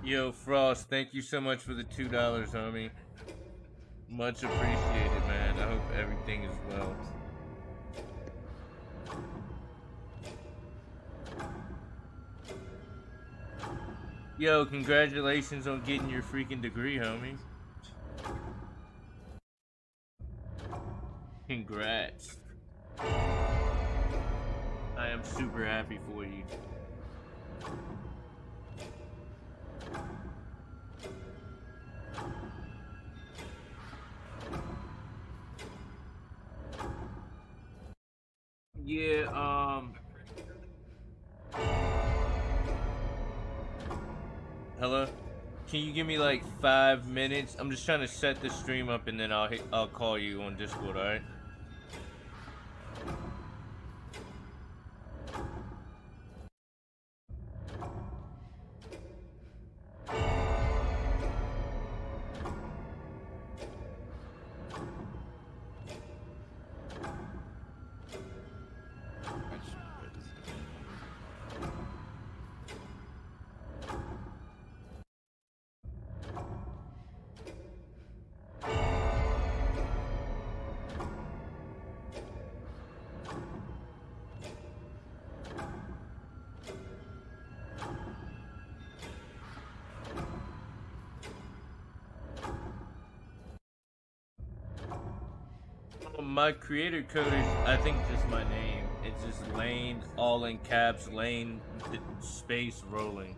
Yo, Frost, thank you so much for the $2, homie. Much appreciated, man. I hope everything is well. Yo, congratulations on getting your freaking degree, homie. Congrats. I am super happy for you. Yeah, hello? Can you give me like 5 minutes? I'm just trying to set the stream up and then I'll call you on Discord, alright? My creator code is, I think, just my name. It's just Lane, all in caps, Lane, space, rolling.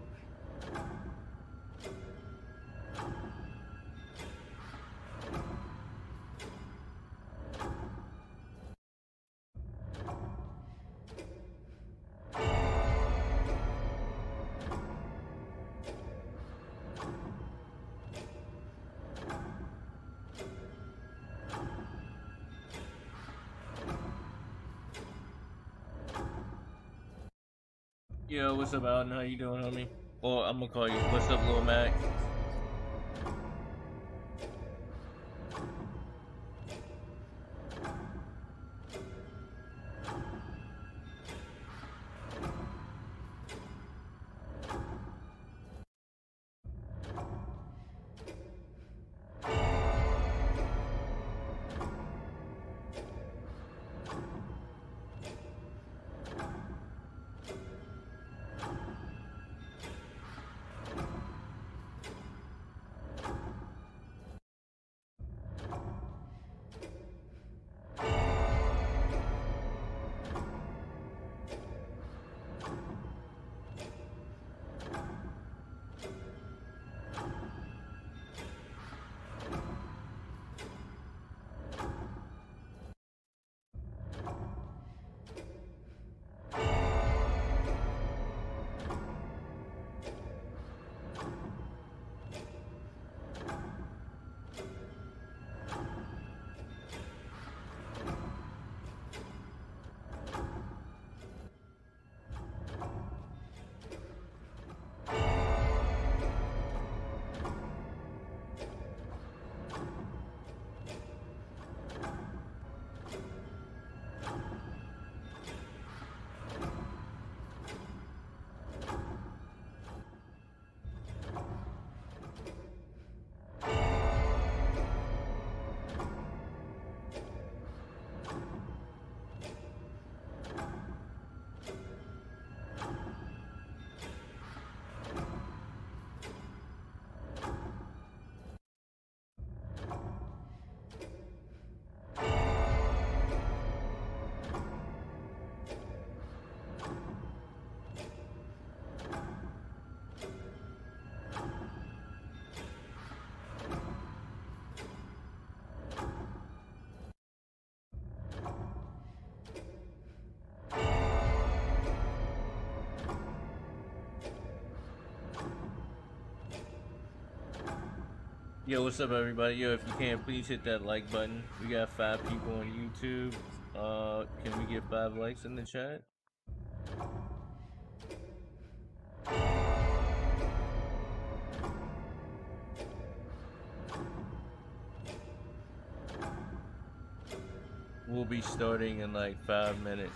Yo, what's up, Alden? How you doing, homie? Or I'm gonna call you. What's up, Lil Mac? Yo, what's up, everybody? Yo, if you can, please hit that like button. We got 5 people on YouTube. Can we get 5 likes in the chat? We'll be starting in like 5 minutes.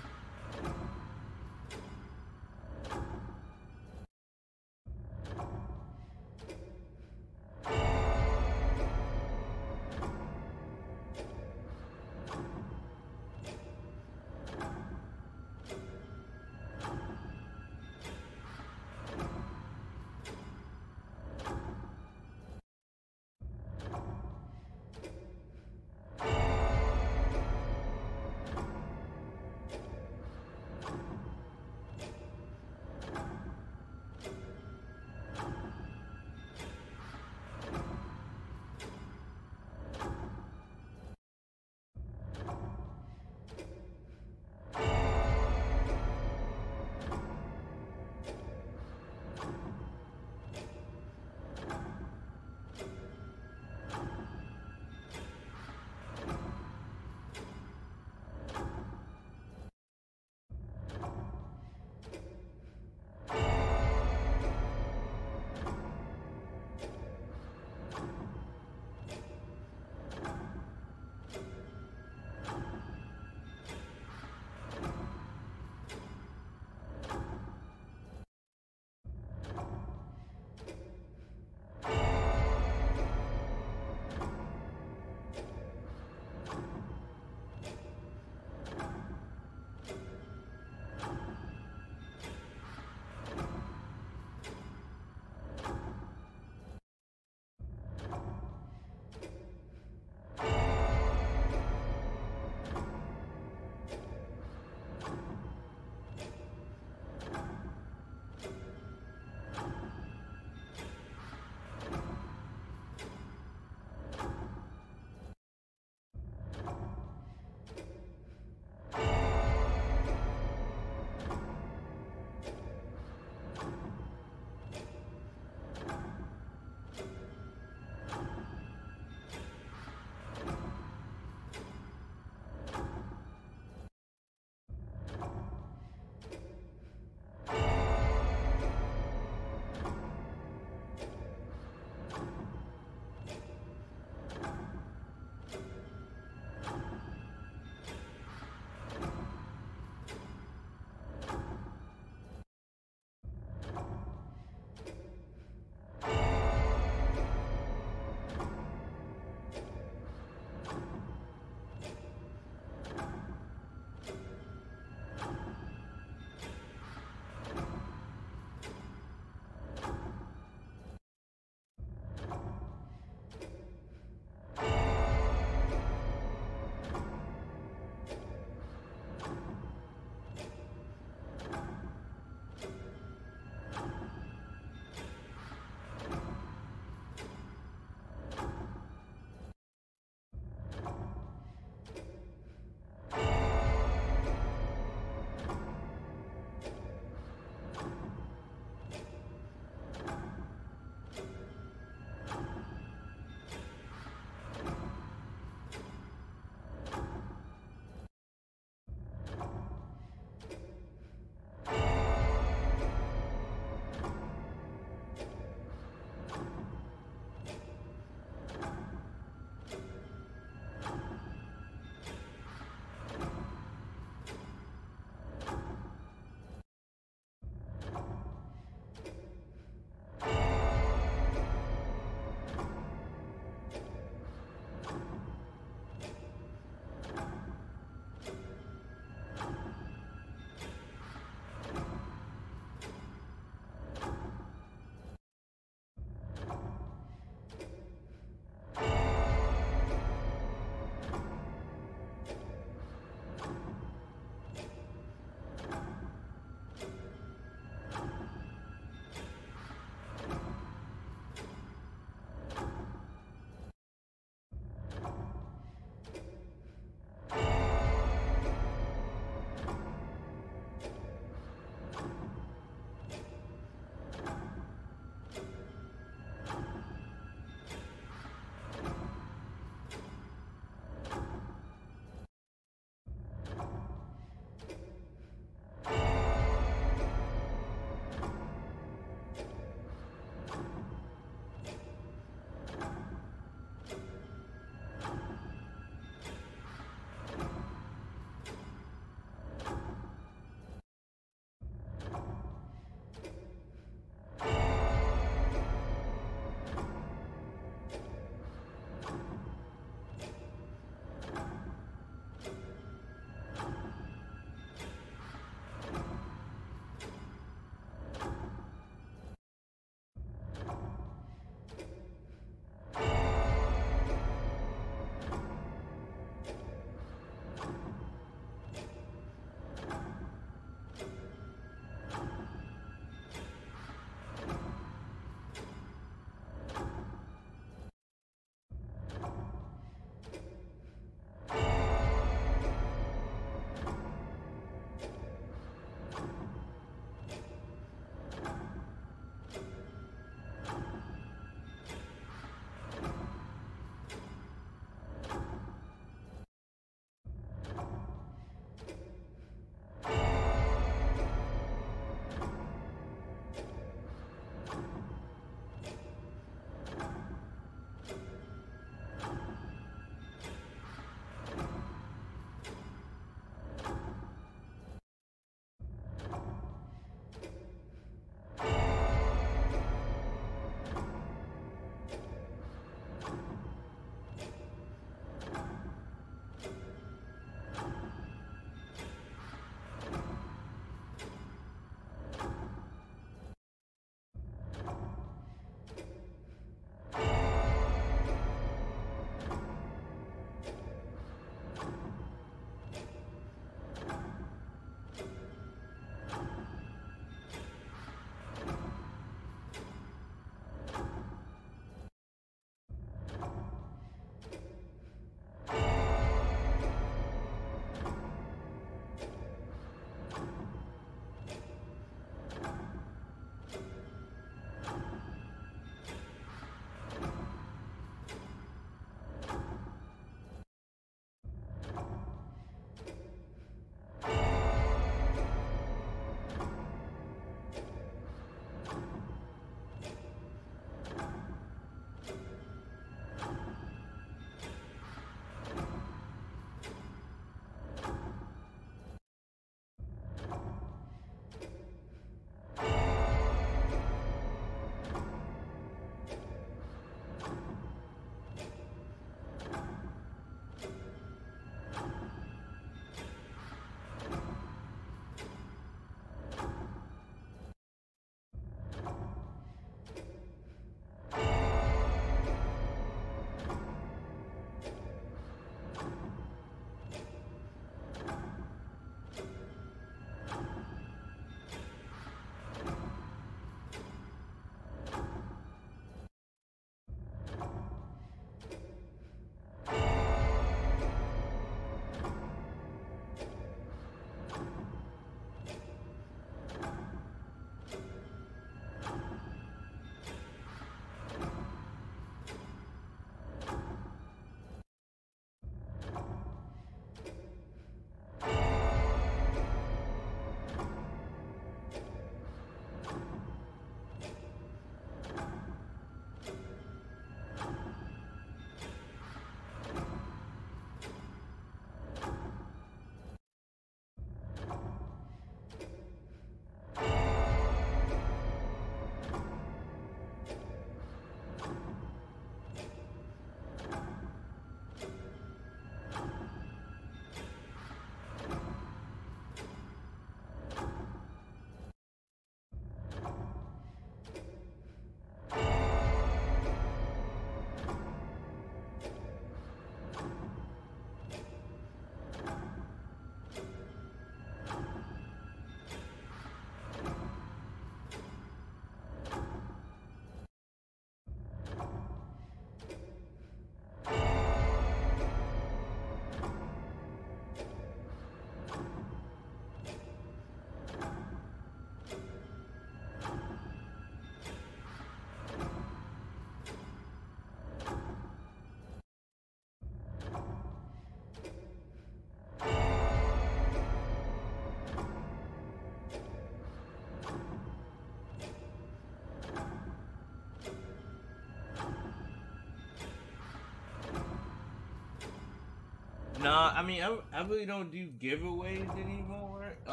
Nah, I mean, I really don't do giveaways anymore.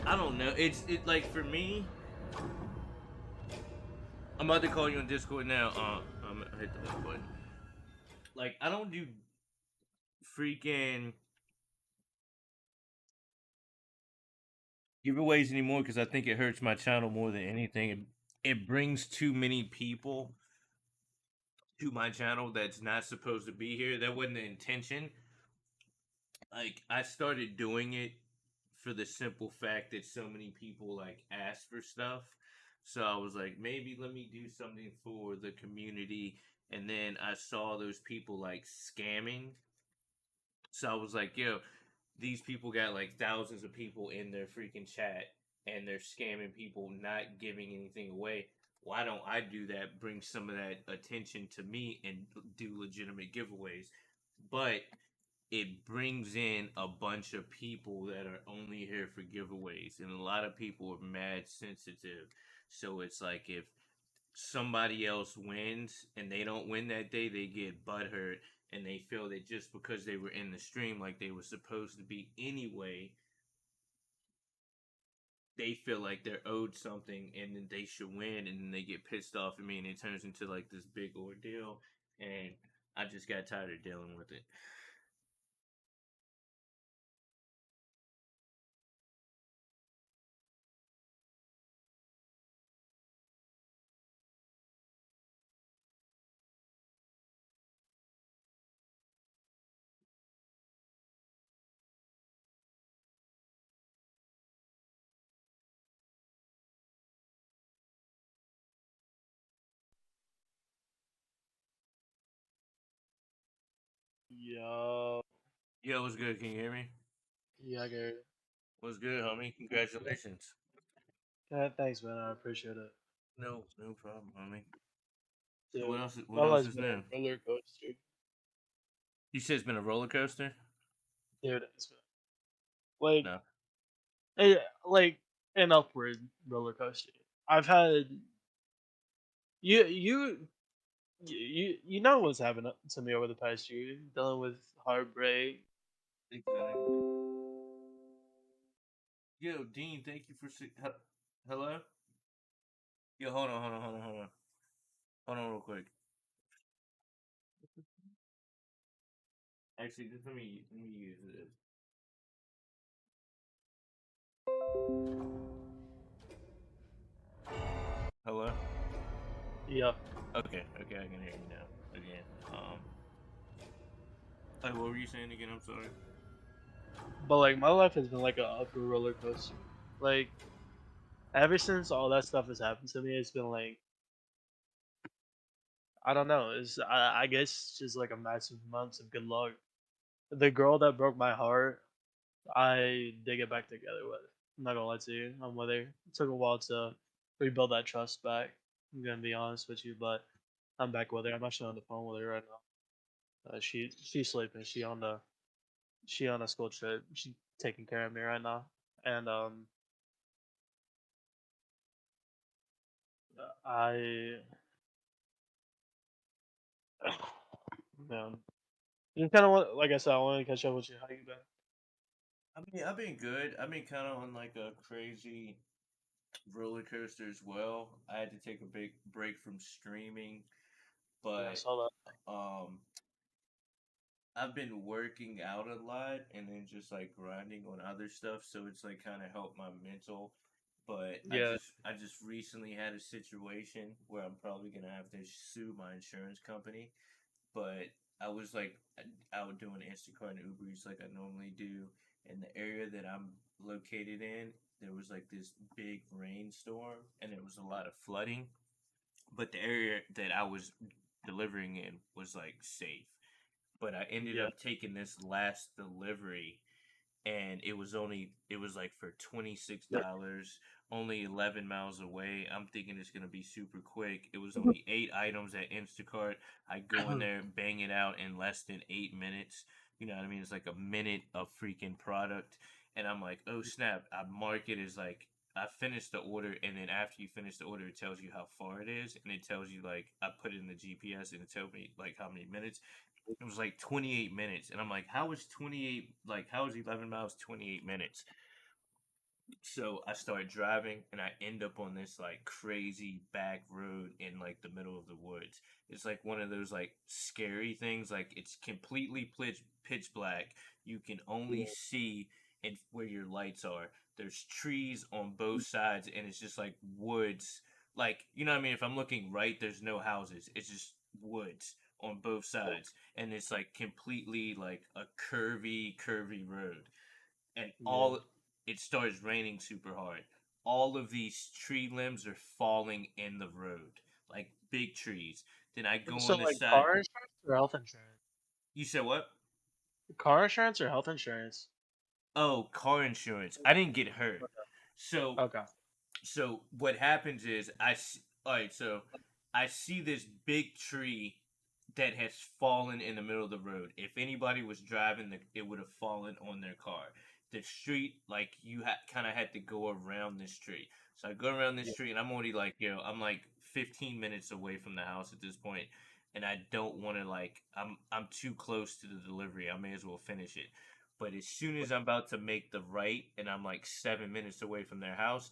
I don't know. It like for me. I'm about to call you on Discord now. I'm gonna hit the button. Like I don't do freaking giveaways anymore because I think it hurts my channel more than anything. It brings too many people to my channel that's not supposed to be here. That wasn't the intention. Like I started doing it for the simple fact that so many people like ask for stuff. So I was like, maybe let me do something for the community. And then I saw those people like scamming. So I was like, yo, these people got like thousands of people in their freaking chat and they're scamming people, not giving anything away. Why don't I do that? Bring some of that attention to me and do legitimate giveaways. But it brings in a bunch of people that are only here for giveaways, and a lot of people are mad sensitive. So it's like if somebody else wins and they don't win that day, they get butthurt and they feel that just because they were in the stream like they were supposed to be anyway, they feel like they're owed something and then they should win, and then they get pissed off at me and it turns into like this big ordeal, and I just got tired of dealing with it. Yo, Yo, what's good? Can you hear me? yeah, I get it. What's good, homie? Congratulations. Yeah, thanks, man. I appreciate it. No problem, homie. So Dude, my what else life's is been new? a roller coaster. You said it's been a roller coaster? Dude, it's been like, No. like an upward roller coaster. I've had you, you, you know what's happened to me over the past year, dealing with heartbreak. Exactly. Yo, Dean, thank you for hello? Yo, hold on. Hold on real quick. Actually, just let me use this. Hello? Yeah, Okay, I can hear you now. Again. Like, what were you saying again? I'm sorry. but like my life has been like an upward roller coaster. Like ever since all that stuff has happened to me, it's been like I don't know. I guess just like a massive amounts of good luck. The girl that broke my heart, I did get back together with. I'm not gonna lie to you. I'm with her. It took a while to rebuild that trust back. I'm gonna be honest with you, but I'm back with her. I'm actually on the phone with her right now. She's sleeping. She on a school trip. She taking care of me right now. And I man, just kind of want, like I said, I want to catch up with you. How you been? I mean, I've been good. I've been kind of on like a crazy roller coaster as well. I had to take a big break from streaming, Yeah, I but saw that. um I've been working out a lot and then just like grinding on other stuff, so it's like kind of helped my mental. But Yeah, I just recently had a situation where I'm probably gonna have to sue my insurance company. But I was like out doing Instacart and Uber Eats like I normally do. In the area that I'm located in, there was like this big rainstorm and there was a lot of flooding. But the area that I was delivering in was like safe, but I ended yeah. up taking this last delivery and it was like for $26, only 11 miles away. I'm thinking it's gonna be super quick. It was only 8 items at Instacart. I go in there, bang it out in less than 8 minutes. You know what I mean? It's like a minute of freaking product, and I'm like, oh snap! I mark it as like I finished the order, and then after you finish the order, it tells you how far it is, and it tells you like I put it in the GPS, and it told me like how many minutes. It was like 28 minutes, and I'm like, how is 28 like how is 11 miles 28 minutes? So I start driving and I end up on this like crazy back road in like the middle of the woods. It's like one of those like scary things. Like it's completely pitch black. You can only Yeah. see and where your lights are. There's trees on both sides and it's just like woods. Like, you know what I mean? If I'm looking right, there's no houses. It's just woods on both sides. And it's like completely like a curvy road, and Yeah. all it starts raining super hard. All of these tree limbs are falling in the road, like big trees. Then I go So on the like side. car insurance or health insurance? You said what? Car insurance or health insurance? Oh, car insurance. I didn't get hurt. So Okay. so what happens is all right, so I see this big tree that has fallen in the middle of the road. If anybody was driving, it would have fallen on their car. The street, like you kind of had to go around this tree. So I go around this Yeah. tree, and I'm already like, I'm like 15 minutes away from the house at this point, and I don't want to like, I'm too close to the delivery. I may as well finish it. But as soon as I'm about to make the right, and I'm like 7 minutes away from their house,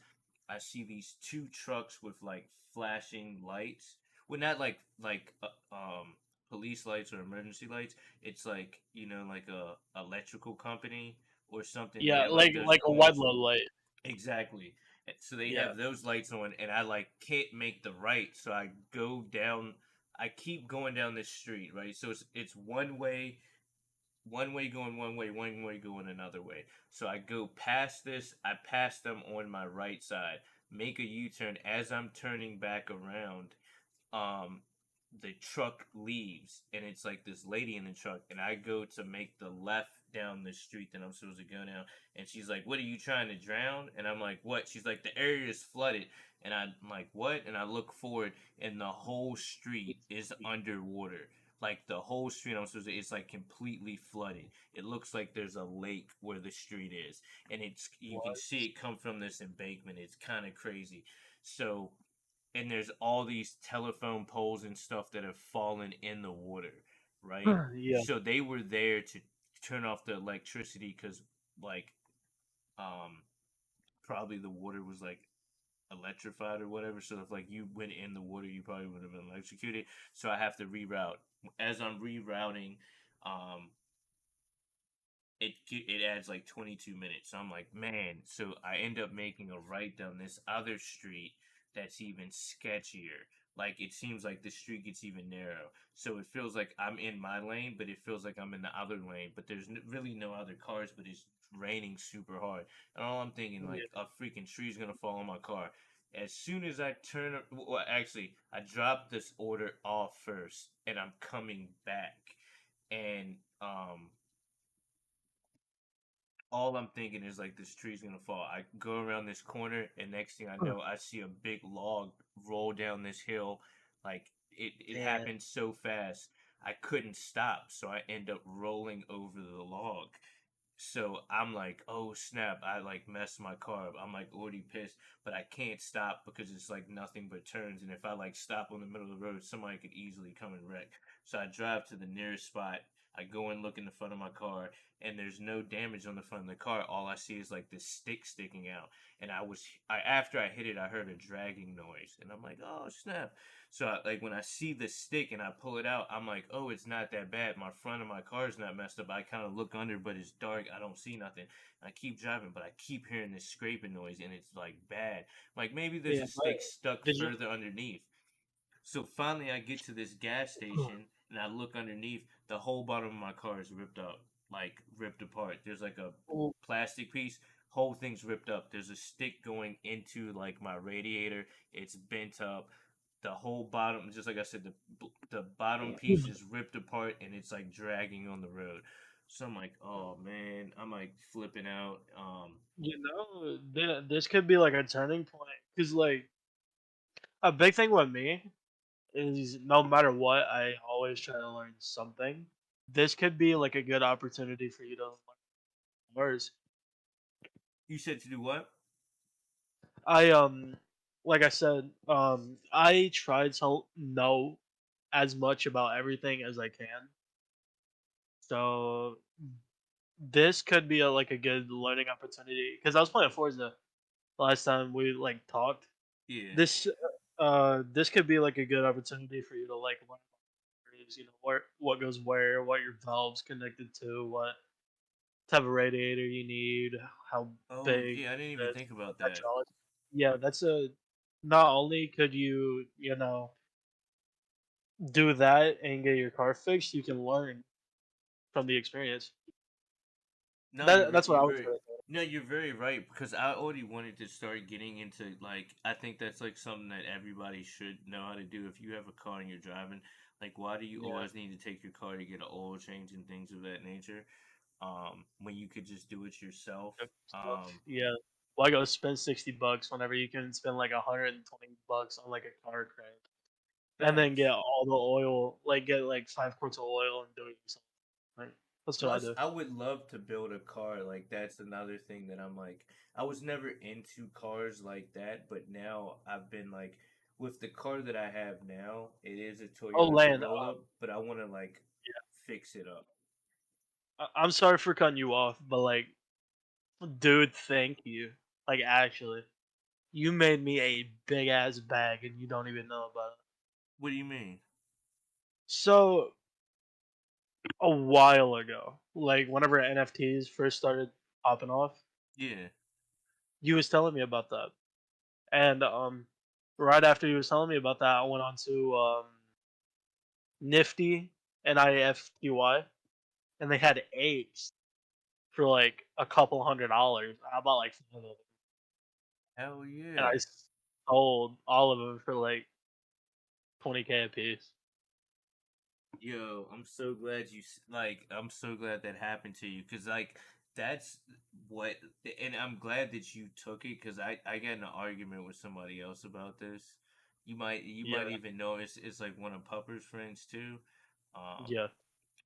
I see these two trucks with like flashing lights. Well, not police lights or emergency lights. It's like, like a electrical company or something. They Yeah, have like those like a white orange. low light. Exactly. So they Yeah. have those lights on, and I like can't make the right, so I go down. I keep going down this street, right? So it's one way going one way going another way. So I go past this, I pass them on my right side, make a U turn as I'm turning back around. um the truck leaves, and it's like this lady in the truck, and I go to make the left down the street that I'm supposed to go down, and she's like, what are you trying to drown? And I'm like, what? She's like, the area is flooded. And I'm like, what? And I look forward, and the whole street is underwater. Like the whole street I'm supposed to, it's like completely flooded. It looks like there's a lake where the street is, and it's you can What? see it come from this embankment. It's kind of crazy. So, and there's all these telephone poles and stuff that have fallen in the water, right? Yeah. So they were there to turn off the electricity because, like, um, probably the water was like electrified or whatever. So if like you went in the water, you probably would have been electrocuted. So I have to reroute. As I'm rerouting, um, it adds like 22 minutes. So I'm like, man. So I end up making a right down this other street that's even sketchier. Like it seems like the street gets even narrow. So it feels like I'm in my lane, but it feels like I'm in the other lane. But there's really no other cars, but it's raining super hard. And all I'm thinking, like, Yeah. a freaking tree's gonna fall on my car. As soon as I turn, well, actually, I dropped this order off first, and I'm coming back, and all I'm thinking is like this tree's gonna fall. I go around this corner, and next thing I know, I see a big log roll down this hill. Like it Damn. happened so fast, I couldn't stop, so I end up rolling over the log. So I'm like, oh snap, I like messed my car up. I'm like already pissed, but I can't stop because it's like nothing but turns. And if I like stop on the middle of the road, somebody could easily come and wreck. So I drive to the nearest spot. I go and look in the front of my car, and there's no damage on the front of the car. All I see is like this stick sticking out. And after I hit it, I heard a dragging noise, and I'm like, oh snap. So like when I see the stick and I pull it out, I'm like, oh, it's not that bad. My front of my car is not messed up. I kind of look under, but it's dark. I don't see nothing. I keep driving, but I keep hearing this scraping noise, and it's like bad. Like maybe there's Yeah. a But stick stuck did you? further underneath. So finally, I get to this gas station, and I look underneath. The whole bottom of my car is ripped up, like ripped apart. There's like a Oh, plastic piece. Whole thing's ripped up. There's a stick going into like my radiator. It's bent up. The whole bottom, just like I said, the bottom piece is ripped apart, and it's like dragging on the road. So I'm like, oh man, I'm like flipping out. this could be like a turning point because like a big thing with me is no matter what, I always try to learn something. This could be like a good opportunity for you to learn words. You said to do what? I like I said, I try to know as much about everything as I can. So this could be like a good learning opportunity because I was playing Forza last time we like talked. Yeah. This could be like a good opportunity for you to like learn areas, where what goes where, what your valves connected to, what type of radiator you need, how Oh big yeah, I didn't even the think about that. hydraulics. Yeah, that's a not only could you, do that and get your car fixed, you can learn from the experience. No, you're That's what I you're would very try to do. no, you're very right because I already wanted to start getting into like I think that's like something that everybody should know how to do. If you have a car and you're driving, like why do you Yeah, always need to take your car to get an oil change and things of that nature? When you could just do it yourself. good stuff. Yeah. Why go spend $60 whenever you can spend like $120 on like a car crank and then get Facts. all the oil, like get like 5 quarts of oil and do it yourself. Right. That's what I Plus, do. I would love to build a car. Like that's another thing that I'm like I was never into cars like that, but now I've been like with the car that I have now, it is a Oh, Toyota land. Corolla, but I want to like Yeah. fix it up. I'm sorry for cutting you off, but like, dude, thank you. Like, actually, you made me a big ass bag, and you don't even know about it. What do you mean? So a while ago, like whenever NFTs first started popping off, Yeah. you was telling me about that, and right after you was telling me about that, I went on to Nifty NIFTY, and they had apes for like a couple $100. I bought like 5 of them, Hell and I yeah. sold all of them for like 20K a piece. Yo, I'm so glad like I'm so glad that happened to you cuz like that's what and I'm glad that you took it cuz I got in an argument with somebody else about this. You might Yeah, even know it's like one of Pupper's friends too. Um yeah.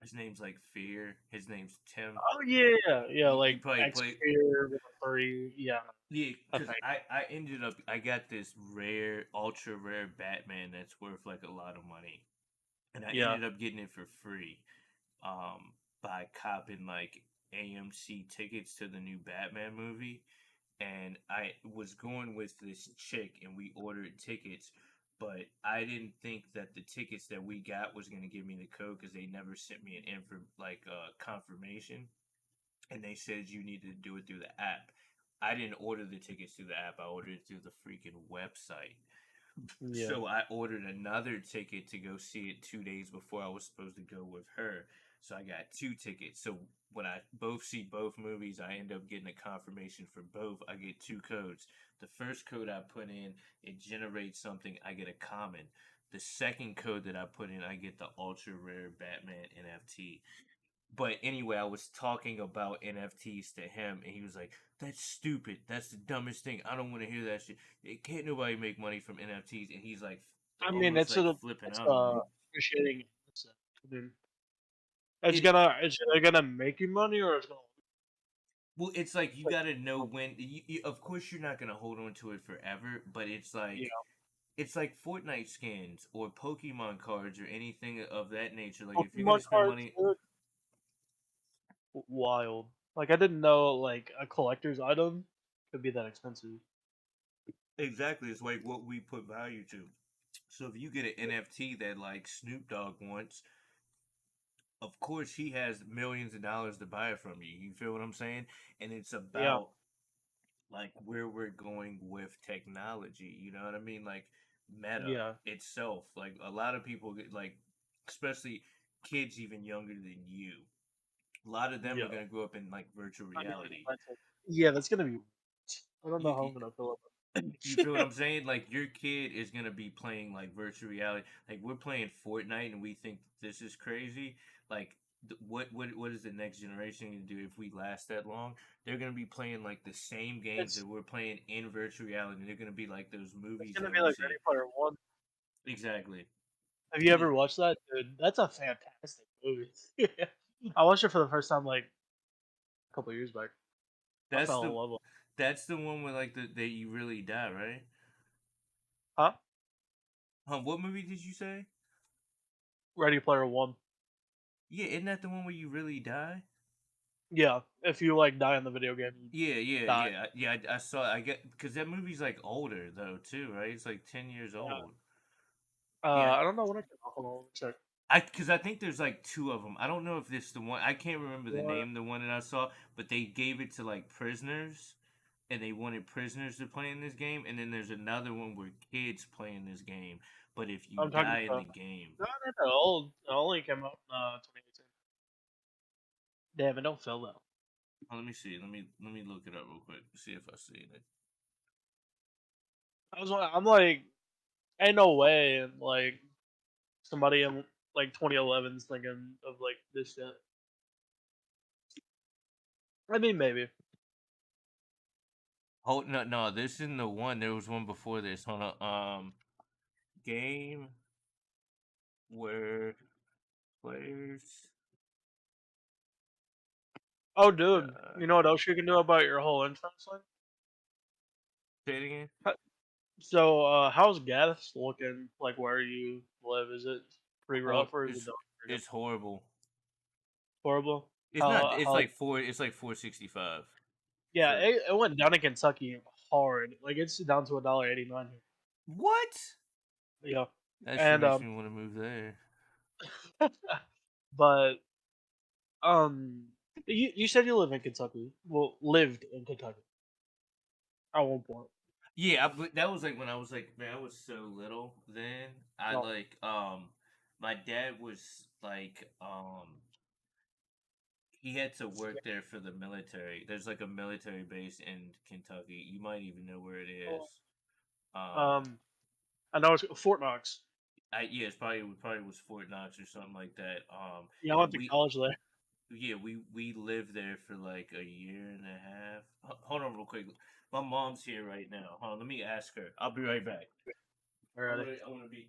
his name's like Fear. His name's Tim. Oh yeah, yeah, yeah. You Like probably X play Fear with a furry. Yeah, yeah, I cuz think. I ended up I got this rare ultra rare Batman that's worth like a lot of money. And I Yeah, ended up getting it for free by copping like AMC tickets to the new Batman movie. And I was going with this chick and we ordered tickets, but I didn't think that the tickets that we got was going to give me the code because they never sent me an confirmation. And they said you needed to do it through the app. I didn't order the tickets through the app. I ordered it through the freaking website. yeah. So I ordered another ticket to go see it 2 days before I was supposed to go with her. So I got two tickets. So when I both see both movies, I end up getting a confirmation for both. I get two codes. The first code I put in, it generates something. I get a common. The second code that I put in, I get the ultra rare Batman NFT. But anyway, I was talking about NFTs to him, and he was like, "That's stupid. That's the dumbest thing. I don't want to hear that shit. It can't nobody make money from NFTs." And he's like, I mean, almost like flipping it's out on me. appreciating asset. I mean, It it's either gonna make you money or it's gonna well, it's like you like, got to know when. Of course, you're not gonna hold on to it forever, but you it's like Fortnite skins or Pokemon cards or anything of that nature. Like know, if you're gonna Pokemon spend cards, money, dude, wild. Like I didn't know like a collector's item could be that expensive. exactly, it's like what we put value to. So if you get an NFT that like Snoop Dogg wants, of course he has millions of dollars to buy it from you. You feel what I'm saying? And it's Yeah, about like where we're going with technology. You know what I mean? Like Meta yeah, itself. Like a lot of people get like, especially kids even younger than you. A lot of them are yeah. gonna grow up in like virtual I mean, like, reality. yeah, that's gonna be. I don't know You, how you I'm gonna fill You feel what up. I'm saying? Like your kid is gonna be playing like virtual reality. Like we're playing Fortnite and we think this is crazy. Like what is the next generation gonna do if we last that long? They're gonna be playing like the same games that it's we're playing in virtual reality. They're gonna be like those it's movies gonna that be we like Ready see. Player One. Exactly. Have you And ever watched that, dude? That's a fantastic movie. I watched it for the first time like a couple years back. I that's fell in the love with. That's the one where like that you really die, right? Huh? What movie did you say? Ready Player One. Yeah, isn't that the one where you really die? Yeah, if you like die in the video game, you Yeah, yeah, die. yeah, yeah. I saw. I get because that movie's like older though too, right? It's like 10 years Yeah. old. Yeah, I don't know when it came out. Hold on, let me check. because I think there's like two of them. I don't know if this the one. I can't remember the What? name. The one that I saw, but they gave it to like prisoners, and they wanted prisoners to play in this game. And then there's another one where kids play in this game, but if you I'm talking die in the about. game, No, not that old. It only came out in 2018. Damn, it don't feel that. oh, let me see. Let me look it up real quick. See if I see it. I'm like, ain't no way, and like somebody in like 2011's thinking of like this shit. I mean, maybe. Oh no, no, this isn't the one. There was one before this. Hold on. Game where players Oh, dude, die. you know what else you can do about your whole insurance thing? Say it again. So, how's gas looking? Like where you live? Is it pretty Hor- rough or is it it's done pretty good? it's horrible. Horrible? It's not. How It's how? like four. It's like 465 Yeah, for it went down in Kentucky hard. Like it's down to $1.89 what? here. Yeah, That shit and makes me want to move there. but you said you live in Kentucky. Well, lived in Kentucky at one point. Yeah, but that was like when I was like, man, I was so little then. I No. like my dad was like he had to work there for the military. There's like a military base in Kentucky. You might even know where it is. Um, Um, I know it's Fort Knox. yeah, it probably was Fort Knox or something like that. Yeah, I And went to college there. yeah, we lived there for like a year and a half. Hold on, real quick. My mom's here right now. Hold on, let me ask her. I'll be right back. Already. I want to be.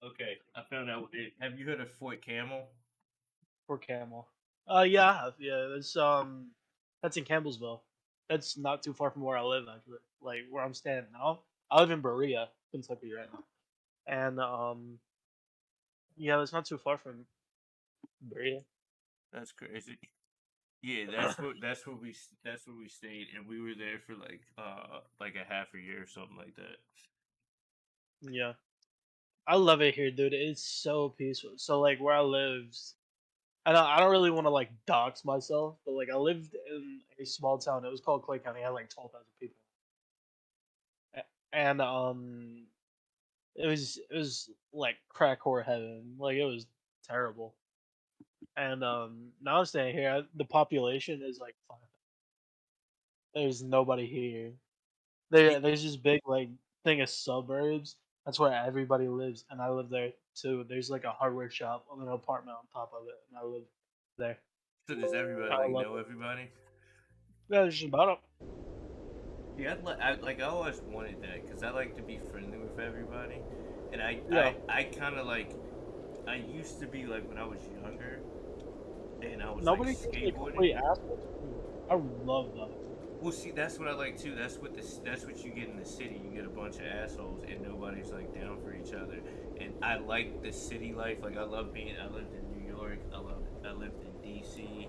Okay, I found out. Have you heard of Fort Camel? For Camel. Yeah, I have. Yeah, that's in Campbellsville. That's not too far from where I live actually. Like where I'm staying now. I live in Berea, Kentucky right now. And yeah, it's not too far from Berea. That's crazy. Yeah, that's where we stayed, and we were there for like a half a year or something like that. Yeah. I love it here, dude. It's so peaceful. So like where I lived, I don't really want to like dox myself, but like I lived in a small town. It was called Clay County. It had like 12,000 people. And it was like crack whore heaven. Like it was terrible. And now I'm staying here. The population is like 5. There's nobody here. Yeah, There's this big like thing of suburbs. That's where everybody lives, and I live there too. There's like a hardware shop on an apartment on top of it, and I live there. so does everybody I like love know it. everybody? Yeah, it's just about it. Yeah, I always wanted that because I like to be friendly with everybody, and Yeah, I kind of like I used to be like when I was younger, and I was like nobody gives me a skateboarding. complete assholes. I love that. Well, see, that's what I like too. That's what you get in the city. You get a bunch of assholes, and nobody's like down for each other. And I like the city life. Like I love being. I lived in New York. I lived in DC.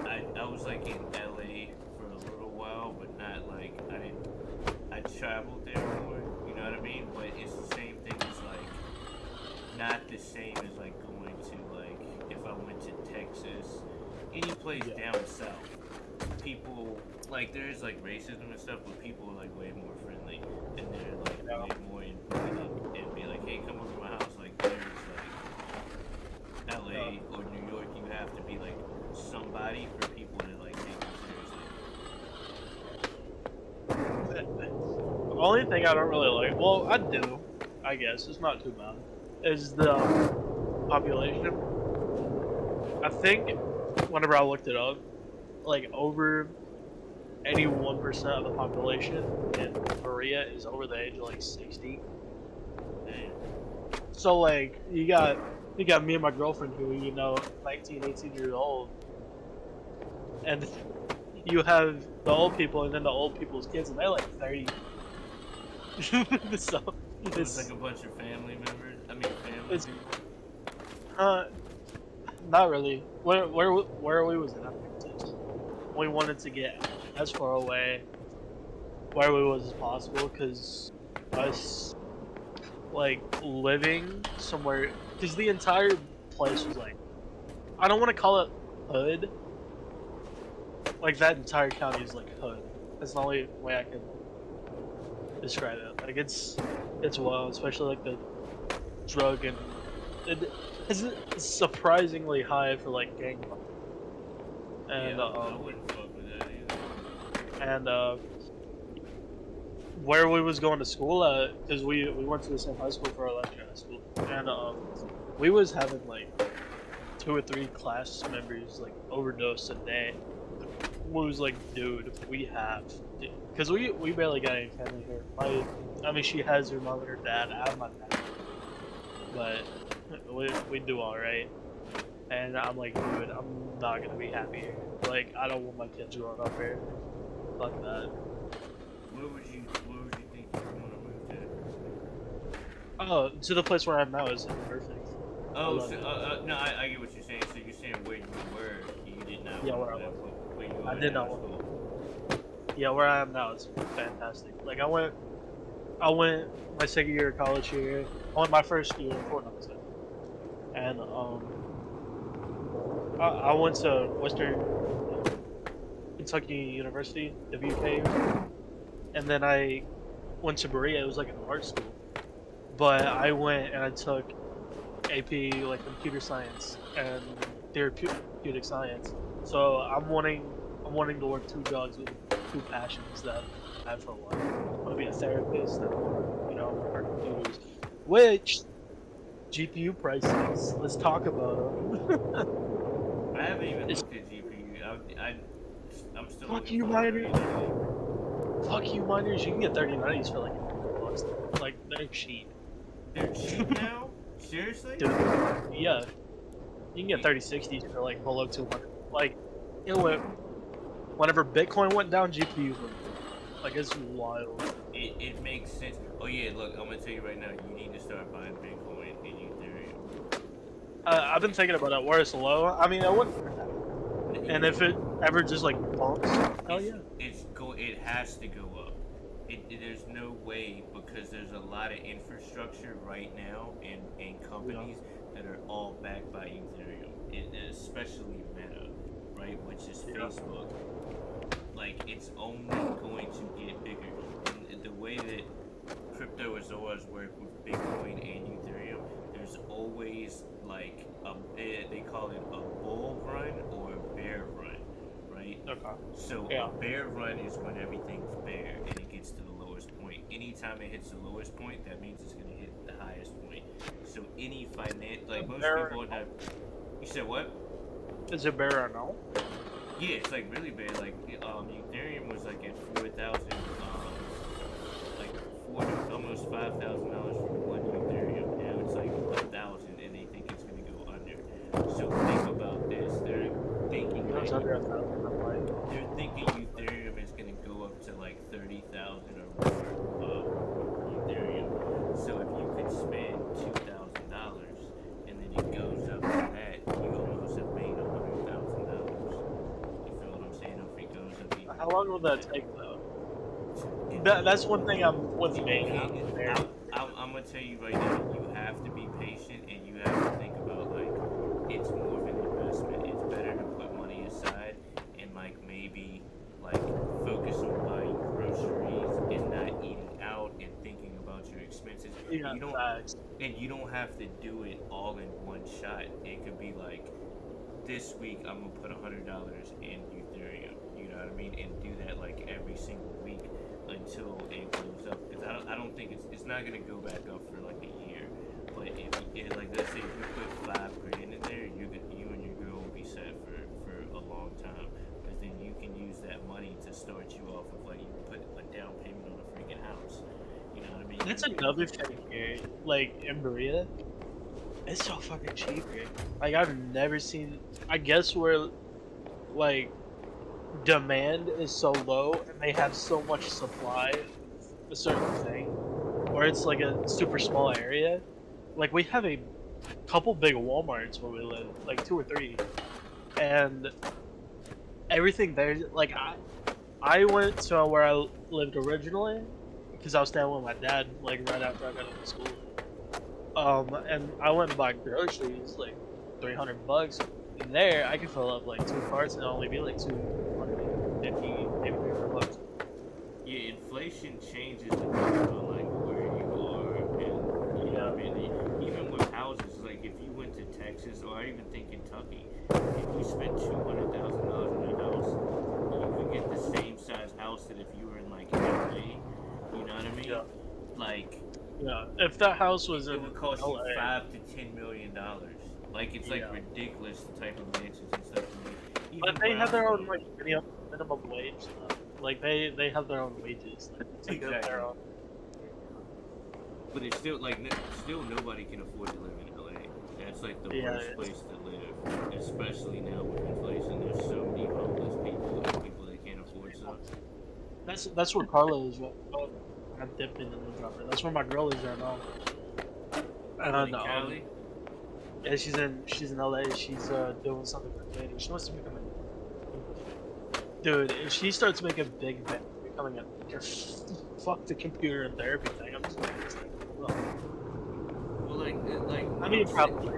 And I was like in LA for a little while, but not like I didn't. I traveled there more. You know what I mean? But it's the same thing as like not the same as like going to like if I went to Texas, any place Yeah, down south. People like there's like racism and stuff, but people are like way more friendly and they're like yeah. way more in body for people to like take you The only thing I don't really like, well, I do, I guess it's not too bad, is the population. I think whenever I looked it up, like over 81% of the population in Korea is over the age of like 60. seriously. So like you got me and my girlfriend who 19, 18 years old, and you have the old people and then the old people's kids and they're like 30. So So it's like it's a bunch of family members. I mean, family it's people. uh not really. Where we was in Texas, we wanted to get as far away where we was as possible because us like living somewhere because the entire place was like I don't want to call it hood. Like that entire county is like hood. That's the only way I can describe it. Like it's wild, especially like the drug and it is surprisingly high for like gang violence. And Yeah, I wouldn't fuck with that either. and where we was going to school at because we went to the same high school for our elementary high school and we was having like 2 or 3 class members like overdose a day. We was like, dude, we have because we barely got any family here. I mean, she has her mom and her dad. I have my dad, but we do all right. And I'm like, dude, I'm not gonna be happy here. Like, I don't want my kids growing up here. Fuck that. Where would you think you want to move to? Oh, to the place where I'm now is perfect. Oh, love so, it. no, I get what you're saying. So you're saying where you were, you did not Yeah, want where I to was. where you I were did in not high want school. Yeah, where I am now is fantastic. Like, I went my second year of college here. I went my first year in Fortnite, and I went to Western Kentucky University, WK, and then I went to Berea. It was like an art school, but I went and I took AP like computer science and therapeutic science. So I'm wanting to work 2 jobs with 2 passions that I have for life. I want to be a therapist and I want to work on computers. Which GPU prices? Let's talk about them. I haven't even It's looked at GPU. I'm still fuck looking you, for a miners. 3090. Fuck you, miners. You can get 3090s for like $100. Like they're cheap. They're cheap now? Seriously? Dude, yeah, you can get 3060s for like below 200. Like it went whenever Bitcoin went down, GPUs went down. Like it's wild. It makes sense. Oh yeah, look, I'm gonna tell you right now. You need to start buying Bitcoin and Ethereum. I've been thinking about it where it's low. I mean, I wouldn't hurt that. And if it ever just like bumps, hell yeah. It has to go up. There's no way because there's a lot of infrastructure right now and companies that are all backed by Ethereum, especially Meta, right, which is Facebook. Like it's only going to get bigger. And the way that cryptozoas work with Bitcoin and Ethereum, there's always like they call it a bull run or a bear run, right? Okay. So Yeah. a bear run is when everything's bare and it gets to the lowest point. Anytime it hits the lowest point, that means it's gonna hit the highest point. So any like most Bear people have. You said what? is it bear or no? Yeah, it's like really bad. Like Ethereum was like at 4,000, like almost $5,000 for one Ethereum. Now it's like 1,000, and they think it's gonna go under. So think about this. They're thinking It's like under 1,000. I'm like, they're thinking Ethereum is gonna go up to like 30,000 or more of Ethereum. So if you could spend $2,000 and then it goes up to that, you almost have made $100,000. You feel what I'm saying? If it goes up even how long will that take though? That's one thing I'm with me. I'm gonna tell you right now, you have to be patient and you have to think about like it's more of an investment. It's better to put money aside and like maybe like focus on buying groceries and not eating out and thinking about your expenses. Yeah, You don't have to do it all in one shot. It could be like this week I'm gonna put $100 in Ethereum. You know what I mean, and do that like every single week until it goes up. Because I don't think it's not gonna go back up for like a year. But if you, like let's say if you put 5 grand in there, you and your girl will be set for a long time. Because then you can use that money to start you off with like you put a down payment on a freaking house. You know what I mean? That's You another thing here. Like in Berea, it's so fucking cheap here. Like I've never seen. I guess where like demand is so low and they have so much supply of a certain thing, or it's like a super small area. Like we have a couple big Walmarts where we live, like 2 or 3, and everything there. Like I went to where I lived originally because I was staying with my dad, like right after I got into school. And I went and bought groceries, like $300. And there, I could fill up like 2 carts and it'll only be like 250, maybe $300. Yeah, inflation changes depending on like where you are, and you know Yeah, what I mean. Even with houses, like if you went to Texas or I even think Kentucky, if you spent $200,000 on a house, you could get the same size house that if you were in like LA. You know what I mean? yeah, Like yeah. If that house was it in would cost you LA, $5 to $10 million. Like it's like yeah. ridiculous the type of mansions and stuff. But Even they where have I'm their own from, like minimum wage stuff. Like they have their own wages like, to go exactly. their own. But it's still like still nobody can afford to live in LA. That's like the Yeah, worst place to live, especially now with inflation. There's so many homeless people and people that can't afford stuff. that's where Carla is right. Oh, I'm dipping in the dropper. That's where my girl is right now. What And in Cali? yeah, she's in LA. She's doing something for creative. She wants to become a dude. If she starts making big bang, becoming a fuck the computer and therapy thing, I'm just like, well, Well, like I I'm mean, probably.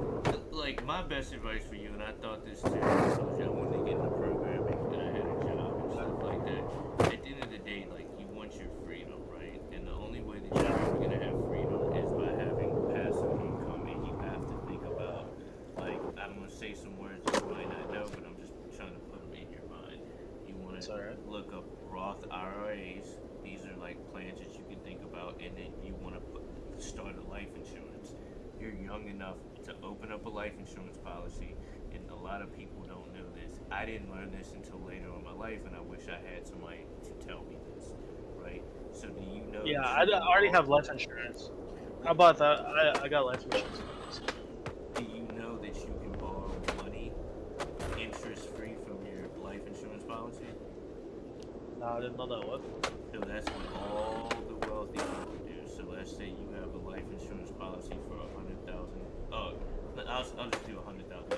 like my best advice for you, and I thought this too. I told you I wanted to get into programming, and I had a job and stuff like that. At the end of the day, like you want your freedom, right? And the only way that you're ever gonna have freedom is by having passive income, and you have to think about, like I'm gonna say some words that you might not know, but I'm just trying to put them in your mind. You want to It's alright. look up Roth IRAs. These are like plans that you can think about, and then you want to start a life insurance. You're young enough to open up a life insurance policy, and a lot of people don't know this. I didn't learn this until later in my life, and I wish I had somebody to tell me this, right? So, do you know Yeah, that I you can already borrow? have life insurance. I What, bought that. I got life insurance. do you know that you can borrow money interest free from your life insurance policy? No, I didn't know that. What? So that's what all the wealthy people do. So let's say you have a life insurance policy for 100,000. Oh, I'll just do 100,000.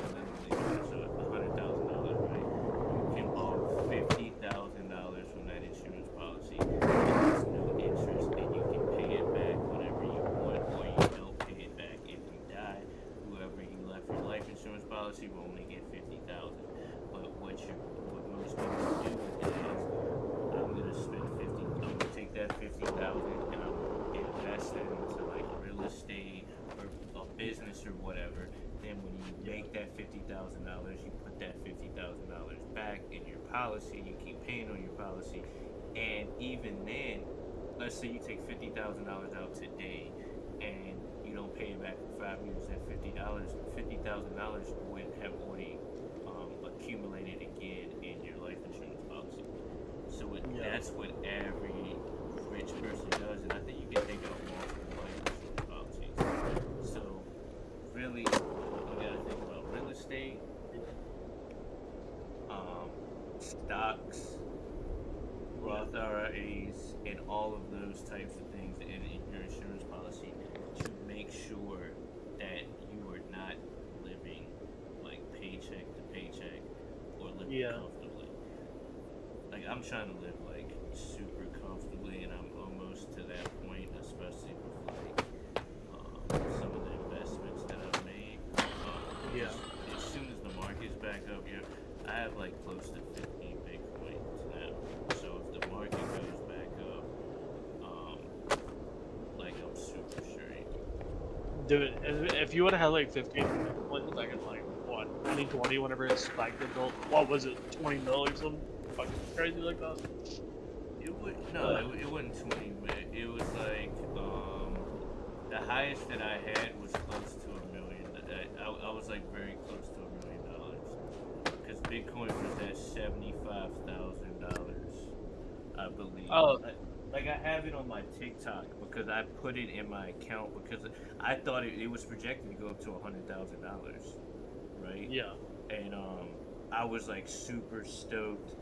So $100,000, right? You can borrow $50,000 from that insurance policy. There's no interest, and you can pay it back whenever you want, or you don't pay it back. If you die, whoever you left your life insurance policy will only get 50,000. But what most people do with it is I'm gonna spend 50. I'm gonna take that 50,000 and I'm gonna invest it into like real estate or a business or whatever. Then when you make that $50,000, you put that $50,000 back in your policy. You keep paying on your policy, and even then, let's say you take $50,000 out today, and you don't pay it back for 5 years. That $50,000 would have already accumulated again in your life insurance policy. So Yeah. that's what every rich person does, and I think you can take out multiple life insurance policies. So really, you gotta think about real estate, stocks, Roth IRAs, and all of those types of things in your insurance policy to make sure that you are not living like paycheck to paycheck or living Yeah. comfortably. Like I'm trying to live like super comfortably, and I'm almost to that point, especially with like some of the investments that I've made. Yeah. As soon as the market's back up here, I have like close to 15 Bitcoins now. So if the market goes back up, like I'm super straight. Dude, if you would have had like 15 points back in like what what 2020 whenever it spiked it built. What was it, 20 mil or something? Fucking crazy like that. It would no, But it wasn't 20 minutes. It was like the highest that I had was close to a million. I was like very close to $1 million because Bitcoin was at $75,000, I believe. oh Like I have it on my TikTok because I put it in my account because I thought it was projected to go up to $100,000, right? yeah, And I was like super stoked.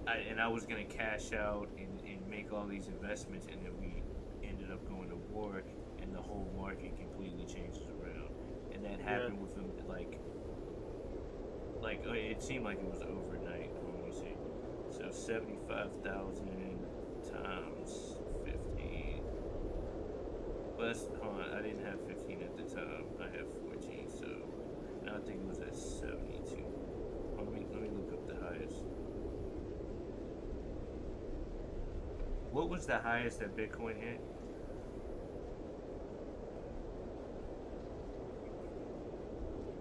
And I was gonna cash out and make all these investments, and then we ended up going to war, and the whole market completely changes around, and that yeah. happened within it seemed like it was overnight. Let me see. So 75,000 times 15. Plus, hold on, I didn't have 15 at the time. I have 14, so now I think it was at 72. Let me look up the highest. What was the highest that Bitcoin hit?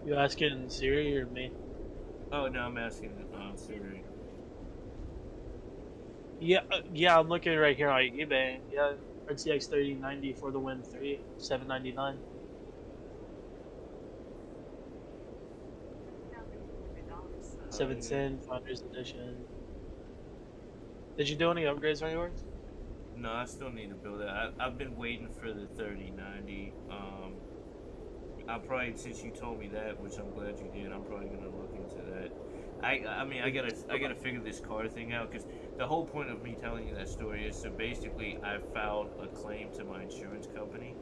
You asking Siri or me? Oh no, I'm asking Siri. Yeah, yeah. I'm looking right here on eBay. Yeah, RTX 3090 for the Win 3, 799. 710 Highest. Founders Edition. Did you do any upgrades on yours? No, I still need to build it. I've been waiting for the 3090. I probably since you told me that, which I'm glad you did, I'm probably gonna look into that. I mean I gotta figure this car thing out because the whole point of me telling you that story is so basically I filed a claim to my insurance company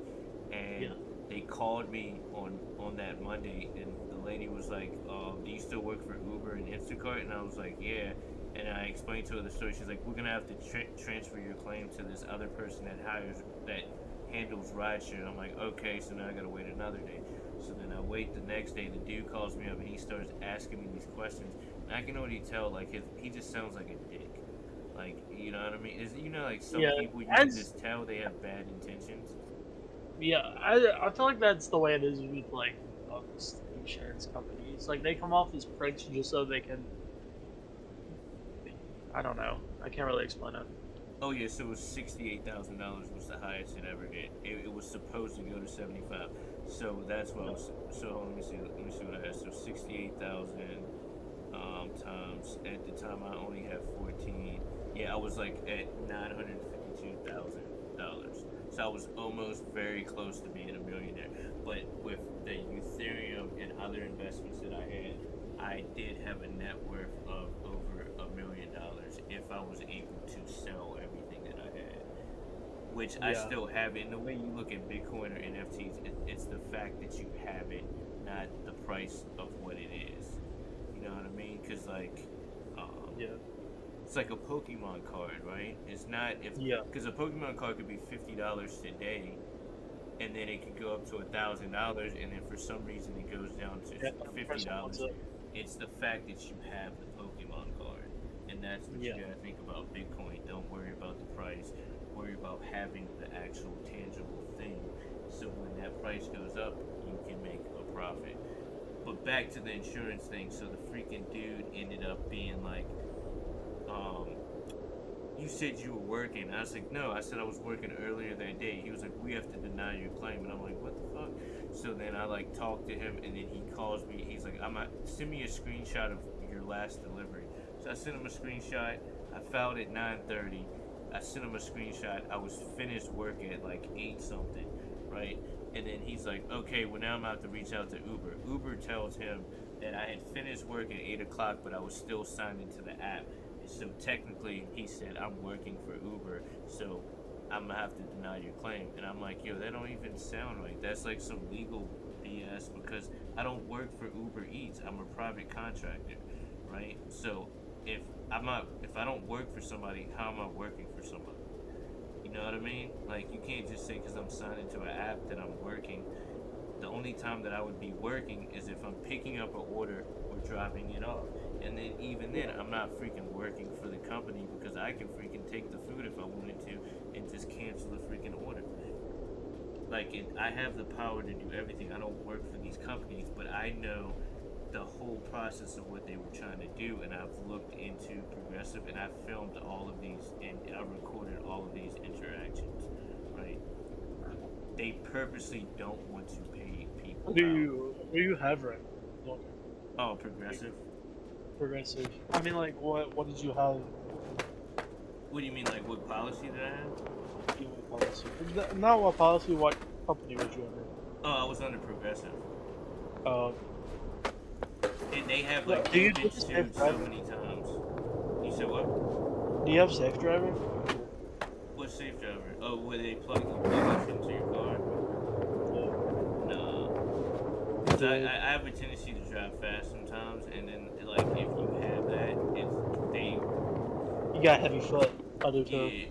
and Yeah. they called me on that Monday and the lady was like, do you still work for Uber and Instacart? And I was like, yeah. And I explained to her the story. She's like, we're gonna have to transfer your claim to this other person that handles rideshare. I'm like, okay, so now I gotta wait another day. So then I wait the next day. The dude calls me up and he starts asking me these questions. And I can already tell, like, he just sounds like a dick. Like, you know what I mean? Like some Yeah, people you can as just tell they have bad intentions. yeah, I feel like that's the way it is with like most insurance companies. Like they come off as pricks just so they can. I don't know. I can't really explain it. Oh yeah, so it was $68,000 was the highest it ever hit. It was supposed to go to 75. So that's what I Yeah, was. So let me see what I had. So 68,000 times at the time I only had 14. Yeah, I was like at $952,000. So I was almost very close to being a millionaire. But with the Ethereum and other investments that I had, I did have a net worth of over $1 million if I was able to sell everything that I had, which I yeah, still have it. And the way you look at Bitcoin or NFTs, it's the fact that you have it, not the price of what it is. You know what I mean? Because um, yeah, it's like a Pokemon card, right? It's not if yeah. because a Pokemon card could be $50 today, and then it could go up to $1,000, and then for some reason it goes down to Yeah, fifty person wants dollars. it. It's the fact that you have the Pokemon card, and that's what you Yeah, gotta think about Bitcoin. Don't worry about the price. Worry about having the actual tangible thing. So when that price goes up, you can make a profit. But back to the insurance thing. So the freaking dude ended up being like, um, you said you were working. I was like, no, I said I was working earlier that day. He was like, we have to deny your claim. And I'm like, what the fuck? So then I like talked to him and then he calls me. He's like, send me a screenshot of your last delivery. So I sent him a screenshot. I filed at 9:30. I sent him a screenshot. I was finished work at like 8 something, right? And then he's like, okay, well now I'm about to reach out to Uber. Uber tells him that I had finished work at 8 o'clock, but I was still signed into the app. So technically, he said I'm working for Uber, so I'm gonna have to deny your claim. And I'm like, yo, that don't even sound right. That's like some legal BS because I don't work for Uber Eats. I'm a private contractor, right? So if if I don't work for somebody, how am I working for somebody? You know what I mean? Like you can't just say because I'm signed into an app that I'm working. The only time that I would be working is if I'm picking up an order or dropping it off. And then even then, I'm not freaking working for the company because I can freaking take the food if I wanted to and just cancel the freaking order. Like, I have the power to do everything. I don't work for the these companies, but I know the whole process of what they were trying to do, and I've looked into Progressive, and I've filmed all of these, and I recorded all of these interactions. Right? They purposely don't want to pay people out. What do you have right now? Okay. Oh, Like, Progressive. Progressive. I mean, like, what did you have? What do you mean, like what policy did I have? What policy? Not what policy. What company was you under? Oh, I was under Progressive, Uh, and they have like do they've you been do safe sued so driving? many times. You said what? Do you have safe driving? What safe driver? Oh, where they plug that shit into your car? No, because Good. I have a tendency to drive fast sometimes, and then like if you have that, it's they You got heavy foot. I do too. yeah.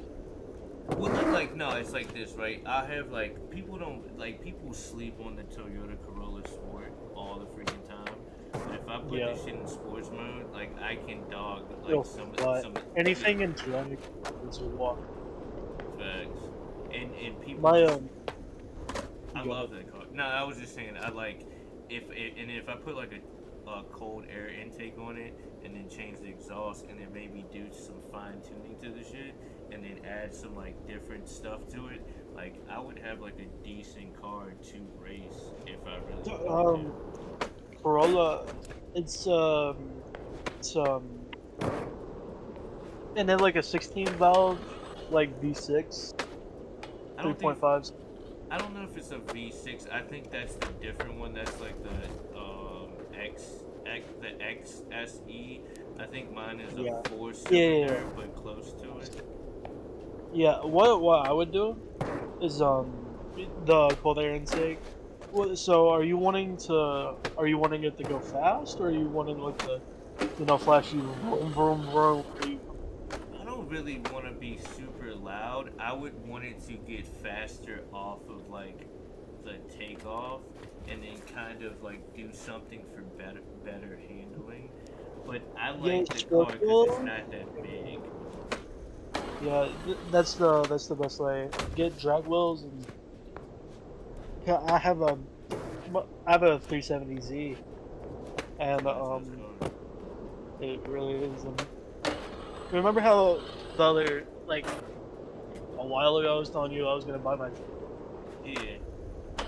Well, like no, it's like this, right? I have like people don't like people sleep on the Toyota Corolla Sport all the freaking time. But if I put Yeah. this shit in sports mode, like I can dog like It'll fly. some Anything in drag is a walk. facts, and people My just I Go ahead. love that car. No, I was just saying I like if I put like a cold air intake on it and then change the exhaust and then maybe do some fine tuning to the shit and then add some like different stuff to it, like I would have like a decent car to race if I really wanted Um, Corolla, it's it's and then like a 16 valve, like V6, I don't think 3.5. I don't know if it's a V6. I think that's the different one. That's like the the XSE. I think mine is Yeah. a four Yeah, yeah, cylinder, yeah. but close to it. Yeah, what I would do is the cold air intake. So are you wanting it to go fast, or are you wanting like the flashy vroom vroom vroom? I don't really want to be super loud. I would want it to get faster off of like the takeoff, and then kind of like do something for better handling. But I like Get the car because it's circle. not that big. Yeah, that's the best way. Get drag wheels and yeah, I have a 370Z and That's a nice car. it really is. Remember how the other like a while ago I was telling you I was gonna buy my Yeah.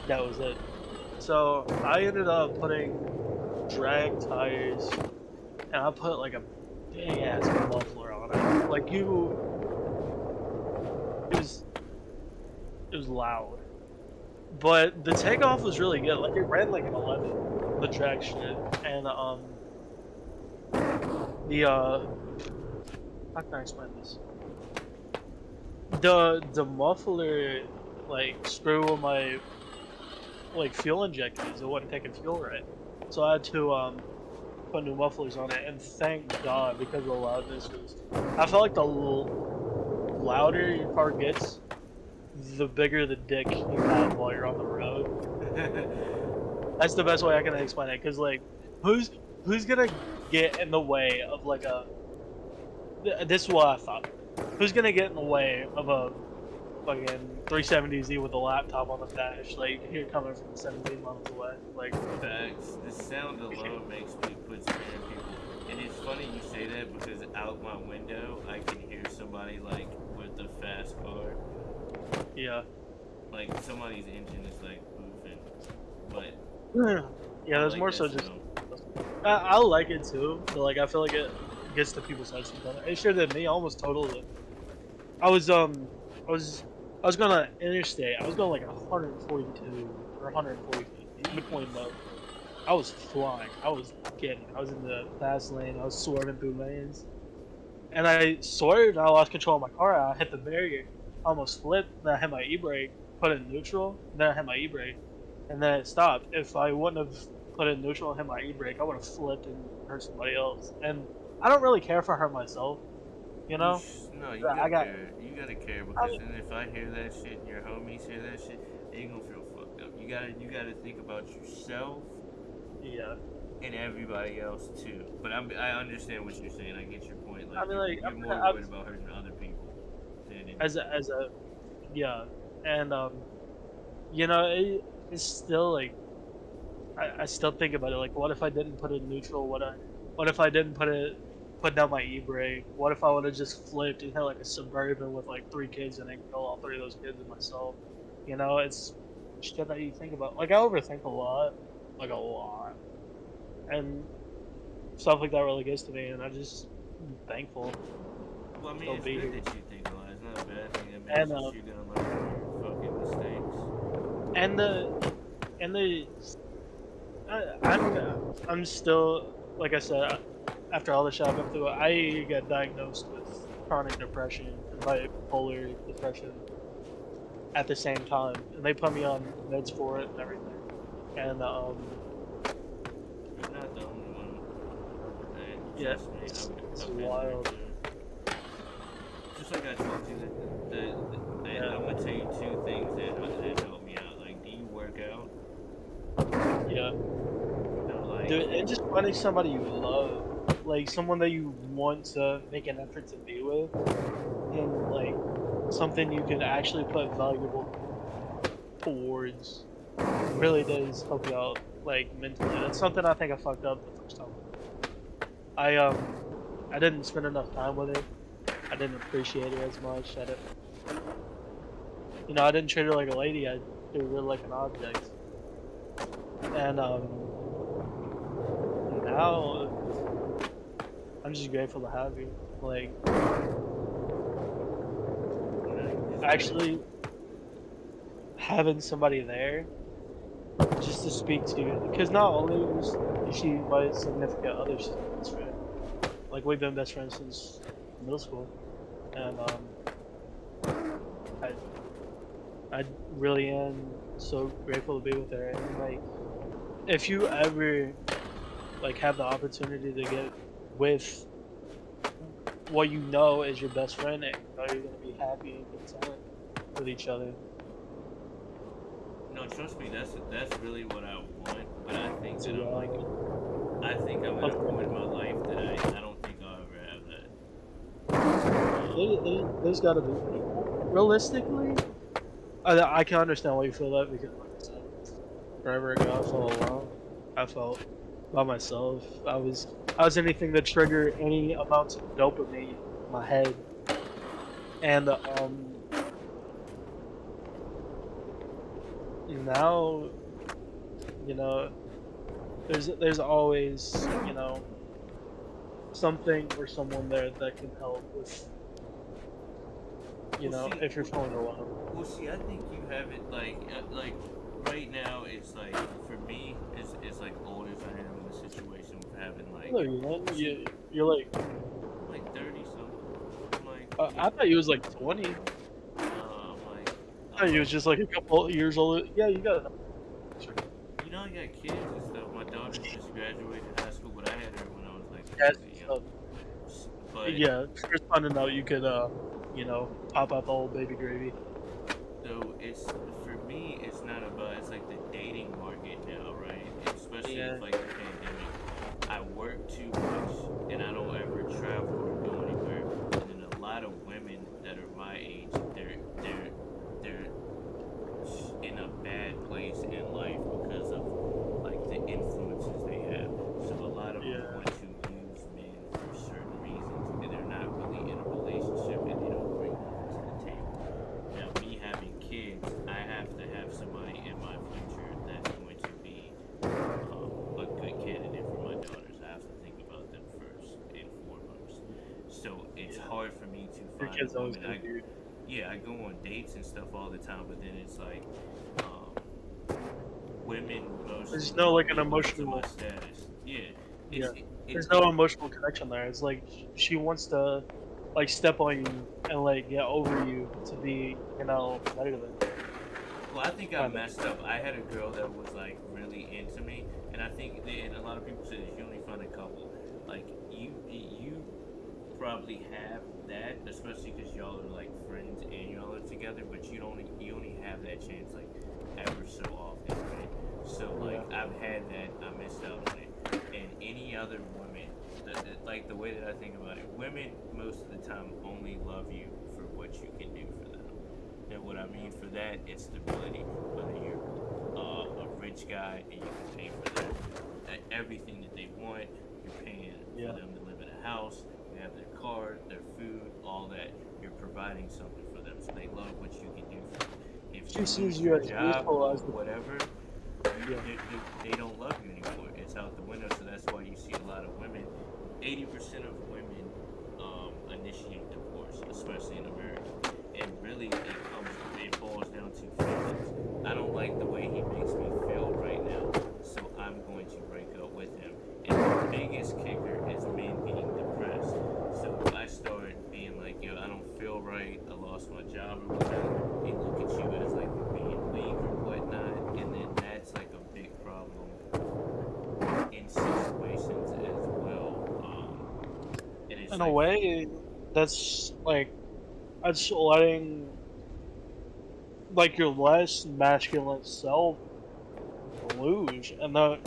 that was it. So I ended up putting drag tires and I put like a big ass muffler on it. Like it was it was loud. But the takeoff was really good. Like it ran like an 11, the drag shit, and the how can I explain this? The muffler like screw on my like fuel injectors. It wasn't taking fuel right, so I had to put new mufflers on it. And thank God because of the loudness. I felt like the louder your car gets, the bigger the dick you have while you're on the road. That's the best way I can explain it. Cause like, who's gonna get in the way of like a? This is what I thought. Who's gonna get in the way of a fucking 370Z with a laptop on the dash? Like you can hear it coming from 17 miles away. Like Facts. The sound alone makes me puts fear in people. And it's funny you say that because out my window I can hear somebody like with a fast car. yeah, Like somebody's engine is like moving. But yeah. I There's like more that so just. sound. I like it too, but like I feel like it gets to people's heads sometimes. It sure did me. I almost totaled it. I was I was I was going on interstate. I was going like 142 or 140 feet between both. I was flying. I was getting. I was in the fast lane. I was swerving through lanes, and I swerved. And I lost control of my car. I hit the barrier. I almost flipped. Then I hit my e-brake. Put it in neutral. Then I hit my e-brake, and then it stopped. If I wouldn't have put it in neutral and hit my e-brake, I would have flipped and hurt somebody else. And I don't really care if I hurt myself. You know. No, you I gotta got. care. You gotta care I because mean, then if I hear that shit and your homies hear that shit, they gonna feel fucked up. You gotta think about yourself yeah. and everybody else too. But I understand what you're saying. I get your point. I Like mean, like you're more I worried about hurting other people than as anything. a yeah, and it's still like I still think about it. Like, what if I didn't put it neutral? What if I didn't put down my e-brake? What if I would have just flipped and had like a suburban with like 3 kids and then kill all 3 of those kids and myself? You know, it's shit that you think about. Like, I overthink like a lot, and stuff like that really gets to me. And I'm thankful Well, I to mean, still it's be good here. that you think a lot. It's not a bad thing. It means And that you're gonna learn from your fucking mistakes. and the and the I'm still, like I said, after all the shit I've been through, I got diagnosed with chronic depression and bipolar depression at the same time, and they put me on meds for it and everything. And You're not the only one. And yeah, trust me, it's I've been there wild. too. Just like I told you, Yeah, I'm gonna tell you two things that help me out. Like, do you work out? yeah, No, like, dude, and just finding somebody you love, like someone that you want to make an effort to be with, and like something you can actually put valuable towards really does help you out, like, mentally. That's something I think I fucked up the first time. I didn't spend enough time with her. I didn't appreciate her as much. I didn't treat her like a lady. I treated her like an object. And now I'm just grateful to have you. Like, you just gotta. actually having somebody there just to speak to, because not only is she my significant other, she's my best friend. Like, we've been best friends since middle school, and I I really am so grateful to be with her. And like, if you ever like have the opportunity to get with what you know is your best friend, and you know you're gonna be happy and content with each other. No, trust me, that's really what I want. But I think It's that I'm like, wild. I think I'm at a Okay. point in my life that I don't think I'll ever have that. There's got to be realistically. I can understand why you feel that, because like I said, forever ago I felt alone. I felt by myself. I was anything to trigger any amounts of dopamine in my head, and now you know there's always something or someone there that can help with Well, see, if you're feeling alone. I think you have it like right now. It's like for me, it's like old as I am in the situation of having like Look, man, two, you're like, I'm like 30 something. I'm like, I thought you was like 20. I'm like, I thought you was just like a couple years older. Yeah, you got enough. you know, I got kids and stuff. My daughter just graduated high school, but I had her when I was like That's really young. stuff. But Yeah, first finding out you could pop out the old baby gravy. so it's for me, it's not about. It's like the dating market now, right? Especially Yeah, if like the pandemic. I work too much and I don't ever travel or go anywhere. And then a lot of women that are my age, they're in a bad place in life because of like the influences they have. So a lot of them yeah, want to use men for certain reasons, and they're not really in a relationship, and they don't bring nothing to the table. Now, me having kids, I have to have somebody in my future that's going to be a good candidate for my daughters. I have to think about them first and foremost. So it's yeah. hard for me to Your find a kid's always woman. gonna be. Yeah, I go on dates and stuff all the time, but then it's like, um, women mostly There's no love like an me because of my emotional. status. Yeah, Yeah, it there's no emotional connection there. It's like she wants to like step on you and like get over you to be better than you, well, I think I kind of. messed up. I had a girl that was like really into me, and I think and a lot of people say that you only find a couple. Like you probably have that, especially because y'all are like friends and y'all are together, but you only have that chance like ever so often, right? So Yeah, like I've had that, I missed out on it, and any other woman, like the way that I think about it, women most of the time only love you for what you can do for them. And what I mean for that is stability, whether you're a rich guy and you can pay for everything that they want. You're paying for Yeah. them to live in a house. You have their car, their food, all that. You're providing something for them, so they love what you can do for them. If She you sees lose you your as job useful or as the whatever, yeah. they don't love you anymore. It's out the window. So that's why you see a lot of women. 80% of women initiate divorce, especially in America. And really, it boils down to feelings. I don't like the way he makes me feel right now, so I'm going to break up with him. And the biggest kicker is men being depressed. So if I start being like, yo, I don't feel right, I lost my job or whatever, they look at you as like being weak or whatnot, and then that's like a big problem in situations as well. And it's In a like, way, that's like that's letting like your less masculine self lose, and that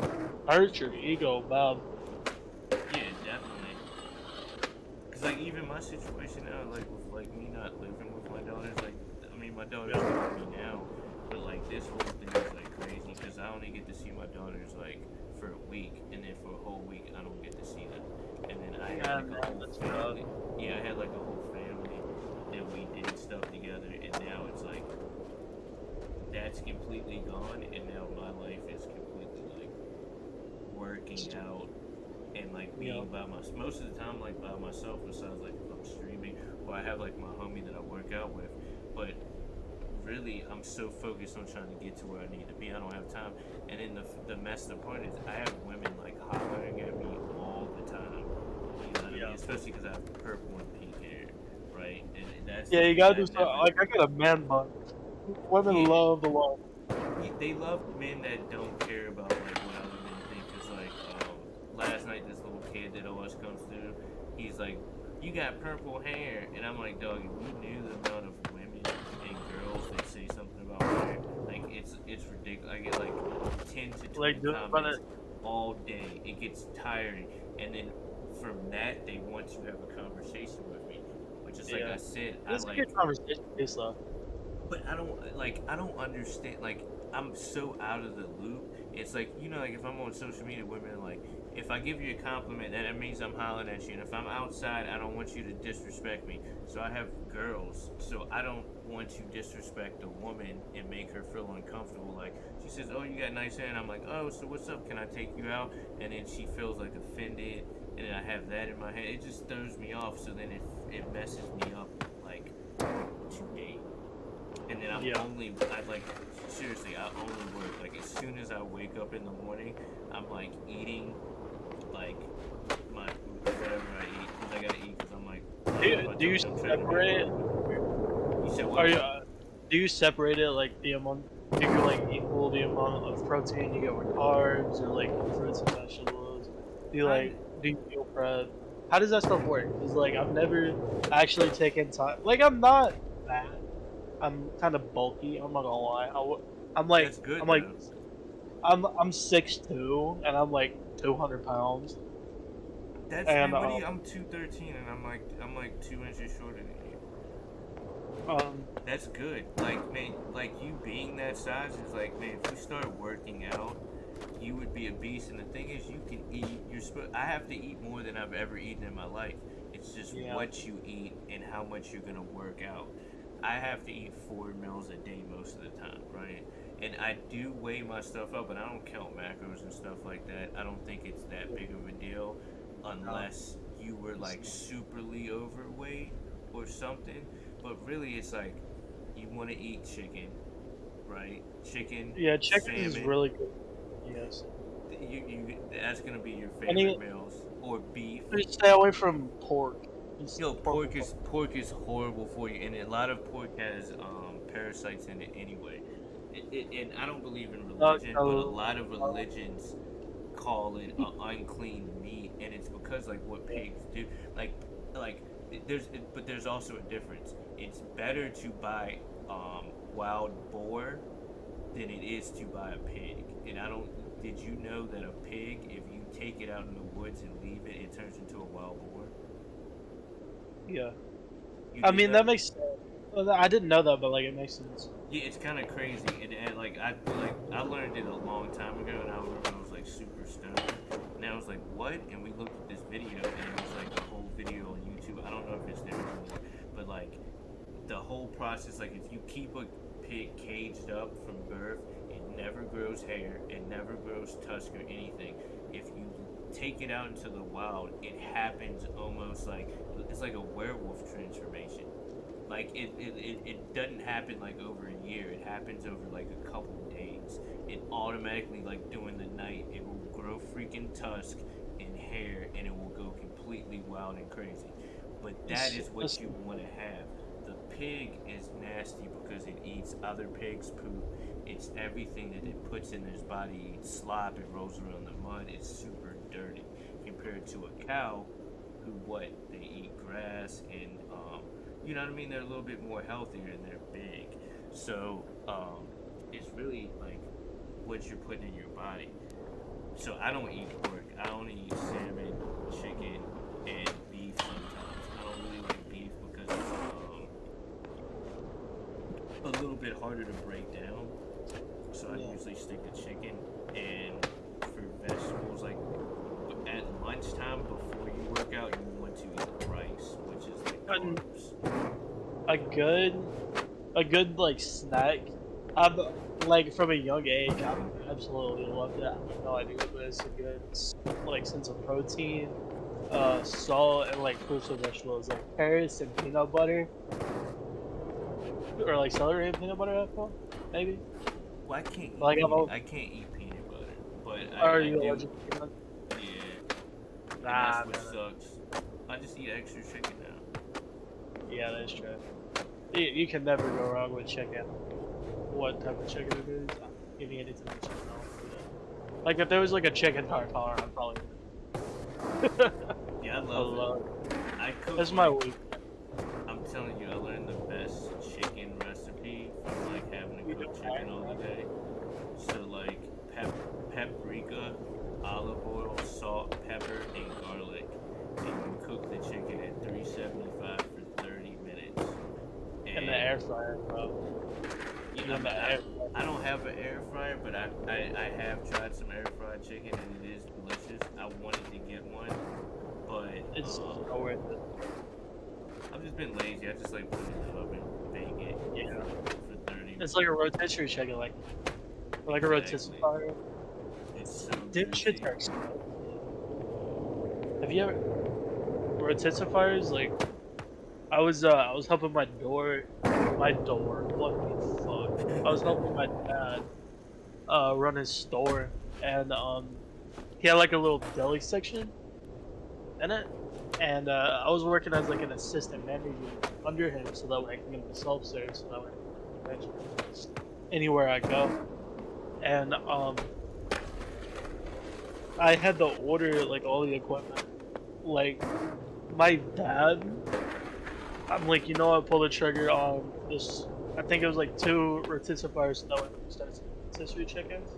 hurts your ego bad. yeah, definitely. Cause like even my situation now, like with like me not living with my daughters, like I mean my daughters Yeah. are with me now, but like this whole thing is like crazy because I only get to see my daughters like for a week, and then for a whole week I don't get to see them, and then I had Yeah, like a man, whole that's rough. family. Yeah, I had like a whole family that we did stuff together, and now it's like that's completely gone, and now my life is completely like working out and like Yeah. being by myself most of the time, like by myself. Besides, like if I'm streaming or I have like my homie that I work out with, but really I'm so focused on trying to get to where I need to be. I don't have time, and then the messed up part is I have women like hollering at me all the time. You know what I mean? Yeah. Especially because I have purple and pink hair, right? And that's Yeah, the you thing gotta do I've something. never. Like I got a man bun. Women Yeah, love the love. they love men that don't care about like what other men think. Cause like last night this little kid that always comes through, he's like, "You got purple hair," and I'm like, "Dog, if you knew the amount of women and girls that say something about hair, like it's ridiculous. I get like 10 to 20 Like do it fun. comments all day. It gets tiring, and then from that they want to have a conversation with me, which is like Yeah. I said, I It's a good like conversation piece though. but I don't understand like I'm so out of the loop. It's like like if I'm on social media, women like if I give you a compliment, that means I'm hollering at you. And if I'm outside, I don't want you to disrespect me. So I have girls, so I don't want to disrespect a woman and make her feel uncomfortable. Like she says, "Oh, you got nice hair," and I'm like, "Oh, so what's up? Can I take you out?" And then she feels like offended, and then I have that in my head. It just throws me off. So then it messes me up like today. And then Yeah. I like, seriously, I only work, like, as soon as I wake up in the morning, I'm, like, eating, like, my, whatever I eat, because I gotta eat, because I'm, like, I Do you told you I'm trying to be, separate? you said Are what? you? Do you separate it like the amount? Do you like equal the amount of protein you get with carbs or like fruits and vegetables? Do you Kind like do you meal prep? How does that stuff work? Because like I've never actually taken time. Like I'm not fat. I'm kind of bulky. I'm not gonna lie. I'm like that's good, I'm like though. I'm 6'2" and I'm like 200 pounds. That's, And man, what do you, I'm 213, and I'm, like, 2 inches shorter than you. um That's good. Like, man, like, you being that size is like, man, if you start working out, you would be a beast. And the thing is, you can eat. I have to eat more than I've ever eaten in my life. It's just yeah. what you eat and how much you're gonna work out. I have to eat 4 meals a day most of the time, right? And I do weigh my stuff up, but I don't count macros and stuff like that. I don't think it's that big of a deal, No. unless you were like superly overweight or something. But really, it's like you want to eat chicken, right? Chicken, Yeah, chicken is salmon. really good. Yes. That's gonna be your Any favorite meals, or beef. Just stay away from pork. Just Yo, pork will pork is horrible for you, and a lot of pork has parasites in it anyway. And I don't believe in not religion, but a go. lot of religions call it unclean meat, and it's because like what pigs do. Like like but there's also a difference. It's better to buy wild boar than it is to buy a pig. And I don't. Did you know that a pig, if you take it out in the woods and leave it, it turns into a wild boar? Yeah. You I did mean that that? makes sense. Well, I didn't know that, but like it makes sense. Yeah, it's kind of crazy, and like I learned it a long time ago, and I remember I was like super stoned, was like, what? And we looked at this video, and it was like a whole video on YouTube. I don't know if it's there anymore, but like the whole process, like if you keep a pig caged up from birth, it never grows hair, it never grows tusk or anything. If you take it out into the wild, it happens almost like it's like a werewolf transformation. Like it doesn't happen like over a year. It happens over like a couple days. It automatically, like during the night, it will grow freaking tusk and hair, and it will go completely wild and crazy. But that is what you want to have. The pig is nasty because it eats other pigs' poop. It's everything that it puts in its body. It eats slop. It rolls around the mud. It's super dirty compared to a cow, who what they eat grass and you know what I mean. They're a little bit more healthier and they're big. So it's really like what you're putting in your body. So I don't eat pork. I only eat salmon, chicken, and beef sometimes. I don't really like beef because it's a little bit harder to break down. So I usually stick to chicken. And for vegetables, like at lunchtime before you work out, you want to eat rice, which is like carbs. A good like snack. I'm like from a young age, I absolutely loved it. I have no idea, but it's a good like sense of protein, salt, and like fruits and vegetables, like carrots and peanut butter, or like celery and peanut butter. I thought maybe. Well, I can't eat Like I can't eat peanut butter, but are I you do. allergic to peanut? Yeah, and Nah, that's man. what sucks. I just eat extra chicken now. Yeah, that's true. You can never go wrong with chicken. What type of chicken it is? Give me any type of chicken. Like if there was like a chicken tartare, I'd probably. Yeah, I I love love it. I cook. That's my Like, week. I'm telling you, I learned the best chicken recipe from like having to You cook know, chicken all the day. So like paprika, olive oil, salt, pepper, and garlic, and you cook the chicken at 375 for 30 minutes. in the air fryer, bro. Yeah, In the air fryer. I don't have an air fryer, but I have tried some air fried chicken and it is delicious. I wanted to get one, but It's so worth it. I've just been lazy. I just like put it in the oven, bake it Yeah. for 30 minutes. It's like a rotisserie chicken, like a rotisserie fire. It's so Them juicy. shits are expensive. Have you ever rotisserie fires? Like I was helping my door. What the fuck? I was helping my dad run his store, and he had like a little deli section in it, and I was working as like an assistant manager under him, so that way I can get the self serve, so that way I can anywhere I go, and I had to order like all the equipment, like my dad. I'm like, you know what? Pull the trigger on this. I think it was like 2 rotisserie fires, so that way we started some rotisserie chickens,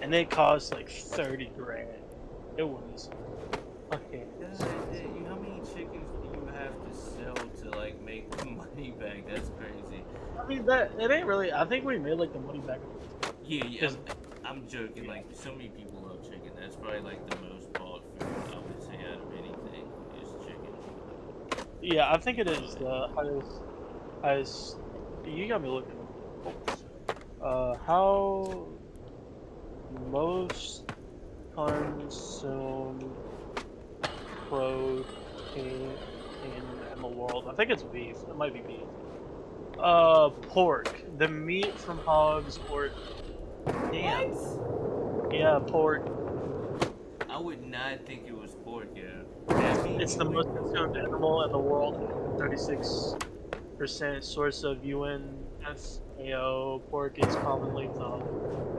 and it cost like 30 grand. It was fucking. How many chickens do you have to sell to like make the money back? That's crazy. I mean that it ain't really. I think we made like the money back. Yeah. I'm joking. Like so many people love chicken. That's probably like the most bought food I would say out of anything is chicken. Yeah, I think it is the highest. You got me looking. How most consumed protein in the world? I think it's beef. It might be beef. Pork. The meat from hogs or damn. What? Yeah, pork. I would not think it was pork, yeah. That means It's the most consumed animal in the world. 36% source of UNFAO. Pork is commonly thought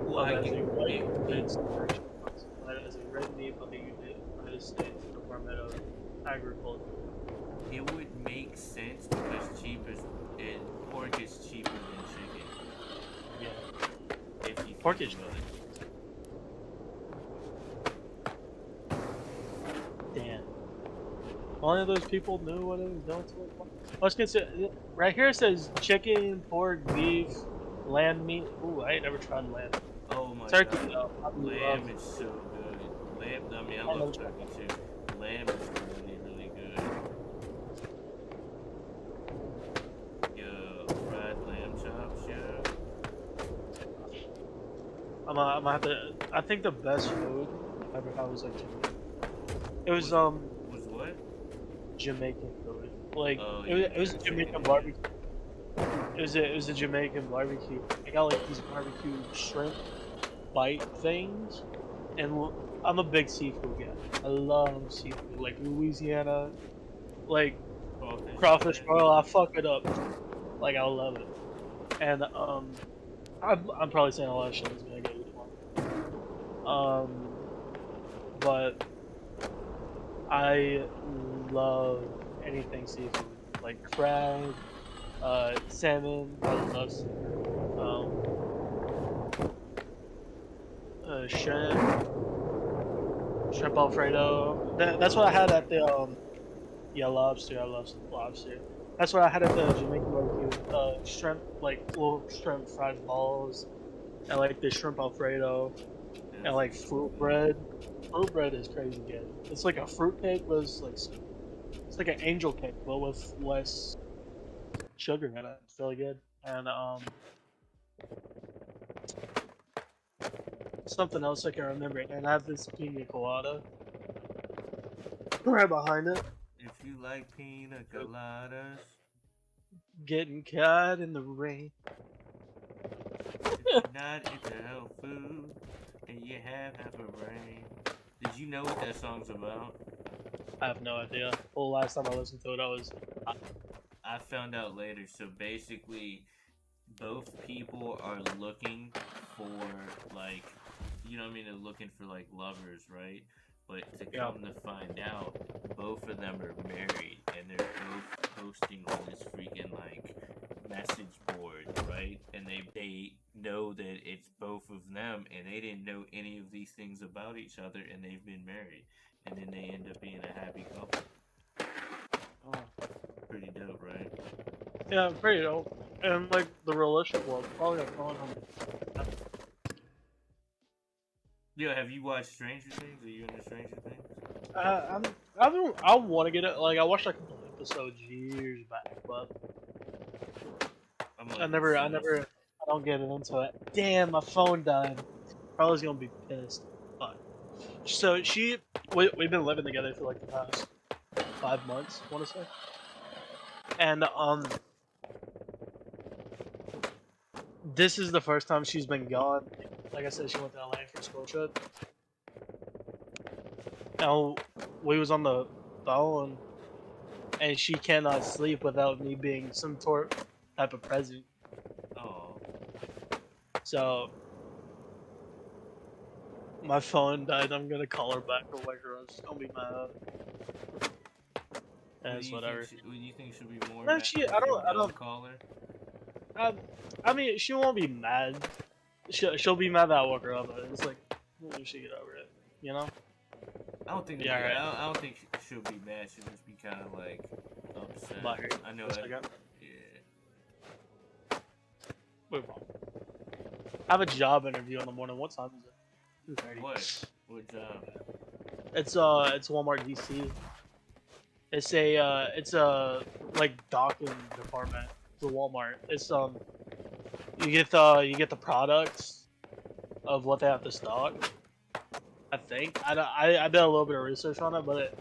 well, of I as a get white it. goods classified as a red meat by the United States Department of Agriculture. It would make sense because pork is cheaper than chicken. Yeah. If you Pork think is about it. damn. Only of those people knew what it was doing to it. Let's get to right here. It says chicken, pork, beef, lamb meat. Ooh, I ain't never tried lamb. Oh my Turkey god. though. I Lamb love is so good. Lamb. I mean, I I love love turkey too. Lamb is really, really good. Yo, fried lamb chops, yo. I'm gonna have to. I think the best food I ever had was like Jamaican. It was Was what? Jamaican food. Like Oh it was yeah, it was jerk chicken. Jamaican Yeah. barbecue. It was a Jamaican barbecue. I got like these barbecue shrimp bite things, and I'm a big seafood guy. I love seafood, like Louisiana, like Crawfish and crawfish shit. boil. I fuck it up, like I love it. And I'm probably saying a lot of shit that's gonna get you tomorrow. But I love anything seafood, like crab, salmon. I love shrimp, shrimp Alfredo. That's what I had at the yeah, lobster. I love lobster. That's what I had at the Jamaican barbecue. Shrimp, like little shrimp fried balls, and like the shrimp Alfredo, and That's like actually fruit good. bread. Fruit bread is crazy good. It's like a fruit cake, but it's like an angel cake, but with less sugar in it. It's really good. And something else I can remember. And I have this pina colada right behind it. If you like pina coladas, Getting caught in the rain. if you're not into health food and you have half a brain, did you know what that song's about? I have no idea. Well, last time I listened to it, I found out later. So basically, both people are looking for like, you know what I mean? They're looking for like lovers, right? But to yeah. come to find out, both of them are married and they're both posting on this freaking like message board, right? And they know that it's both of them and they didn't know any of these things about each other and they've been married and then they end up being a happy couple. Oh. Pretty dope, right? Yeah, pretty dope. And like the relationship was probably like going on. Yo, have you watched Stranger Things? Are you into Stranger Things? I'm I don't I want to get it. Like I watched like a couple episodes years back, but I'm I like never I obsessed. never I don't get into it. Damn, my phone died. Probably gonna be pissed. But so we've been living together for like the past 5 months, I want to say. And this is the first time she's been gone. Like I said, she went to LA for a school trip. Now we was on the phone, and she cannot sleep without me being some type of present. Oh, So my phone died. I'm gonna call her back or wake her up. She's gonna be mad. And it's whatever. What do you think she'll be more No, mad she. if you I don't don't. call her? I, I mean, she won't be mad. She'll be mad that I woke her up. But it's like, we should get over it. You know? I don't think it'll Yeah. be. Right. I don't think she'll be mad. She'll just be kind of like upset. About her. I know For a that. second. Yeah. Wait, I have a job interview in the morning. What time is it? 2:30. What? What job? It's Walmart DC. It's a like docking department for Walmart. It's you get the products of what they have to stock. I think I did a little bit of research on it, but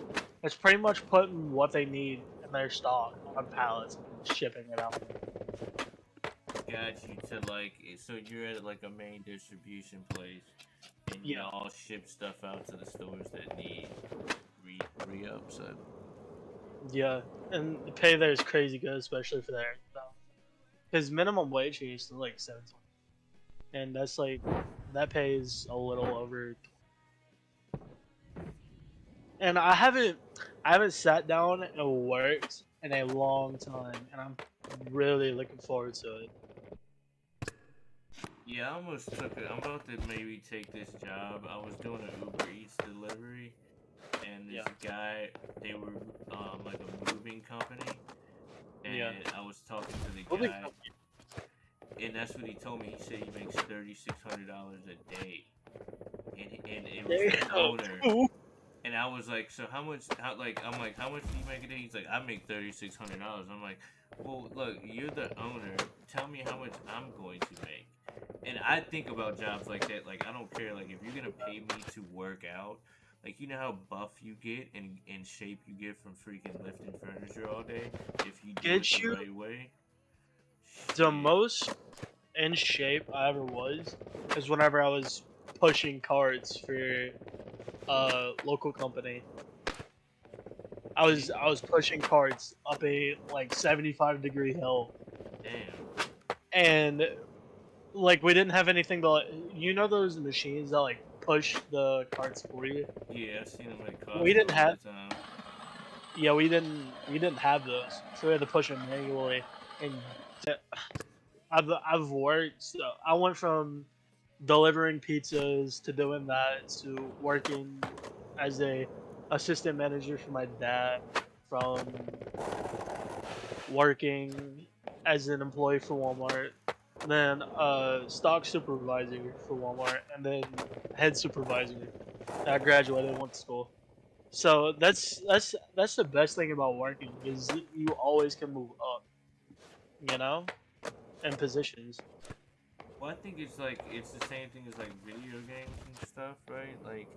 it's pretty much putting what they need in their stock on pallets and shipping it out. Got you to like. So you're at like a main distribution place, and Yeah, y'all ship stuff out to the stores that need re-ups. yeah, and the pay there is crazy good, especially for there. Because minimum wage here is still like 17, and that's like that pays a little over. And I haven't sat down and worked in a long time, and I'm really looking forward to it. Yeah, I almost took it. I'm about to maybe take this job. I was doing an Uber Eats delivery, and this Yeah, guy, they were like a moving company, yeah. and I was talking to the We'll be guy, and that's what he told me. He said he makes $3,600 a day, and it was the Damn. owner. And I was like, so how much? I'm like, how much do you make a day? He's like, I make $3,600. I'm like, well, look, you're the owner. Tell me how much I'm going to make. And I think about jobs like that. Like, I don't care. Like, if you're gonna pay me to work out, like, you know how buff you get and in shape you get from freaking lifting furniture all day. If you do it Get the you right way, the shit. most in shape I ever was is whenever I was pushing cards for a local company. See, I was pushing cards up a like 75-degree hill, damn. and like we didn't have anything to those machines that like push the carts for you. Yeah, I've seen them at We Costco didn't all have the time. we didn't have those, so we had to push them manually. And I've worked. So I went from delivering pizzas to doing that to working as a assistant manager for my dad, from working as an employee for Walmart, then stock supervisor for Walmart, and then head supervisor. I graduated and went to school. So that's the best thing about working is you always can move up, you know, in positions. Well, I think it's the same thing as like video games and stuff, right? Like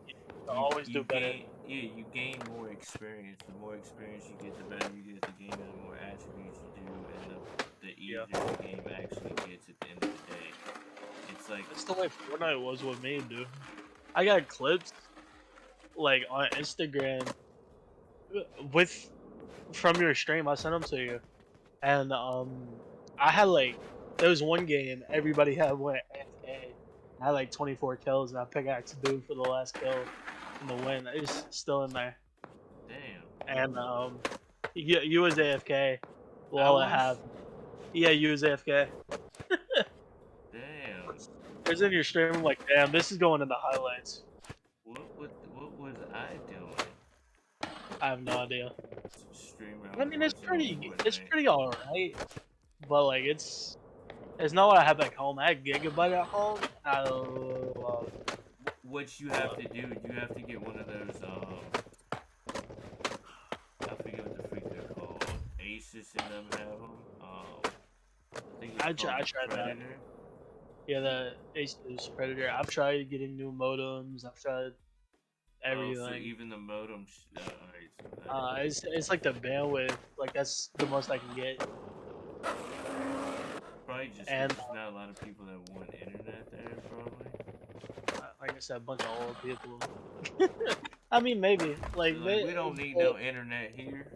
You always do better. you gain more experience. The more experience you get, the better you get at the game, and the more attributes you do, and the Yeah, easier the game actually gets at the end of the day. It's like, that's the way Fortnite was with me, dude. I got clips like on Instagram with from your stream. I sent them to you, and I had like there was one game everybody had went AFK. I had like 24 kills, and I pickaxed dude for the last kill in the win. It's still in there, damn, and you was AFK. I While I was, have yeah, you was AFK. damn. It was in your stream. I'm like, damn, this is going in the highlights. What was I doing? I have no idea. Streamer, I I was mean, watching on it's Fortnite. pretty alright, but like it's not what I have back home. I had Gigabyte at home. I love What you have to do, you have to get one of those. I forget what the freak they're called. Asus and them have them. I think it's called I the tried that. Predator. Yeah, the Asus Predator. I've tried getting new modems. I've tried Oh, so everything. even the modem. Alright, so that It's like the bandwidth. Like that's the most I can get. probably just because And there's not a lot of people that want internet there, probably. like I said, a bunch of old people. I mean, maybe like They're like, they. we don't need no internet here.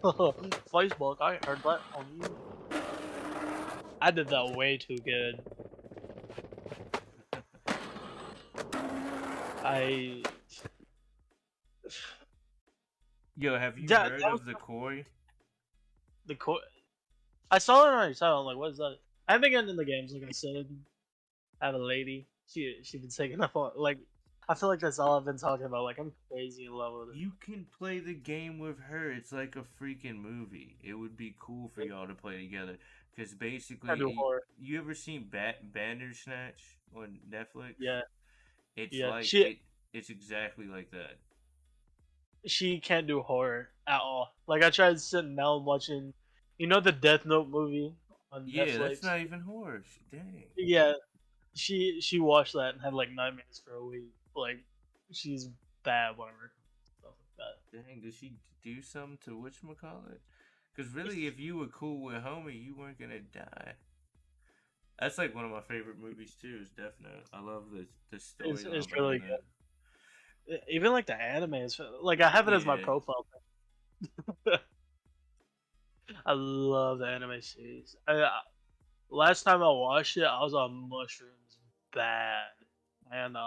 Facebook. I heard that on you. I did that way too good. I Yo, have you that heard that was of the Quarry? the core. I saw it on your channel. I'm like, what is that? I haven't gotten in the games. Like I said, I have a lady. She been taking up on like. I feel like that's all I've been talking about. Like I'm crazy in love with You can play the game with her. It's like a freaking movie. It would be cool for it. y'all to play together. Because I do basically, horror. you ever seen Bandersnatch on Netflix? Yeah, It's yeah. like She it. It's exactly like that. she can't do horror at all. Like I tried sitting down watching, the Death Note movie on Yeah, that's Netflix. not even horror. Dang. Yeah, she watched that and had like 9 minutes for a week. Like she's bad, whatever stuff like Dang, did she do something to whatchamacallit? Because that. really, if you were cool with Homie, you weren't gonna die. That's like one of my favorite movies too. Is Death Note. I love the storyline It's really behind that. good. Even like the anime is like I have it as my Yeah, profile thing. I love the anime series. Last time I watched it, I was on mushrooms, bad, and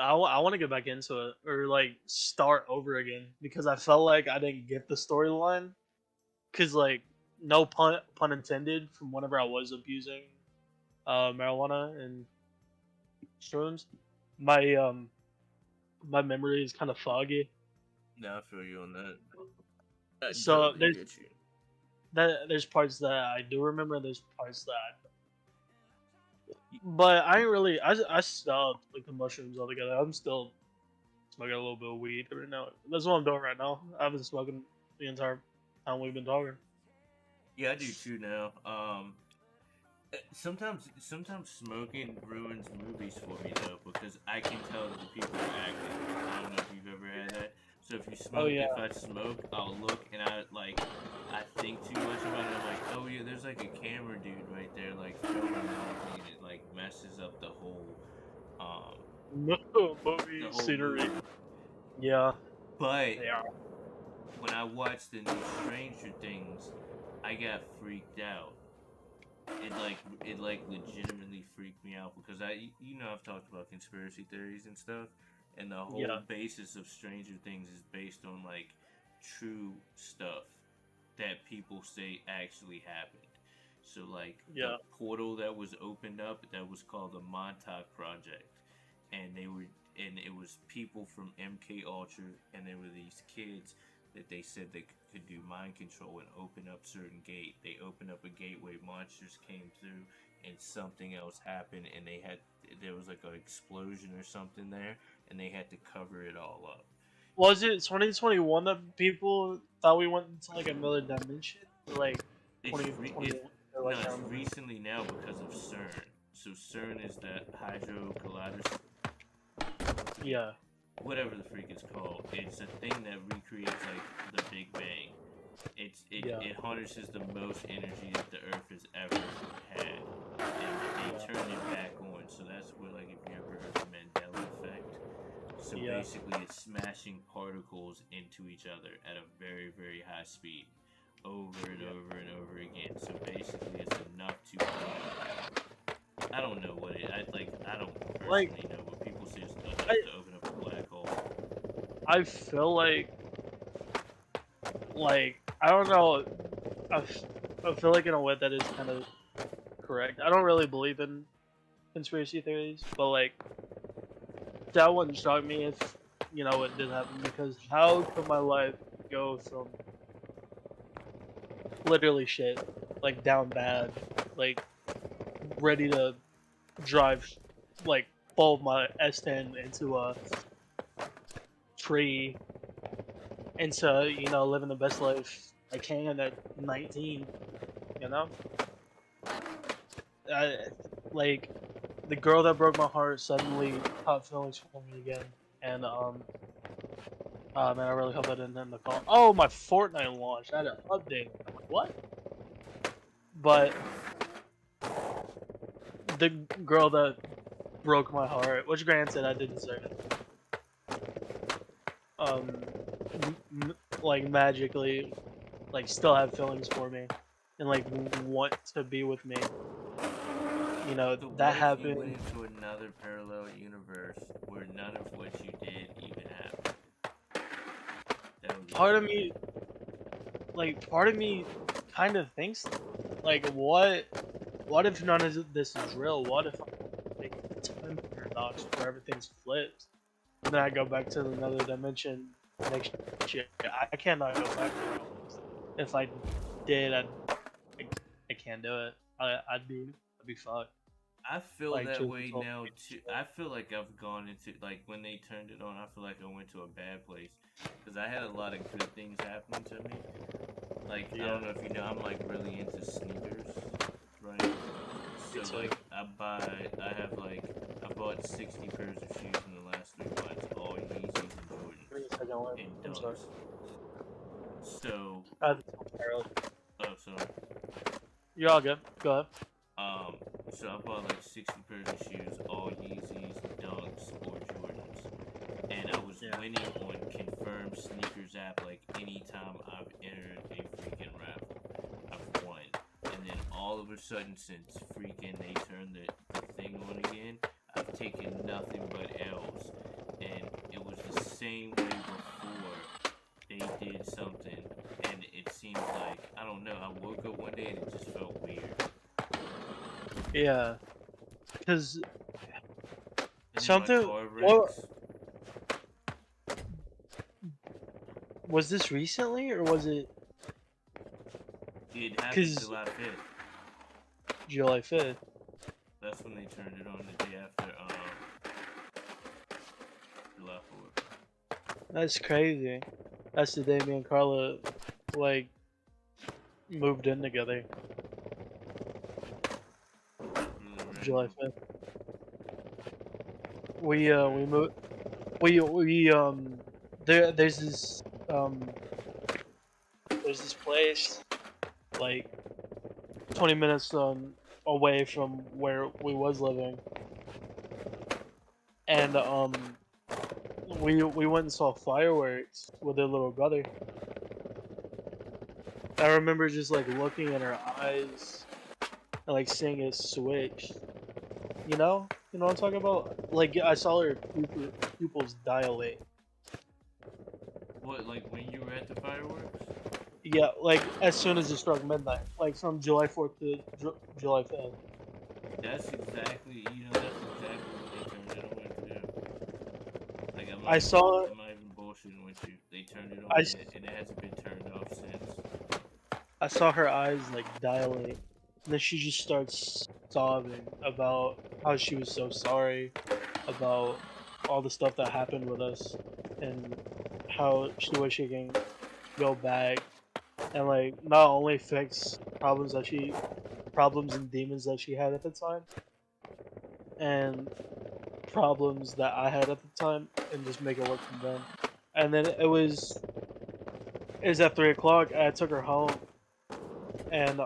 I want to get back into it or like start over again because I felt like I didn't get the storyline. Cause like no pun intended from whenever I was abusing marijuana and shrooms, my my memory is kind of foggy. nah, I feel you on that. I So totally get you. there's parts that I do remember. There's parts that But I ain't really. I stopped like the mushrooms altogether. I'm still smoking a little bit of weed right now. That's what I'm doing right now. I've been smoking the entire time we've been talking. Yeah, I do too now. Sometimes smoking ruins movies for me though, because I can tell that the people are acting. I don't know if you've ever had that. So Oh yeah. if I smoke, I'll look and I think too much about it. I'm like, oh yeah, there's like a camera dude right there, like filming everything, and it like messes up um, the Movie whole scenery. movie. Yeah. But Yeah. when I watched the new Stranger Things, I got freaked out. It legitimately freaked me out because I've talked about conspiracy theories and stuff, and the whole Yeah. basis of Stranger Things is based on like true stuff that people say actually happened. So like the Yeah. portal that was opened up, that was called the Montauk Project, and and it was people from MK Ultra, and there were these kids that they said they could do mind control and open up certain gate. They opened up a gateway, monsters came through, and something else happened, and there was like an explosion or something there, and they had to cover it all up. Was it 2021 that people thought we went into like another dimension? Or like It's 2021? Or no, like I it's don't remember. recently now because of CERN. So CERN is the Hydro Collider, Yeah. whatever the freak it's called. It's a thing that recreates like the Big Bang. Yeah. It harnesses the most energy that the Earth has ever had, and they Yeah. turn it back on. So that's where, like, if you ever heard the Mandela effect. So Yeah. basically, it's smashing particles into each other at a very very high speed, over and Yeah. over and over again. So basically, it's enough to I don't know what it. I don't Like personally know, but people say it's enough I to open up a black hole. I feel like I don't know. I feel like in a way that is kind of correct. I don't really believe in conspiracy theories, but like that wouldn't shock me if it did happen because how could my life go from literally shit like down bad, like ready to drive like fold my S10 into a tree into living the best life I can at 19. You know, I, like the girl that broke my heart suddenly caught feelings for me again, and man, I really hope I didn't end the call. Oh, my Fortnite launched. I had an update. I'm like, what? But the girl that broke my heart, which granted I did deserve it, um, like magically, like still have feelings for me, and like want to be with me. So That what if you went happened. into another parallel universe where none of what you did even happened? That would be Part of crazy. me, part of me, kind of thinks, like, what if none of this is real? What if I'm like a time paradox where everything's flipped? And then I go back to another dimension next year. I cannot go back there. If I did, I, I can't do it. I'd be fucked. I feel Like that truth be way told. now too. I feel like I've gone into like when they turned it on. I feel like I went to a bad place because I had a lot of good things happening to me. Like I Yeah, don't know if you know, I'm like really into sneakers, right? me So too. like I bought 60 pairs of shoes in the last 3 months, all Yeezys and Give me a Jordans second, Lynn. and I'm sorry. Dunks. So I have to tell Carol. oh sorry. You're all good. Go ahead. Um, so I bought like 60 pairs of shoes, all Yeezys, Dunks, or Jordans. And I was Yeah. winning on Confirmed Sneakers app like anytime I've entered a freaking raffle. I've won. And then all of a sudden, since freaking they turned the thing on again, I've taken nothing but L's. And it was the same way before they did something. And it seems like, I don't know, I woke up one day and it just felt weird. Yeah, because And then my something. car What wrecks. was this recently, or was it It happened because July 5th. July 5th? That's when they turned it on the day after July 4th. That's crazy. That's the day me and Carla like moved in together. Really July random. 5th. That's We crazy. moved. We there's this um there's this place like 20 minutes away from where we was living, and we went and saw fireworks with their little brother. I remember just like looking in her eyes and like seeing it switch. You know what I'm talking about? Like I saw her pupils dilate. What, like when you were at the fireworks? Yeah, like as soon as it struck midnight, like from July 4th to July 5th. That's exactly, that's exactly when they turned it on too. Like I saw I'm not even bullshitting with you. They turned it I, on and it hasn't been turned off since. I saw her eyes like dilate, and then she just starts sobbing about how she was so sorry about all the stuff that happened with us, and how she wish she can go back and like not only fix problems and demons that she had at the time, and problems that I had at the time, and just make it work from then. And then it was at 3 o'clock. I took her home, and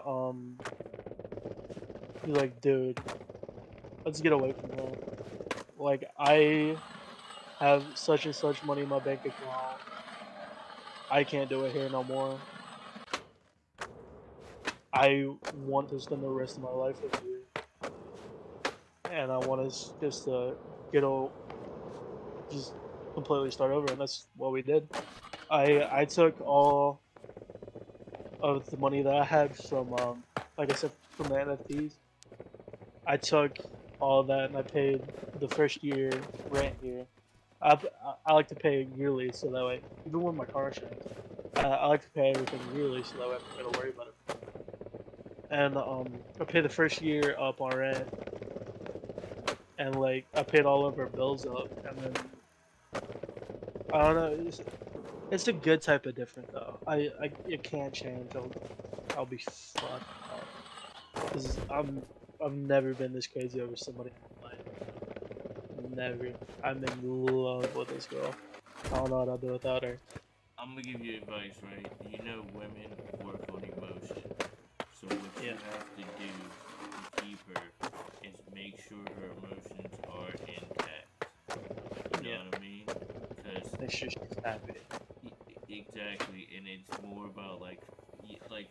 he's like, dude, let's get away from her. Like I have such and such money in my bank account. I can't do it here no more. I want to spend the rest of my life with you, and I want us just to get a just completely start over, and that's what we did. I took all of the money that I had from like I said, from the NFTs. I took all of that and I paid the first year rent here. I I like to pay yearly so that way, even with my car insurance, I like to pay everything yearly so that way I'm not gonna worry about it. And I paid the first year up on rent, and like I paid all of our bills up, and then I don't know. It's a good type of different though. I it can't change. I'll be fucked up because I've never been this crazy over somebody in my life. Never. I'm in love with this girl. I don't know what I'll do without her. I'm gonna give you advice, right? Women work on emotion. So what you Yeah, have to do to keep her is make sure her emotions are intact. You know yeah. what I mean? Because Make sure she's happy. exactly, and it's more about like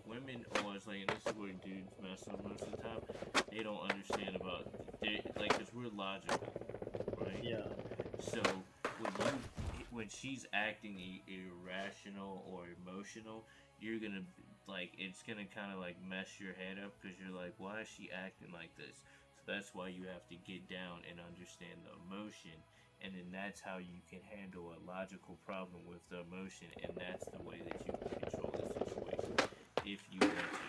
women always like, and this is where dudes mess up most of the time. They don't understand about like because we're logical, right? Yeah, So when when she's acting irrational or emotional, you're gonna like it's gonna kind of like mess your head up because you're like, why is she acting like this? So that's why you have to get down and understand the emotion, and then that's how you can handle a logical problem with the emotion, and that's the way that you can control the situation if you want to.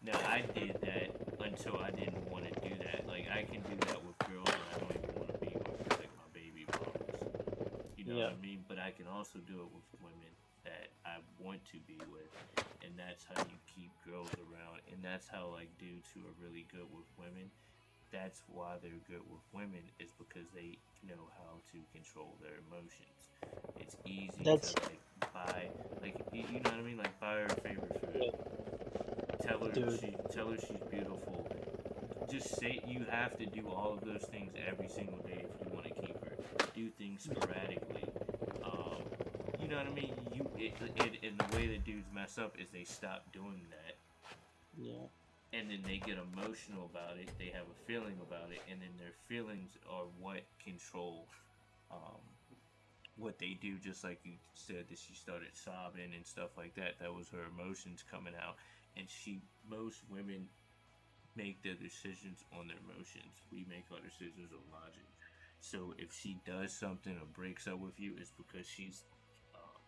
Now I did that until I didn't want to do that. Like I can do that with girls that I don't even want to be with, like my baby mamas. You know what yeah. I mean? But I can also do it with women that I want to be with, and that's how you keep girls around. And that's how like dudes who are really good with women, that's why they're good with women is because they know how to control their emotions. It's easy to That's like buy, like you know what I mean, like buy her favorite food. yeah, dude. Tell her she's beautiful. Just say you have to do all of those things every single day if you want to keep her. Do things sporadically. Um, you know what I mean? And the way that dudes mess up is they stop doing that, Yeah, and then they get emotional about it. They have a feeling about it, and then their feelings are what control um, what they do. Just like you said that she started sobbing and stuff like that. That was her emotions coming out, and most women make their decisions on their emotions. We make our decisions on logic. So if she does something or breaks up with you, it's because uh,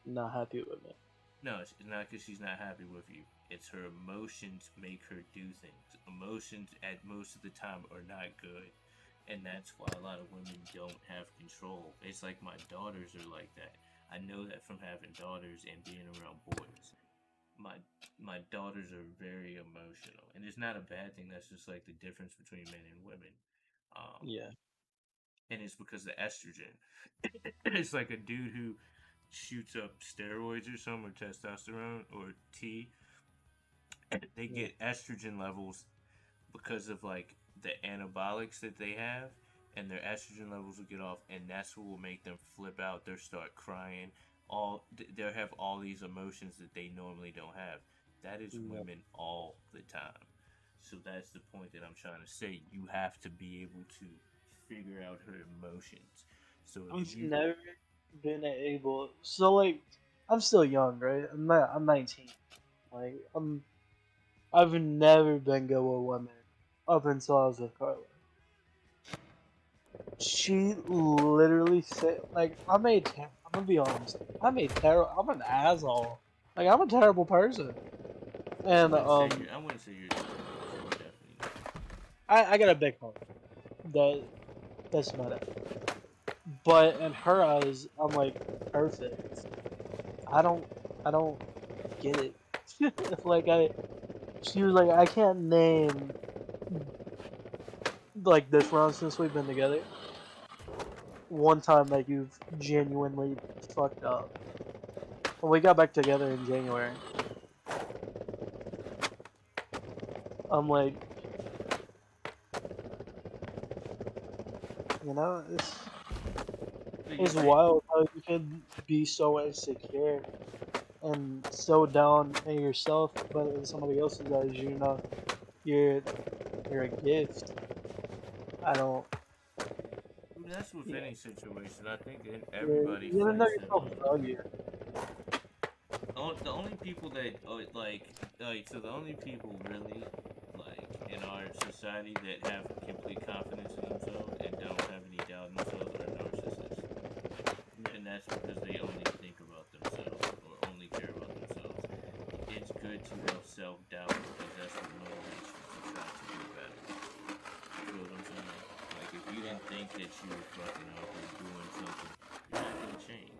not happy with it. no, it's not because she's not happy with you. It's her emotions make her do things. Emotions at most of the time are not good. And that's why a lot of women don't have control. It's like my daughters are like that. I know that from having daughters and being around boys. My my daughters are very emotional, and it's not a bad thing. That's just like the difference between men and women. Um, Yeah. and it's because of estrogen. It's like a dude who shoots up steroids or something, or testosterone or T. They Yeah. get estrogen levels because of like the anabolics that they have, and their estrogen levels will get off, and that's what will make them flip out. They'll start crying. They'll have all these emotions that they normally don't have. That is Yeah. women all the time. So that's the point that I'm trying to say. You have to be able to figure out her emotions. So if I've you, never been able. So like, I'm still young, right? I'm 19. Like I've never been good with women up until I was with Carla. She literally said, like, I'm gonna be honest. I'm an asshole. Like, I'm a terrible person. And I wouldn't say you're a terrible person. You're definitely not. I got a big heart. That that's about it. But in her eyes, I'm like perfect. I don't I don't get it. Like she was like, I can't name like this round since we've been together. One time that you've genuinely fucked up. When we got back together in January, I'm like, it's But you it's think wild how you can be so insecure and so down in yourself, but in somebody else's eyes, you're you're a gift. I don't. that's with Yeah, any situation. I think everybody you gotta know fights their yourself own. value. The only people that so the only people really like in our society that have complete confidence in themselves and don't have any doubt in themselves are narcissists, and that's because they only think about themselves or only care about themselves. It's good to have self doubt because that's what motivates you to try to do better. You feel what I'm saying? Like if you Yeah, didn't think that you were fucking up or doing something, you're not gonna change.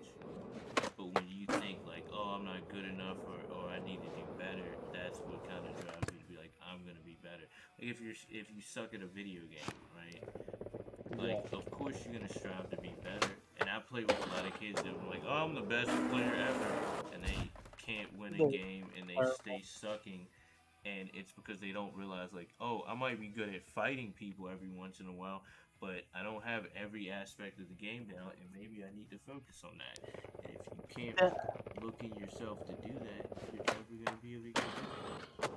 But when you think like, oh, I'm not good enough or I need to do better, that's what kind of drives you to be like, I'm gonna be better. Like if you suck at a video game, right? yeah, Like of course you're gonna strive to be better. And I play with a lot of kids that were like, oh, I'm the best player ever, and they can't win a they're game and they stay terrible. sucking, and it's because they don't realize like, oh, I might be good at fighting people every once in a while, but I don't have every aspect of the game down, and maybe I need to focus on that. And if you can't Yeah, look in yourself to do that, you're never gonna be able to get better.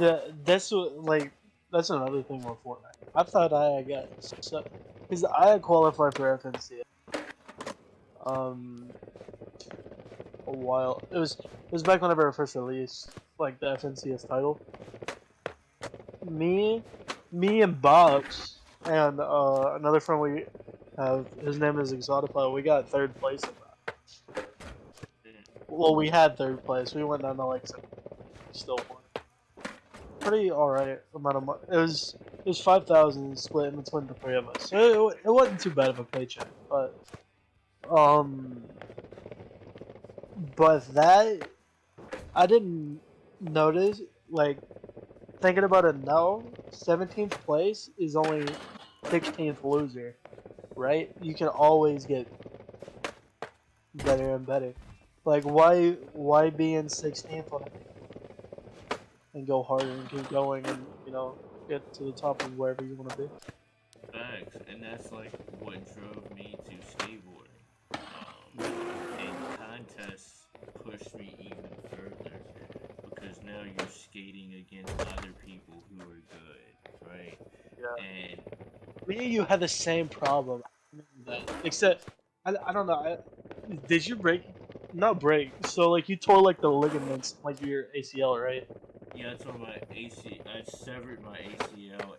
yeah. That's what like that's another thing with Fortnite. I thought I got so because I had qualified for FNC um a while. It was back whenever it first released like the FNCS title. Me, me and Box and another friend we have. His name is Exotipod. We got third place in that. Mm. Well, we had third place. We went down to like second. Still won. Pretty alright amount of money. It was 5,000 split in between the three of us. So it wasn't too bad of a paycheck, um, but that I didn't notice. Like thinking about it now, 17th place is only 16th loser, right? You can always get better and better. Like why be in 16th and go harder and keep going and get to the top of wherever you want to be. Facts, and that's like what drove me to skateboarding. And contests pushed me even further because now you're skating against other people who are good, right? Yeah. And Me and you had the same problem. I remember that. Except, I don't know. Did you break? Not break. So like you tore like the ligaments, like your ACL, right? yeah, I tore my AC. I severed my ACL.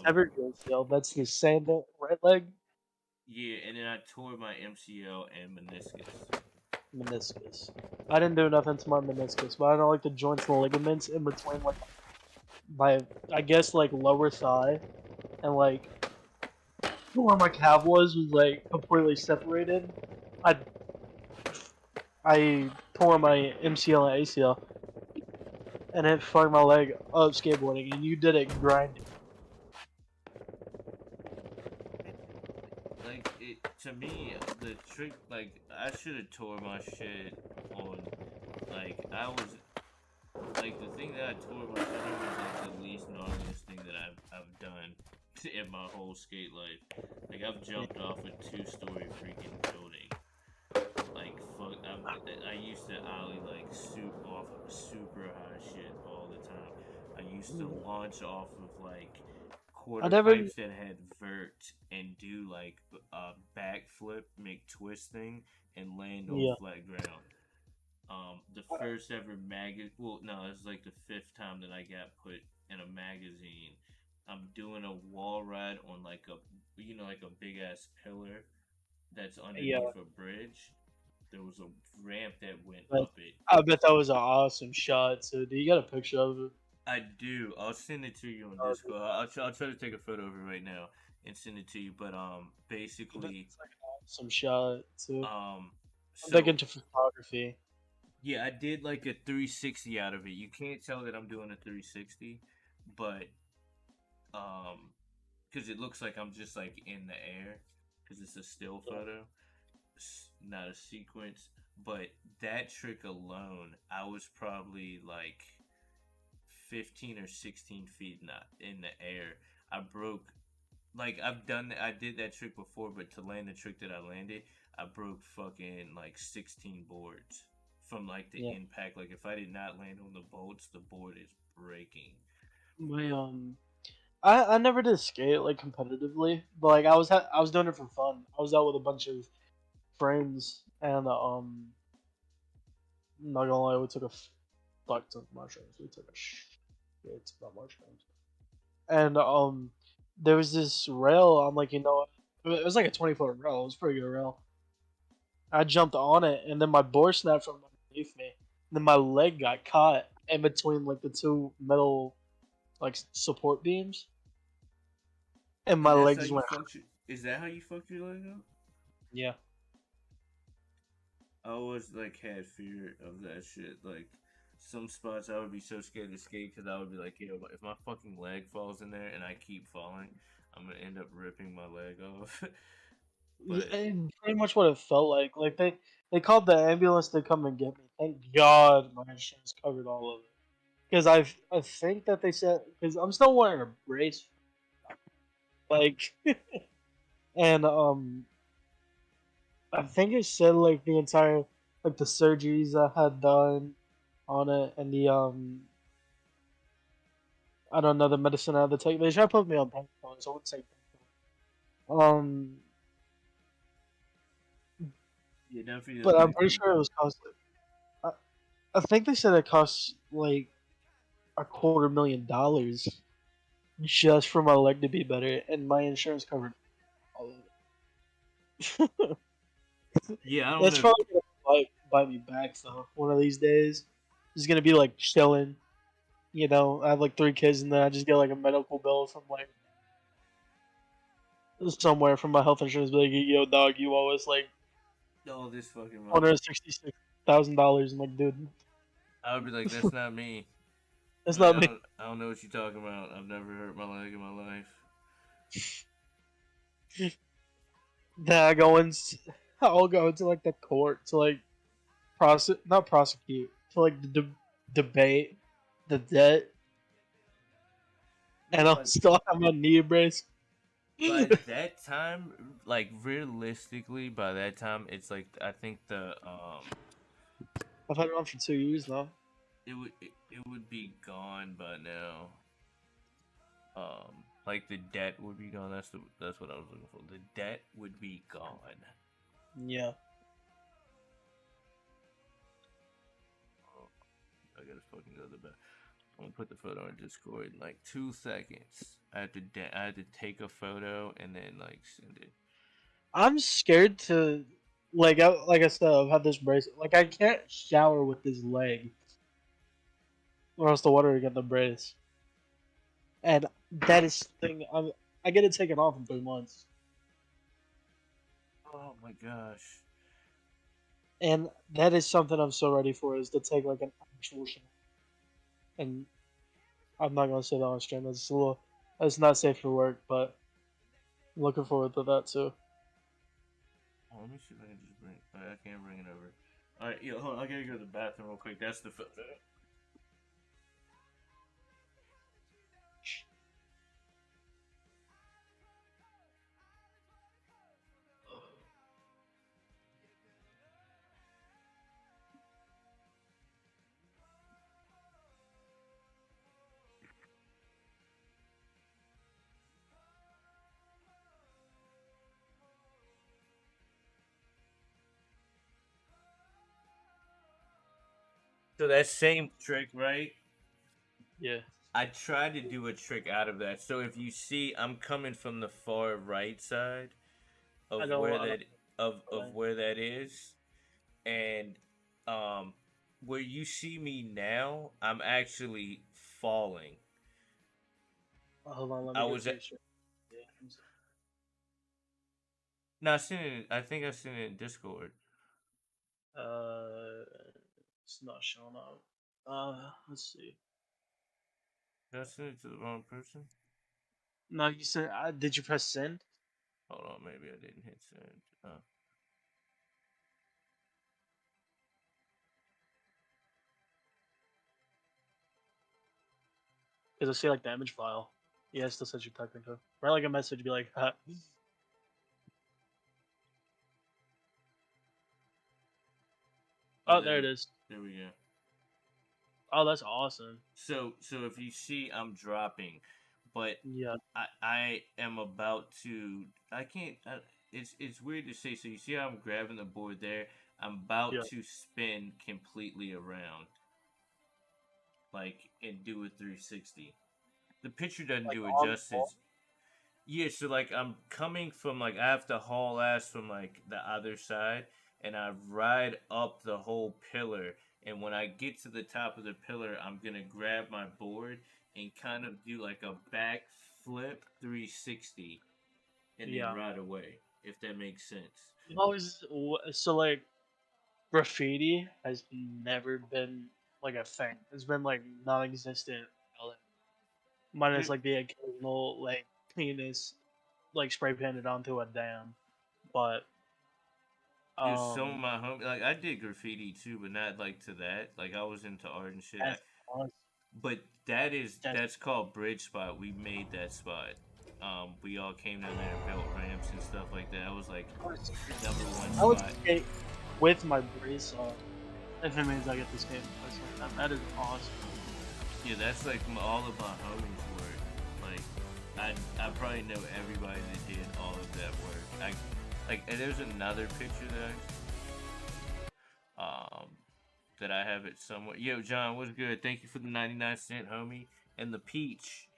Severed your ACL. That's the same right leg. Yeah, and then I tore my MCL and meniscus. meniscus. I didn't do nothing to my meniscus, but I know like the joints and ligaments in between like my I guess like lower thigh and like where my calf was like completely separated. I I tore my MCL and ACL and it fucked my leg up skateboarding, and you did it grinding. Like it to me, the trick, like I should have tore my shit on. Like I was like the thing that I tore my shit on was like the least gnarliest thing that I've done in my whole skate life. Like I've jumped off a 2-story freaking building. Like fuck, I used to ollie like off of super high shit all the time. I used to launch off of like I quarter never, pipes that had vert and do like a backflip, make twist thing, and land on yeah, flat ground. The first ever well, no, it's like the fifth time that I got put in a magazine. I'm doing a wall ride on like like a big ass pillar that's yeah. underneath a bridge. There was a ramp that went But up it. I bet that was an awesome shot. So, do you got a picture of it? I do. I'll send it to you on Oh, Discord. I'll try to take a photo of it right now and send it to you. But I bet basically, it's like an awesome shot too. um, I'm big so into photography. yeah, I did like a 360 out of it. You can't tell that I'm doing a 360, but um, because it looks like I'm just like in the air because it's a still Yeah, photo, not a sequence. But that trick alone, I was probably like 15 or 16 feet in the air. I broke, like I did that trick before, but to land the trick that I landed, I broke fucking like 16 boards from like the yeah. impact. Like if I did not land on the bolts, the board is breaking. My I never did skate like competitively, but like I was doing it for fun. I was out with a bunch of friends, and not gonna lie, we took a fuck ton of mushrooms. We took a shit about mushrooms. And there was this rail. I'm like, it was like a 20-foot rail. It was a pretty good rail. I jumped on it, and then my board snapped from underneath me. And then my leg got caught in between like the two metal like support beams, and my And that's how legs you went. fucked your, is that how you fucked your leg up? Yeah, I always like had fear of that shit. Like some spots I would be so scared to skate because I would be like, yo, if my fucking leg falls in there and I keep falling, I'm gonna end up ripping my leg off. yeah, But and pretty much what it felt like. Like they called the ambulance to come and get me. Thank God my insurance covered all of it. Because I think that they said because I'm still wearing a brace, like, and I think it said like the entire like the surgeries I had done on it and the I don't know the medicine I had to take. They tried to put me on painkillers. I wouldn't say um, yeah, definitely the but I'm pretty painkillers. sure it was costly. I, I think they said it cost like $250,000 just for my leg to be better, and my insurance covered all of it. Yeah, I don't That's know. probably gonna bite me back though. One of these days, just gonna be like chilling. I have like 3 kids, and then I just get like a medical bill from like somewhere from my health insurance. Be like, yo, dog, you owe us like All this fucking one money. hundred $66,000. I'm like, dude, I would be like, that's not me. that's Like not me. I don't know what you're talking about. I've never hurt my leg in my life. Then I'll go into like the court to like not prosecute, to like debate the debt, and Yeah, I'll still have my knee brace. by that time, like realistically, by that time, it's like I think I've had it on for 2 years now. it would be gone by now. Like the debt would be gone. That's what I was looking for. The debt would be gone. Yeah. Oh, I gotta fucking go to the back. I'm gonna put the photo on Discord in like 2 seconds. I had to take a photo and then like send it. I'm scared to like I said, I've had this brace. Like I can't shower with this leg, or else the water will get the brace. And that is the thing. I get it taken off in 3 months, Oh my gosh. and that is something I'm so ready for is to take like an actual shower. And I'm not gonna say that on stream. It's a little. It's not safe for work, but I'm looking forward to that too. Oh, let me see if I can just bring. I can't bring it over. All right, yo, hold on. I gotta go to the bathroom real quick. That's the. So that same trick, right? Yeah, I tried to do a trick out of that. So if you see, I'm coming from the far right side I of don't. where I don't. that of where that is, and um, where you see me now, I'm actually falling. Hold on, let I me get was to at, your stream. Yeah. no, I seen it. I think I seen it in Discord. Uh, it's not showing up. Let's see. Did I send it to the wrong person? No, you said. Did you press send? Hold on, maybe I didn't hit send. Because I see like the image file. Yeah, it still says you're technical. Write like a message, be like, Oh, oh, there it is. there we go. Oh, that's awesome. So if you see, I'm dropping, but Yeah, I am about to. I can't. It's weird to say. So you see how I'm grabbing the board there. I'm about yeah. to spin completely around, like and do a 360. The picture doesn't Like do it on the ball. justice. Yeah, so like I'm coming from like I have to haul ass from like the other side, and I ride up the whole pillar. And when I get to the top of the pillar, I'm gonna grab my board and kind of do like a back flip 360, and then Yeah. ride away. If that makes sense. Always. So like graffiti has never been like a thing. It's been like non-existent. Minus Dude, like the occasional like penis like spray painted onto a dam, but dude, some of um, my homies like I did graffiti too, but not like to that. Like I was into art and shit. that's awesome. But That's that's called Bridge Spot. We made that spot. We all came down there and built ramps and stuff like that. It was like number one I would spot. skate with my brace on if it means I get to skate in place like that. That is awesome. Yeah, that's like all of my homies' work. Like, I probably know everybody that did all of that work. And there's another picture um that I have it somewhere. Yo, John, what's good? Thank you for the 99 cent, homie, and the peach.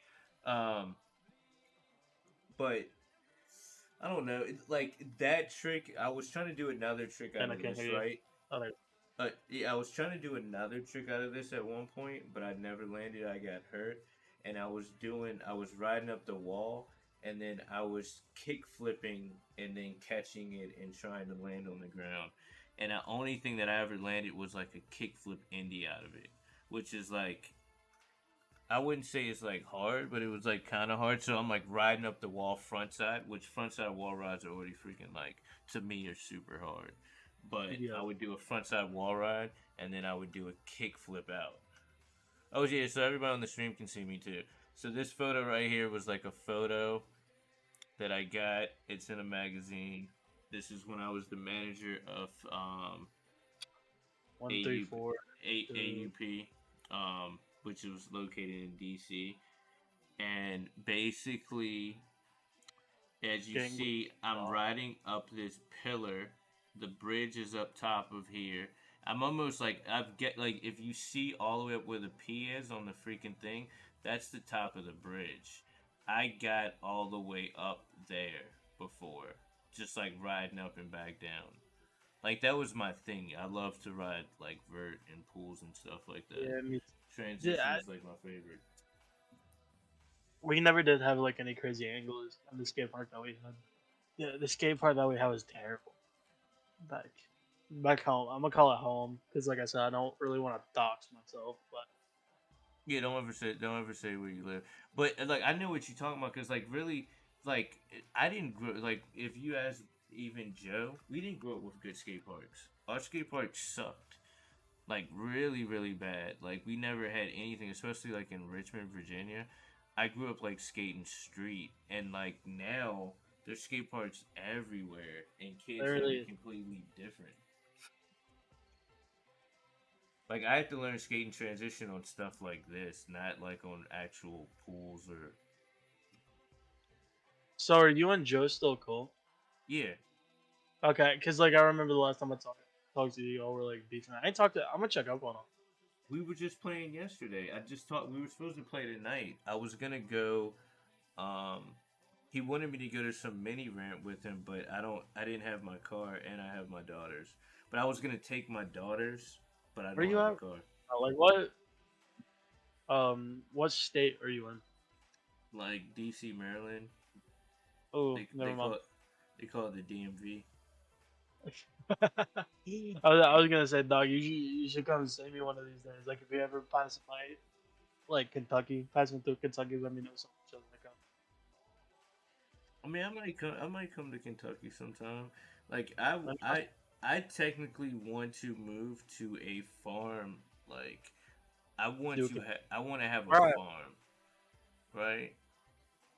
Um, but I don't know. Like that trick, I was trying to do another trick out And I of can't this, hear you. right? Oh, there. Yeah, I was trying to do another trick out of this at one point, but I never landed. I got hurt, and I was riding up the wall, and then I was kick flipping and then catching it and trying to land on the ground. And the only thing that I ever landed was like a kick flip indie out of it, which is like I wouldn't say it's like hard, but it was like kind of hard. So I'm like riding up the wall front side, which front side wall rides are already freaking like to me are super hard. But Yeah. I would do a front side wall ride and then I would do a kick flip out. Oh yeah, so everybody on the stream can see me too. So this photo right here was like a photo that I got. It's in a magazine. This is when I was the manager of One, three, AUP, four, two. AUP, which was located in DC. And basically, as you Gang. see, I'm riding up this pillar. The bridge is up top of here. I'm almost like I've get like if you see all the way up where the P is on the freaking thing, that's the top of the bridge. I got all the way up there before, just like riding up and back down. Like that was my thing. I love to ride like vert and pools and stuff like that. Yeah, me too. Transition is like my favorite. We never did have like any crazy angles on the skate park that we had. Yeah, the skate park that we had was terrible. Back back home, I'm gonna call it home because, like I said, I don't really want to dox myself. But Yeah, don't ever say where you live. But like I know what you're talking about because like really like I didn't grow like if you ask even Joe, we didn't grow up with good skate parks. Our skate parks sucked. Like really bad. Like we never had anything, especially like in Richmond, Virginia. I grew up like skating street, and like now there's skate parks everywhere, and kids have it literally, completely different. Like I had to learn skating transition on stuff like this, not like on actual pools or so are you and Joe still cool? yeah. Okay, because like I remember the last time I talked to you, y'all were like beefing. I ain't talked to. I'm gonna check up on him. We were just playing yesterday. I just thought we were supposed to play tonight. I was gonna go. Um, he wanted me to go to some mini ramp with him, but I didn't have my car, and I have my daughters. But I was gonna take my daughters, but I Where don't you have a at? car. Like what? What state are you in? Like DC, Maryland, Oh, never they mind. call it the DMV. I was gonna say, dog, you should come and see me one of these days. Like if you ever pass my like Kentucky, pass me through Kentucky, let me know something. So I come. I mean, I might come to Kentucky sometime. Like Let me know. I technically want to move to a farm. Like Duke. I want to have a Where I farm, right?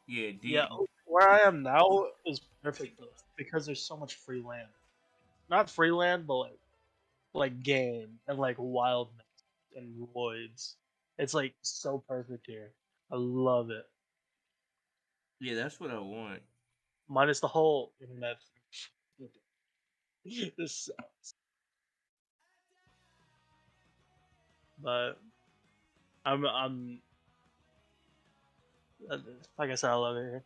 Yeah, yeah, where I am now is perfect though, because there's so much free land. Not free land, but like game and like wildness and woods. It's like so perfect here. I love it. yeah, that's what I want. Minus the whole meth. This, but I'm like I said, I love it here.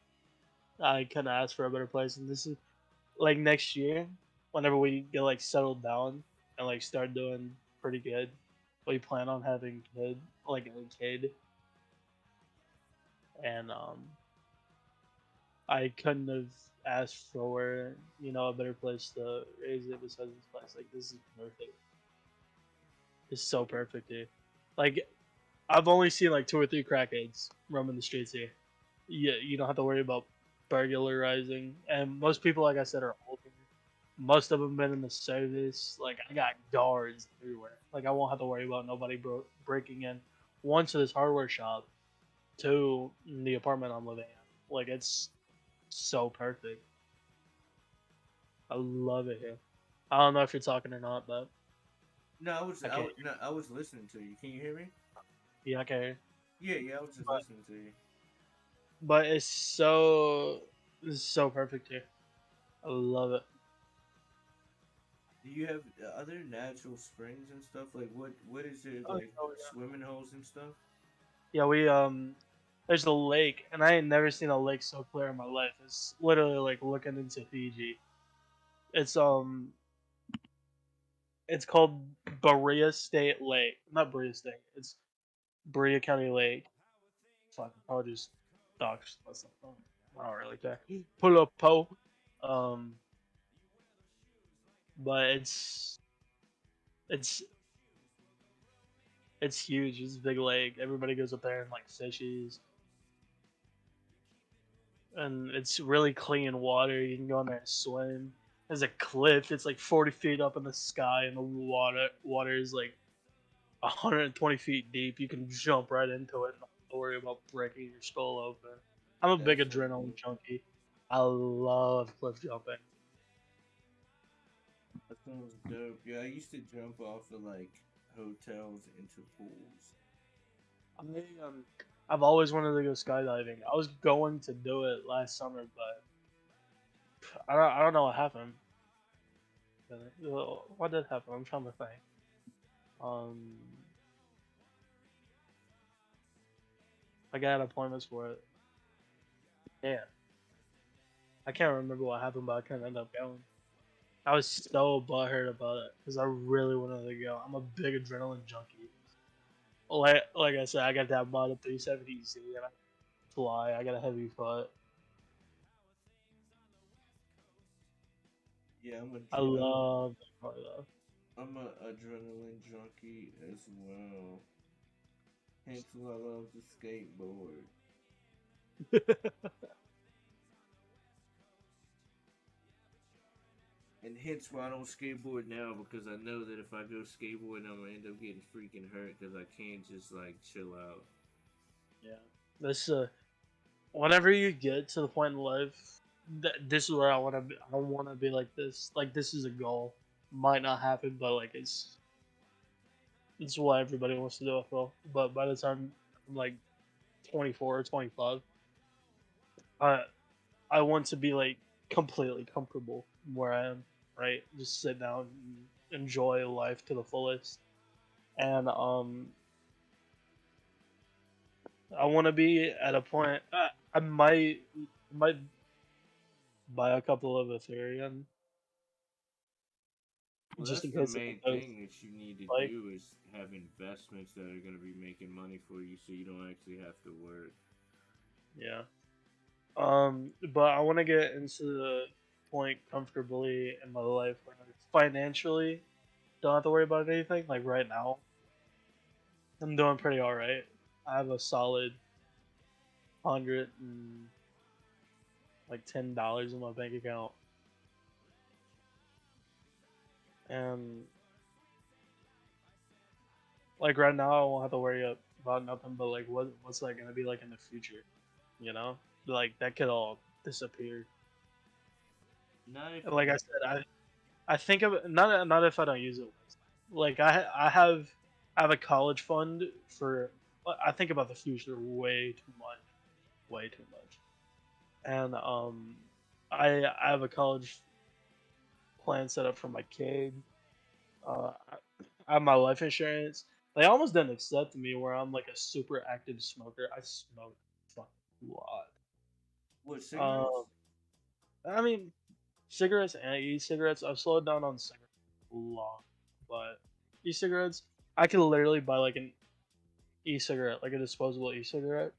I couldn't ask for a better place, and this is like next year, whenever we get like settled down and like start doing pretty good, we plan on having a kid, and I couldn't have asked for a better place to raise it besides this place. Like this is perfect. It's so perfect here. Like I've only seen like two or three crackheads roaming the streets here. Yeah, you don't have to worry about burglarizing, and most people, like I said, are older. Most of them been in the service. Like I got guards everywhere. Like I won't have to worry about nobody breaking in. One to this hardware shop, two the apartment I'm living in. Like it's so perfect. I love it here. I don't know if you're talking or not, but I can't. No, I was listening to you. Can you hear me? Yeah, I can hear. Yeah, I was just But listening to you. it's so perfect here. I love it. Do you have other natural springs and stuff? Like what is it Oh, like yeah. swimming holes and stuff? Yeah, we there's a lake, and I ain't never seen a lake so clear in my life. It's literally like looking into Fiji. It's it's called Berea State Lake. Not Berea State. It's Berea County Lake. Fuck, I'll just dox myself. I don't really care. Pull up po. Um, but it's it's huge. It's a big lake. Everybody goes up there and like fishes, and it's really clean water. You can go in there and swim. There's a cliff. It's like 40 feet up in the sky, and the water is like 120 feet deep. You can jump right into it and not have to worry about breaking your skull open. I'm a big That's so adrenaline cool. junkie. I love cliff jumping. That sounds dope. Yeah, I used to jump off of like hotels into pools. I I've always wanted to go skydiving. I was going to do it last summer, but I don't know what happened. What did happen? I'm trying to think. Um, I got appointments for it. Yeah, I can't remember what happened, but I couldn't end up going. I was so butthurt about it because I really wanted to go. I'm a big adrenaline junkie. Like I said, I got that mod of 370Z and I fly. I got a heavy foot. Yeah, I love that car I'm a adrenaline junkie as well. Hence why I love to skateboard. though. And hence why I don't skateboard now, because I know that if I go skateboarding, I'm gonna end up getting freaking hurt because I can't just like chill out. Yeah, this whenever you get to the point in life that this is where I want to be. I want to be like this. Like this is a goal. Might not happen, but like it's what everybody wants to do. I feel. But by the time I'm like 24 or 25, I I want to be like completely comfortable where I am. Right, just sit down and enjoy life to the fullest. And I want to be at a point. I might buy a couple of Ethereum Well, just that's in the case it main goes thing that you need to like do is have investments that are gonna be making money for you, so you don't actually have to work. yeah. But I want to get into the point comfortably in my life where I financially don't have to worry about anything. Like right now, I'm doing pretty all right. I have a solid $110 in my bank account, and like right now, I won't have to worry about nothing. But like, what's that gonna be like in the future? You know, like that could all disappear. Not if And like I said, I think of it not if I don't use it. Like I have a college fund for. I think about the future way too much, and I have a college plan set up for my kid. I have my life insurance. They almost didn't accept me where I'm like a super active smoker. I smoke a lot. what cigarettes? Um, I mean, cigarettes and e-cigarettes. I've slowed down on cigarettes a lot, but e-cigarettes, I can literally buy like an e-cigarette, like a disposable e-cigarette,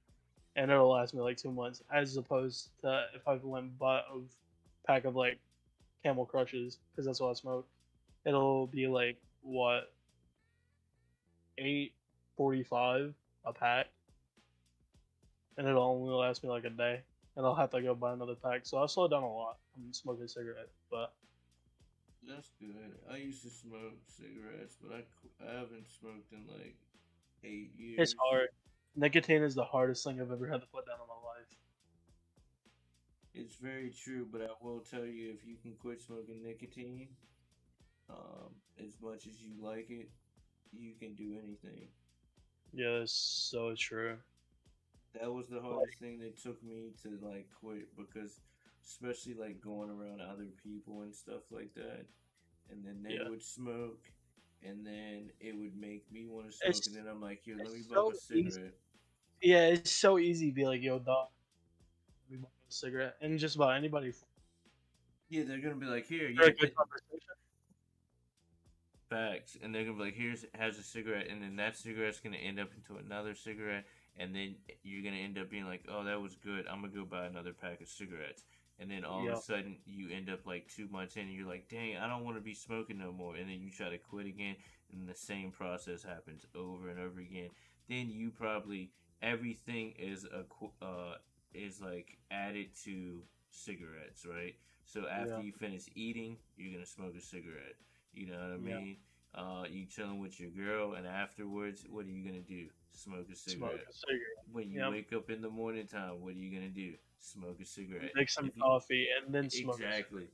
and it'll last me like 2 months, as opposed to if I went and bought a pack of like Camel Crushes, because that's what I smoke. It'll be like what 8.45 a pack, and it'll only last me like a day, and I'll have to go buy another pack. So I slowed down a lot from smoking cigarettes, but That's good. I used to smoke cigarettes, but I haven't smoked in like eight it's years. hard. Nicotine is the hardest thing I've ever had to put down in my life. It's very true, but I will tell you if you can quit smoking nicotine, as much as you like it, you can do anything. Yeah, that's so true. That was the hardest Like, thing that took me to like quit because, especially like going around other people and stuff like that, and then they yeah, would smoke, and then it would make me want to smoke, and it's then I'm like, here, let me it's bum so a easy. cigarette. Yeah, it's so easy to be like, yo, dog, we want a cigarette, and just about anybody for Yeah, they're gonna be like, here, a yeah, good conversation. facts, and they're gonna be like, here's has a cigarette, and then that cigarette's gonna end up into another cigarette, and then you're gonna end up being like, oh, that was good. I'm gonna go buy another pack of cigarettes, and then all of a Yeah, sudden you end up like 2 months in, and you're like, dang, I don't want to be smoking no more, and then you try to quit again, and the same process happens over and over again. Then you probably everything is like added to cigarettes, right? So after yeah, you finish eating, you're gonna smoke a cigarette. You know what I yeah. mean? You chilling with your girl, and afterwards, what are you gonna do? Smoke a Smoke cigarette. a cigarette. When you Yep. wake up in the morning time, what are you gonna do? Smoke a cigarette. Make some If you coffee and then smoke a exactly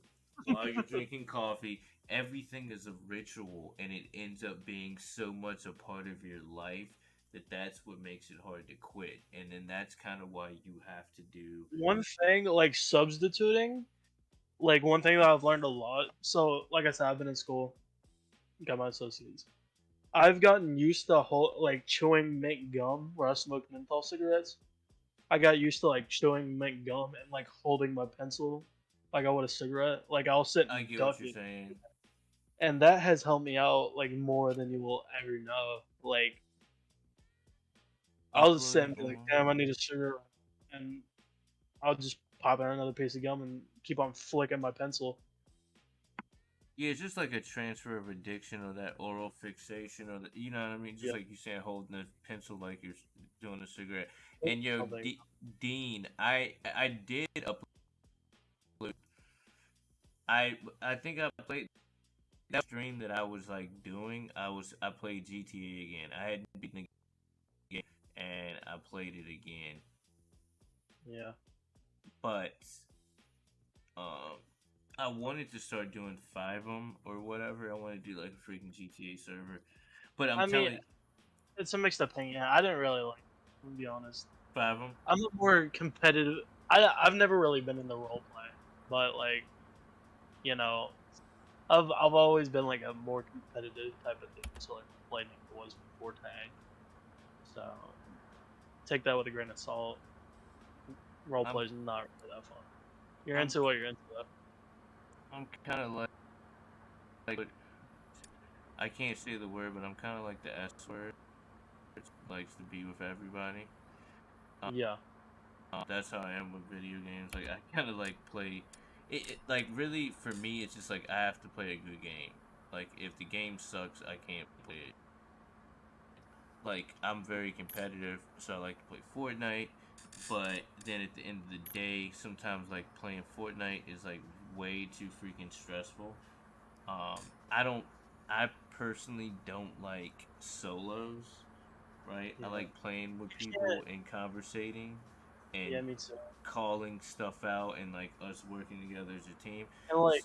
while you're drinking coffee, everything is a ritual, and it ends up being so much a part of your life that that's what makes it hard to quit. And then that's kind of why you have to do. One thing like substituting, like one thing that I've learned a lot. So, like I said, I've been in school, got my associates. I've gotten used to like chewing mint gum where I smoke menthol cigarettes. I got used to like chewing mint gum and like holding my pencil. like I would a cigarette. Like I'll sit I and get what duck you're it, saying. and that has helped me out like more than you will ever know. Like I I'll just feel sit you. and be like, damn, I need a cigarette, and I'll just pop out another piece of gum and keep on flicking my pencil. Yeah, it's just like a transfer of addiction or that oral fixation or you know what I mean. Just Yeah, like you saying, holding a pencil like you're doing a cigarette. And yo, something. Dean, I did upload. I think I played that stream that I was like doing. I played GTA again. I hadn't beaten the game and I played it again. Yeah. But um, I wanted to start doing 5 or whatever. I want to do like a freaking GTA server. But I'm I mean, telling it's a mixed opinion. I didn't really like it, to be honest. 5. I'm a more competitive. I've never really been in the role play, but like you know, I've always been like a more competitive type of thing. So like playing was my forte. So take that with a grain of salt. Role I'm play's not really that fun. You're I'm into what you're into though. I'm kind of like I can't say the word, but I'm kind of like the S word. Likes to be with everybody. Um, Yeah, that's how I am with video games. Like I kind of like play. Like really for me, it's just like I have to play a good game. Like if the game sucks, I can't play it. Like I'm very competitive, so I like to play Fortnite. But then at the end of the day, sometimes like playing Fortnite is like way too freaking stressful. Um, I don't. I personally don't like solos. Right? I yeah, like playing with yeah, people and conversating, and yeah. Me too. calling stuff out and like us working together as a team. And like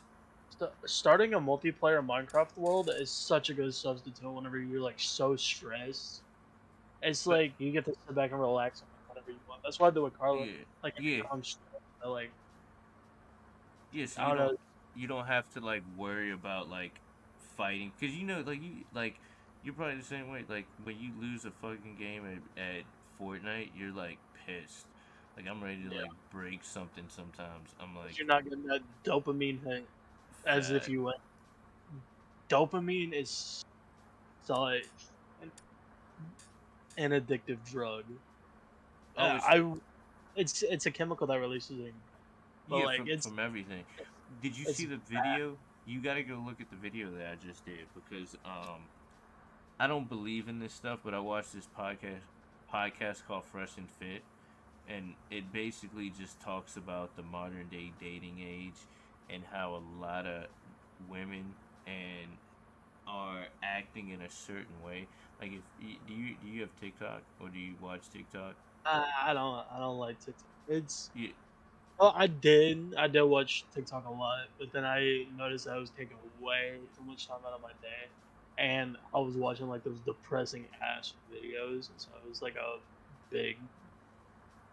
starting a multiplayer Minecraft world is such a good substitute whenever you're like so stressed. It's But like you get to sit back and relax and like whatever you want. That's what I do with Carla. yeah, Like yeah, anytime I'm stressed, I like yeah. So I don't know. you don't have to like worry about like fighting because you know like you're probably the same way. Like when you lose a fucking game at Fortnite, you're like pissed. Like I'm ready to Yeah, like break something. Sometimes I'm 'cause like you're not getting that dopamine hit as if fat. you went. Dopamine is such an, an addictive drug. Oh, it's I it's a chemical that releases in your brain, but yeah like from everything. Did you it's see the bad. video? You got to go look at the video that I just did because I don't believe in this stuff, but I watched this podcast called Fresh and Fit, and it basically just talks about the modern day dating age and how a lot of women and are acting in a certain way. Like if do you have TikTok or do you watch TikTok? I don't like TikTok. It's Yeah, well, I did watch TikTok a lot, but then I noticed I was taking way too much time out of my day, and I was watching like those depressing ass videos, and so it was like a big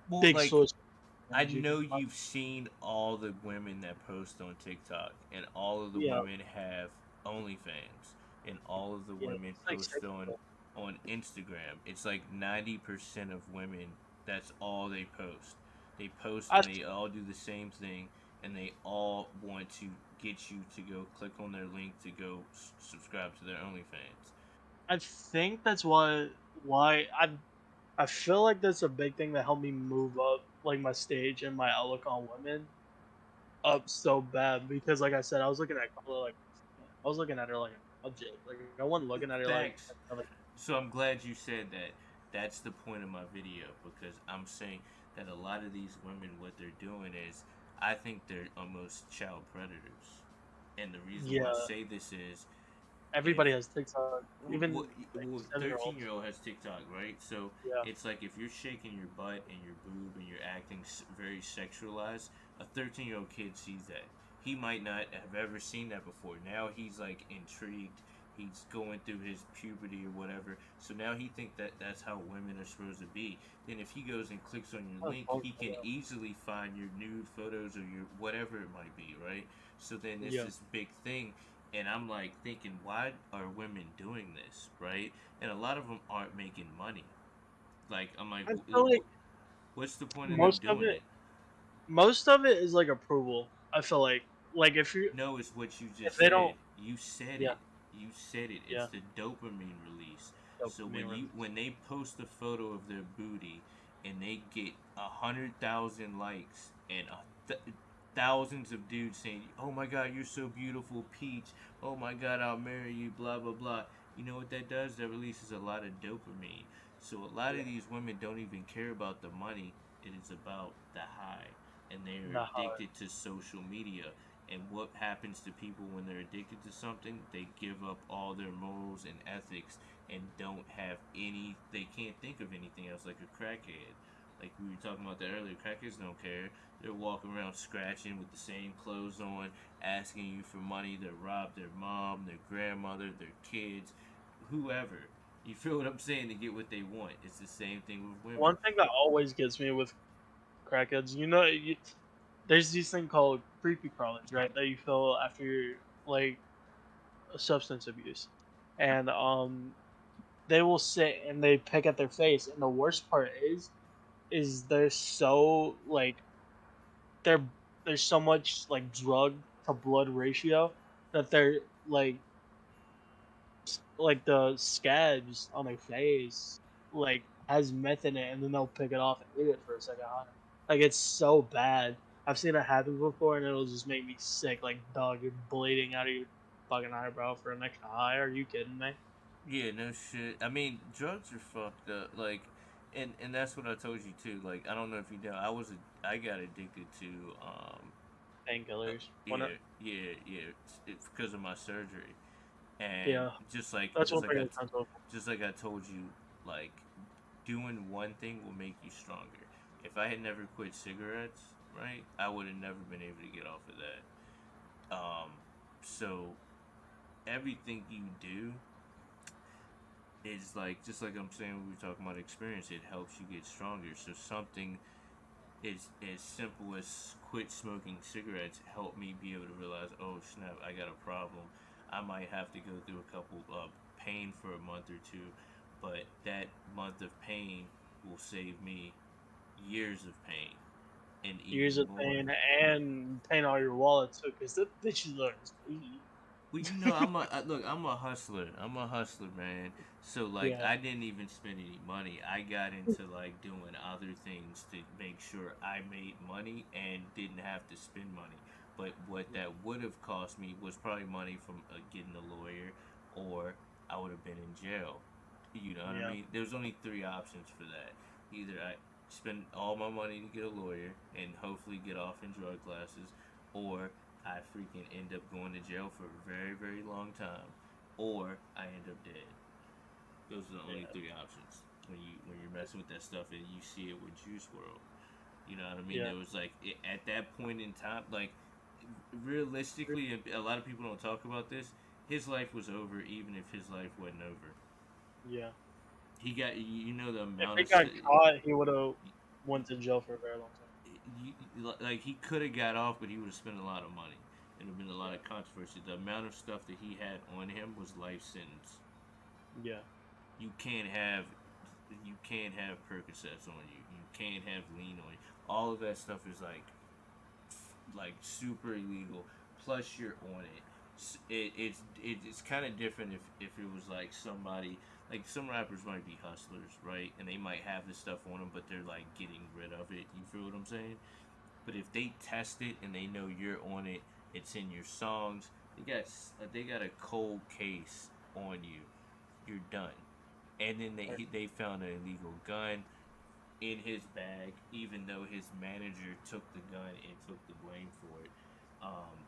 well, big like source of I energy for know me. you've seen all the women that post on TikTok, and all of the Yeah, women have OnlyFans, and all of the yeah, women it's like post sex appeal. on Instagram. It's like 90% of women. That's all they post. They post I and they all do the same thing, and they all want to get you to go click on their link to go subscribe to their OnlyFans. I think that's why I feel like that's a big thing that helped me move up like my stage and my outlook on women up so bad because like I said, I was looking at Carla like I was looking at her like an object. Like I wasn't looking at her Facts. like So I'm glad you said that. That's the point of my video because I'm saying that a lot of these women, what they're doing is, I think they're almost child predators. And the reason why I yeah. say this is, if Everybody has TikTok, even like well, 13 7-year-olds. year old has TikTok, right? So Yeah, it's like if you're shaking your butt and your boob and you're acting very sexualized, a 13-year-old kid sees that. He might not have ever seen that before. Now he's like intrigued. He's going through his puberty or whatever. So now he thinks that that's how women are supposed to be. Then if he goes and clicks on your that's link, fucked he can up. easily find your nude photos or your whatever it might be, right? So then it's Yeah, this big thing and I'm like thinking, why are women doing this, right? And a lot of them aren't making money. Like I'm like, I feel like what's the point of them most of doing it, it? most of it is like approval. I feel like No, it's what you if just they don't, said. You said yeah, it. You said it. It's yeah, the dopamine release. So dopamine release. when they post a photo of their booty and they get 100,000 likes and thousands of dudes saying, "Oh my God, you're so beautiful, Peach. Oh my God, I'll marry you." Blah blah blah. You know what that does? That releases a lot of dopamine. So a lot Yeah, of these women don't even care about the money. It is about the high, and they are not hard. addicted to social media. And what happens to people when they're addicted to something? They give up all their morals and ethics and don't have any, they can't think of anything else, like a crackhead. Like we were talking about that earlier, crackheads don't care. They're walking around scratching with the same clothes on, asking you for money. They rob their mom, their grandmother, their kids, whoever. You feel what I'm saying? To get what they want. It's the same thing with women. One thing that always gets me with crackheads, there's these thing called creepy crawlers, right? That you feel after like a substance abuse, and they will sit and they pick at their face, and the worst part is they're so like they're there's so much like drug to blood ratio that they're like the scabs on their face like has meth in it, and then they'll pick it off and eat it for a second high. Like it's so bad. I've seen it happen before, and it'll just make me sick. Like, dog, you're bleeding out of your fucking eyebrow for an extra high. Are you kidding me? Yeah, no shit. I mean, drugs are fucked up. Like, and that's what I told you too. Like, I don't know if you know, I got addicted to Painkillers. yeah, yeah. It's because of my surgery, and Yeah, that's just one like thing that sounds awful. just like I told you, like doing one thing will make you stronger. If I had never quit cigarettes, right, I would have never been able to get off of that. So everything you do is like, just like I'm saying, we were talking about experience. It helps you get stronger. So something is as simple as quit smoking cigarettes helped me be able to realize, oh snap, I got a problem. I might have to go through a couple of pain for a month or two, but that month of pain will save me years of pain and Years even of more. pain and paying all your wallet too, because the bitches are sweet. Well, look. I'm a hustler. I'm a hustler, man. So like, Yeah, I didn't even spend any money. I got into like doing other things to make sure I made money and didn't have to spend money. But what that would have cost me was probably money from getting a lawyer, or I would have been in jail. You know what I yeah, mean? There's only three options for that. Either I spend all my money to get a lawyer and hopefully get off in drug classes, or I freaking end up going to jail for a very, very long time, or I end up dead. Those are the only yeah, three options when you're messing with that stuff and you see it with Juice World. You know what I mean? yeah, There was like at that point in time, like realistically, and a lot of people don't talk about this. His life was over, even if his life wasn't over. yeah. He got, you know, the If amount he of got caught, he would have went to jail for a very long time. like he could have got off, but he would have spent a lot of money. And there'd been a lot Yeah, of controversy. The amount of stuff that he had on him was life sentence. yeah, You can't have you can't have Percocets on you. You can't have lean on you. All of that stuff is like super illegal. Plus, you're on it. It's kind of different if it was like somebody, like some rappers might be hustlers, right? And they might have this stuff on them, but they're like getting rid of it. You feel what I'm saying? But if they test it and they know you're on it, it's in your songs. They got a cold case on you. You're done. And then right. they found an illegal gun in his bag, even though his manager took the gun and took the blame for it. Um,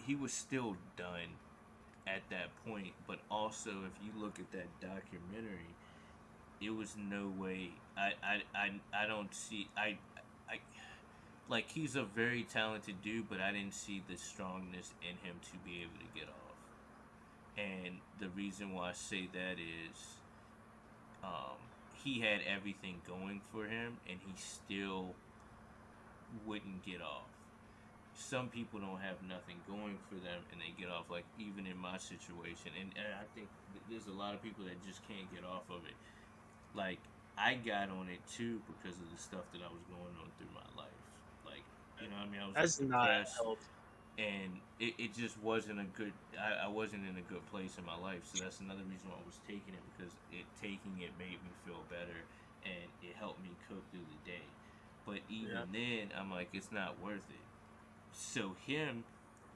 he was still done at that point. But also, if you look at that documentary, it was no way. I don't see. I like he's a very talented dude, but I didn't see the strongness in him to be able to get off. And the reason why I say that is, um, he had everything going for him, and he still wouldn't get off. Some people don't have nothing going for them, and they get off. Like even in my situation, and I think there's a lot of people that just can't get off of it. Like I got on it too because of the stuff that I was going on through my life. Like, you know what I mean? I was like That's not depressed, healthy. and it just wasn't a good, I wasn't in a good place in my life. So that's another reason why I was taking it, because taking it made me feel better, and it helped me cope through the day. But Yeah. even then, I'm like, it's not worth it. So him,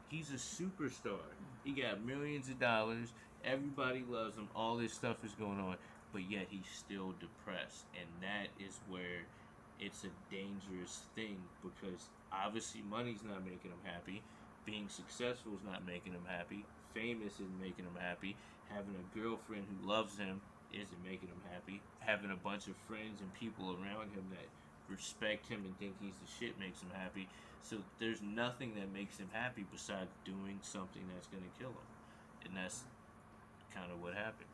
he's a superstar. He got millions of dollars. Everybody loves him. All this stuff is going on, but yet he's still depressed, and that is where it's a dangerous thing, because obviously money's not making him happy. Being successful is not making him happy. Famous isn't making him happy. Having a girlfriend who loves him isn't making him happy. Having a bunch of friends and people around him that respect him and think he's the shit makes him happy. So there's nothing that makes him happy besides doing something that's going to kill him. And that's kind of what happened.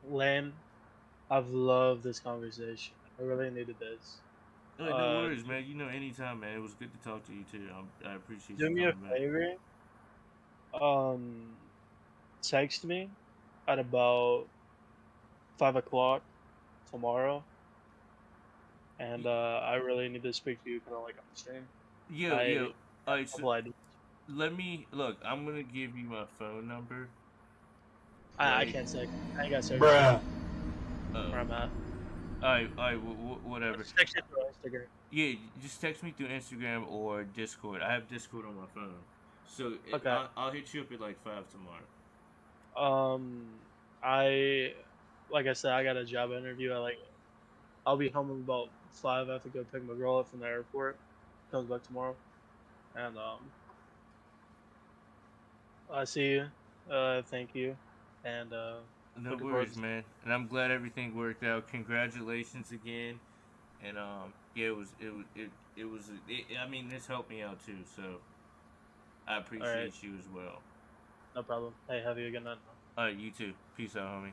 Lame. I've loved this conversation. I really needed this. Oh, no worries, Just man. You know, anytime, man. It was good to talk to you, too. I appreciate do you me a coming back. favor. Um, text me at about 5 o'clock tomorrow, and I really need to speak to you kind of like on the stream. Yo, I yo. All have right, a so couple ideas. let me look. I'm going to give you my phone number, I right? can't say I ain't got service here Bruh. Oh. where I'm at. All right, I'll whatever. just text you through Instagram. Yeah, just text me through Instagram or Discord. I have Discord on my phone. So Okay. I'll hit you up at like 5 tomorrow. Um, I like I said, I got a job interview. I'll be home about 5. I have to go pick my girl up from the airport. Comes back tomorrow, and I see you. Thank you, and No looking forward worries, to. man. And I'm glad everything worked out. Congratulations again. And yeah, it was. I mean, this helped me out too. So I All right, appreciate you as well. no problem. Hey, have you a good night. All right, you too. Peace out, homie.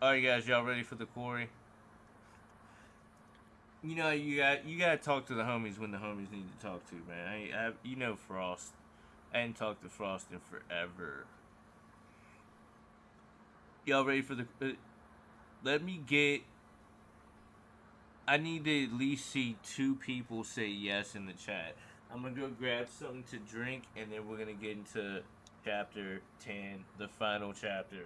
All right, guys, y'all ready for the quarry? You know, you got to talk to the homies when the homies need to talk to, man. You know Frost. I hadn't talked to Frost in forever. Y'all ready for the? Let me get. I need to at least see 2 people say yes in the chat. I'm gonna go grab something to drink, and then we're gonna get into chapter 10, the final chapter.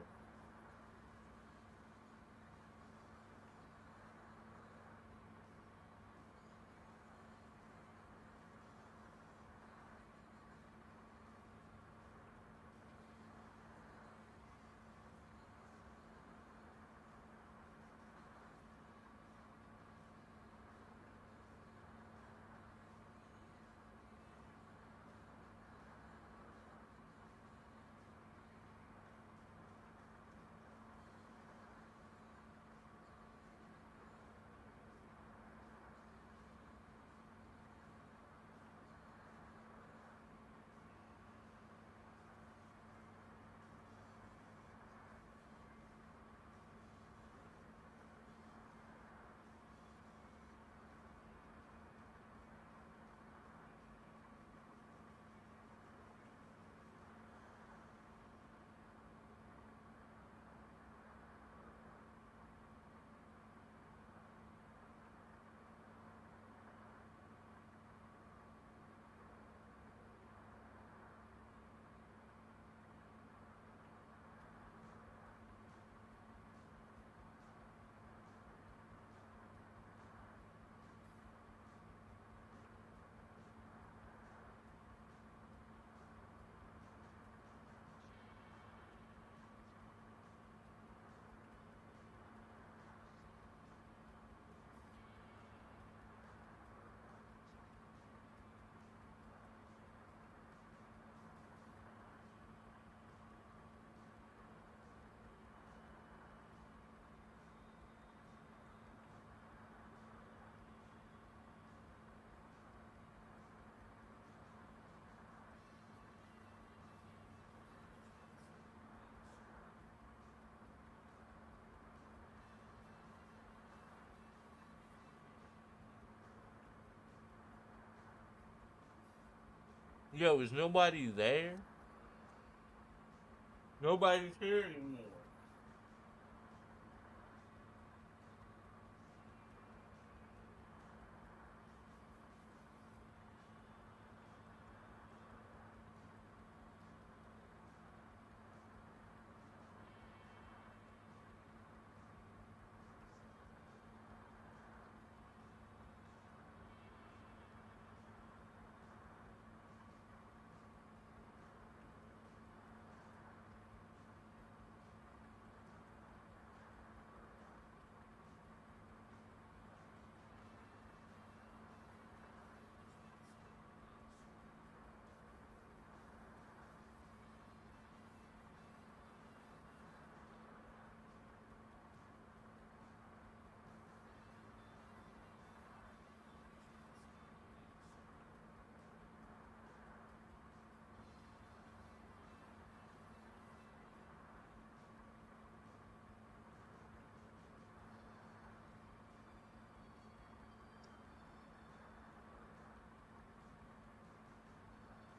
Yo, is nobody there? Nobody's here anymore.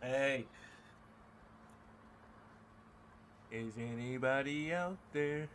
Hey, is anybody out there?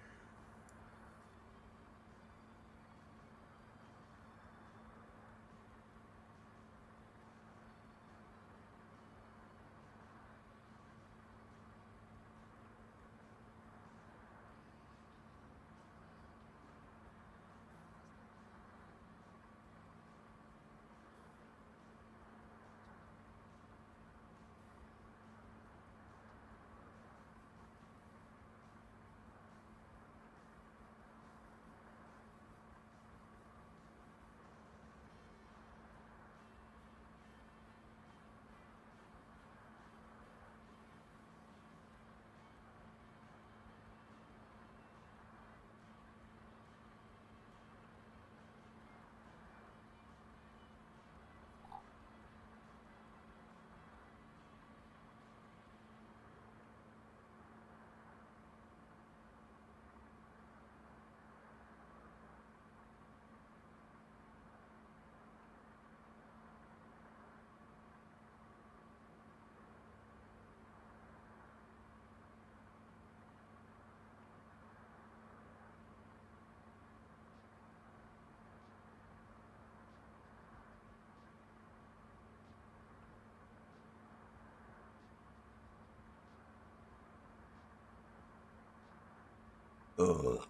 Ugh.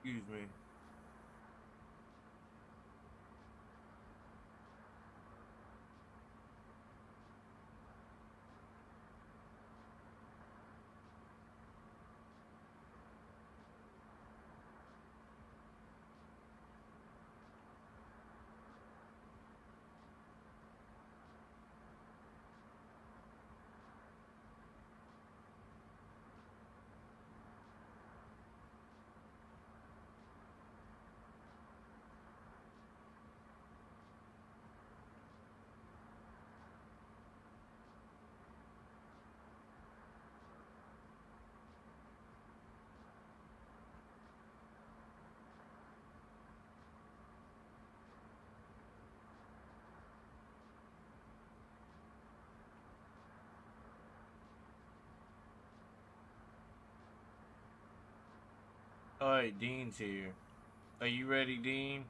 Excuse me. All right, Dean's here. Are you ready, Dean?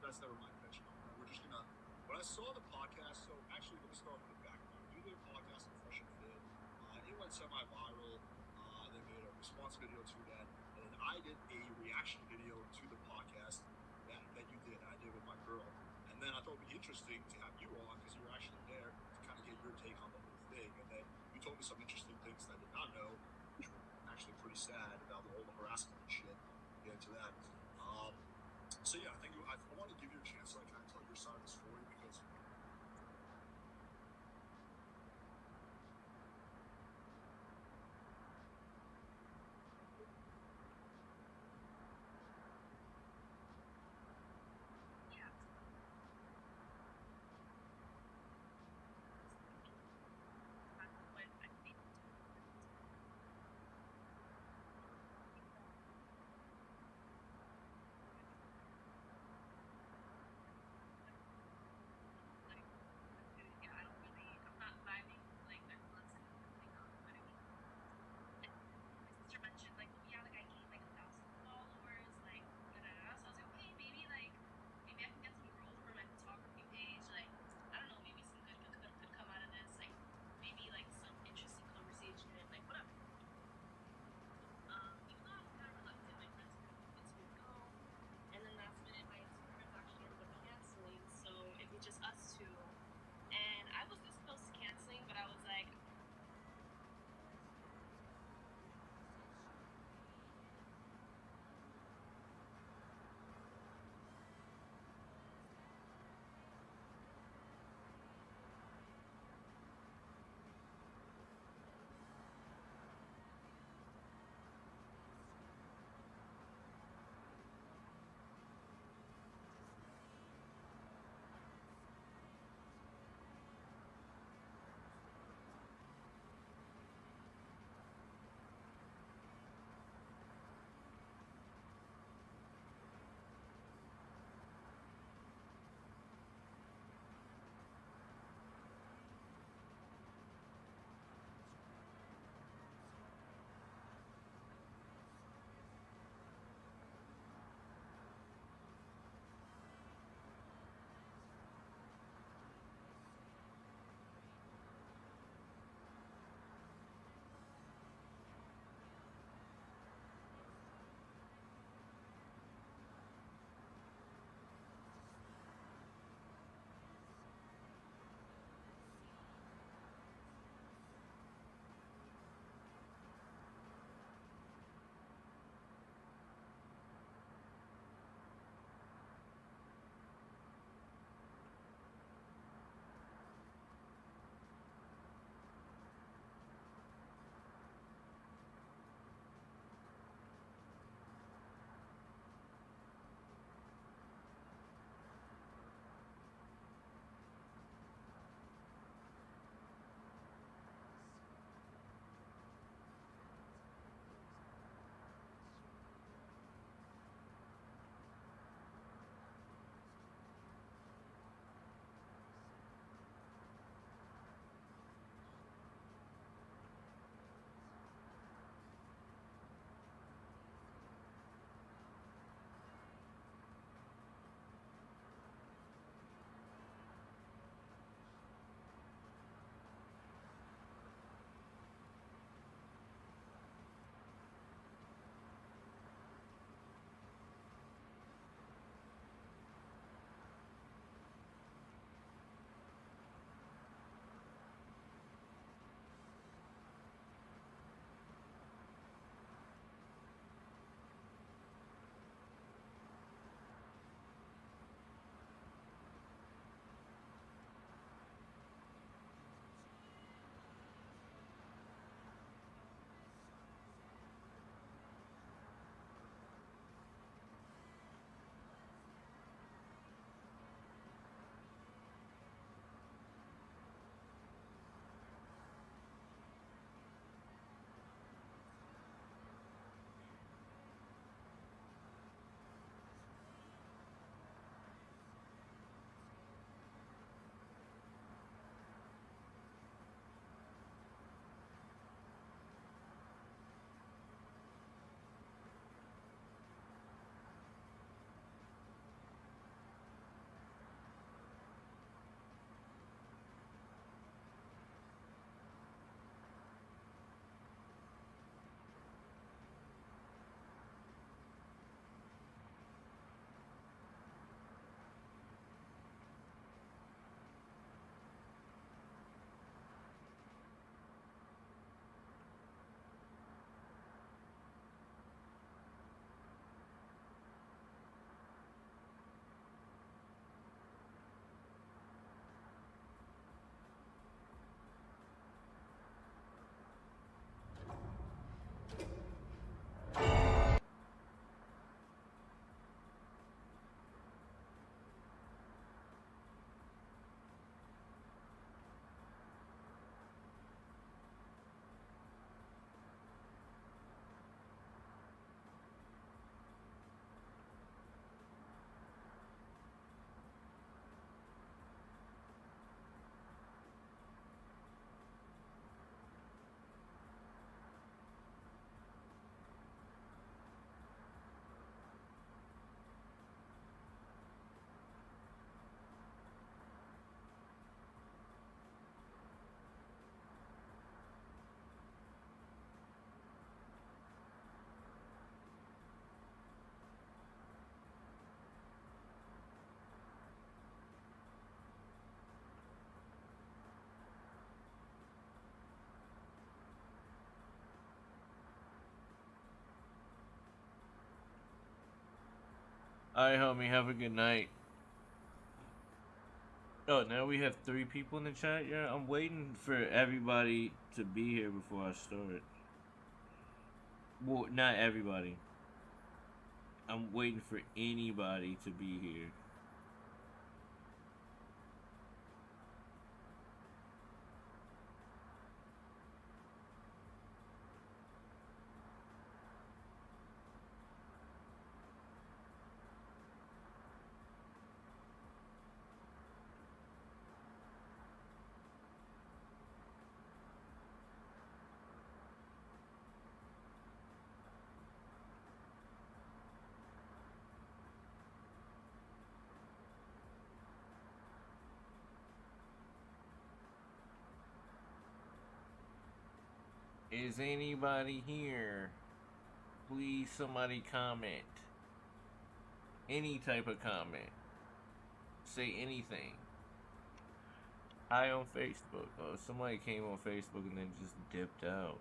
That's never mind catching up. We're just gonna. When I saw the podcast, so actually, let me start with the background. You did a podcast on Fresh and Fit. It went semi-viral. They made a response video to that, and then I did a reaction video to the podcast that you did. I did with my girl, and then I thought it'd be interesting to have you on because you were actually there to kind of get your take on the whole thing. And then you told me some interesting things that I did not know, which were actually pretty sad about the whole harassment and shit. Get into that. So yeah, I think I want to give you a chance to like kind of tell your side of the story because Alright, homie, have a good night. Oh, now we have 3 people in the chat. Yeah, I'm waiting for everybody to be here before I start. Well, not everybody. I'm waiting for anybody to be here. Is anybody here? Please, somebody comment. Any type of comment. Say anything. Hi on Facebook. Oh, somebody came on Facebook and then just dipped out.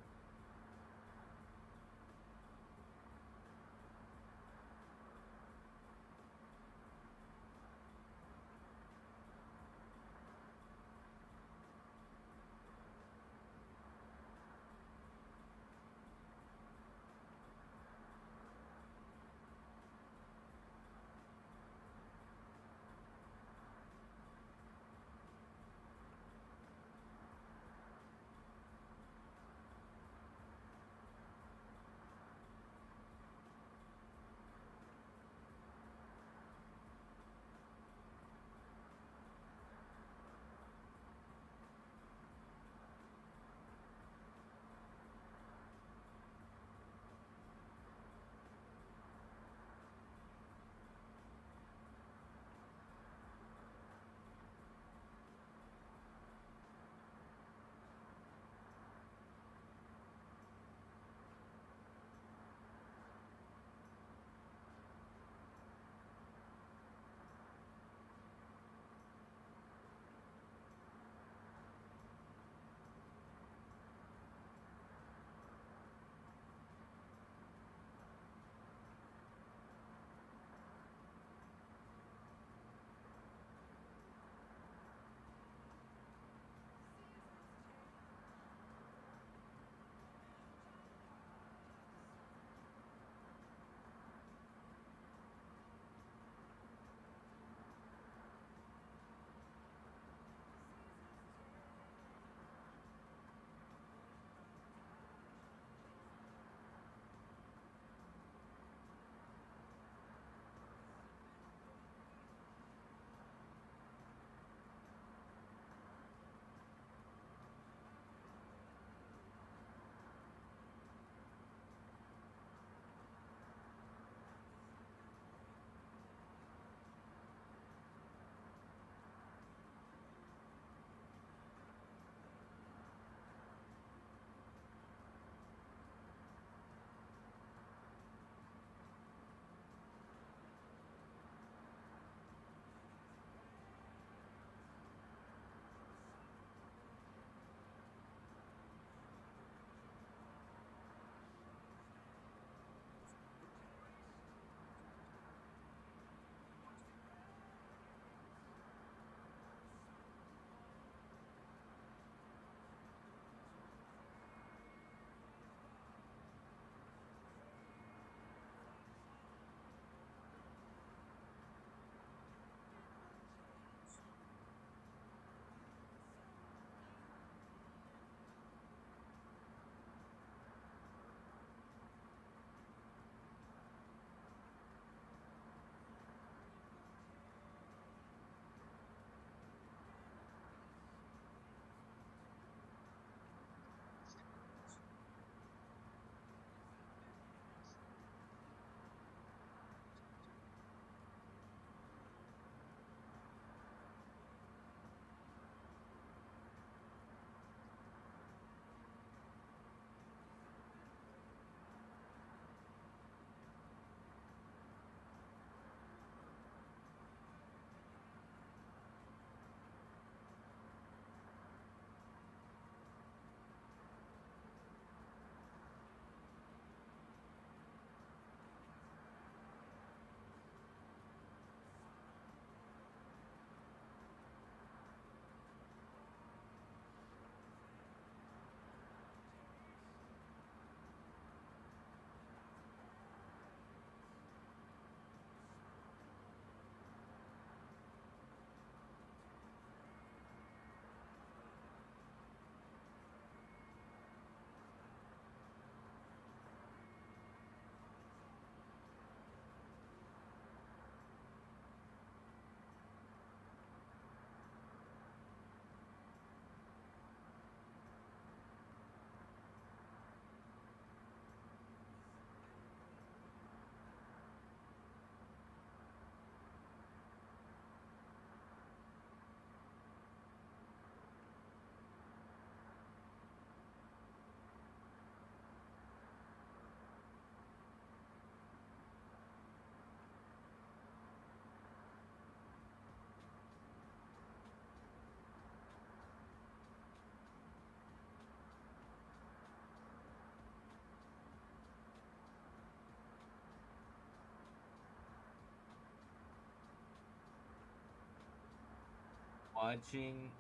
watching.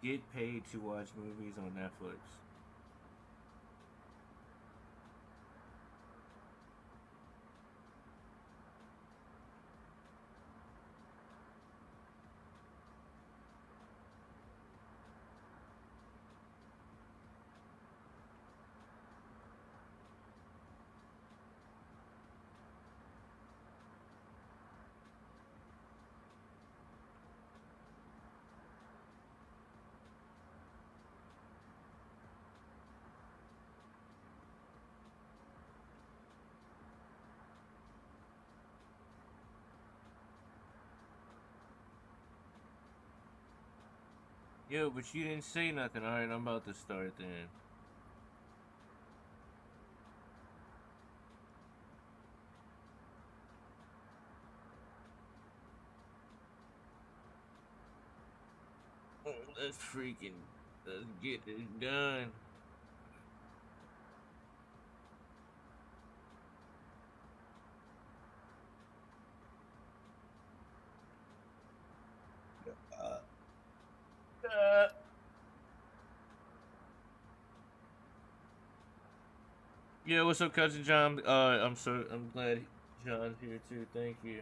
Get paid to watch movies on Netflix. Yo, but you didn't say nothing. All right, I'm about to start then. Let's freaking let's get this done. Uh, uh, yeah, what's up, cousin John? I'm glad John's here too. Thank you.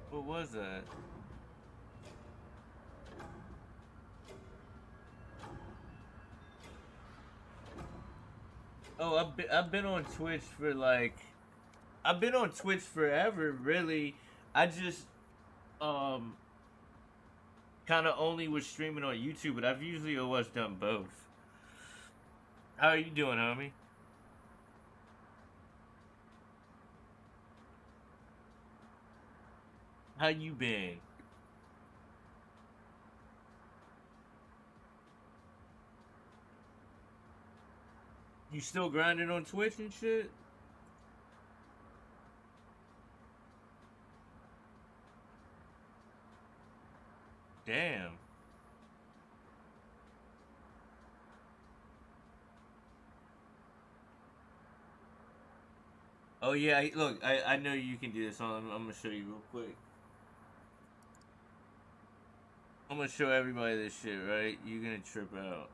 What was that? Oh, I've been on Twitch for like I've been on Twitch forever. Really, I just um kind of only was streaming on YouTube, but I've usually always done both. How are you doing, homie? How you been? You still grinding on Twitch and shit? Damn. Oh yeah, look, I know you can do this. I'm gonna show you real quick. I'm gonna show everybody this shit, right? You're gonna trip out.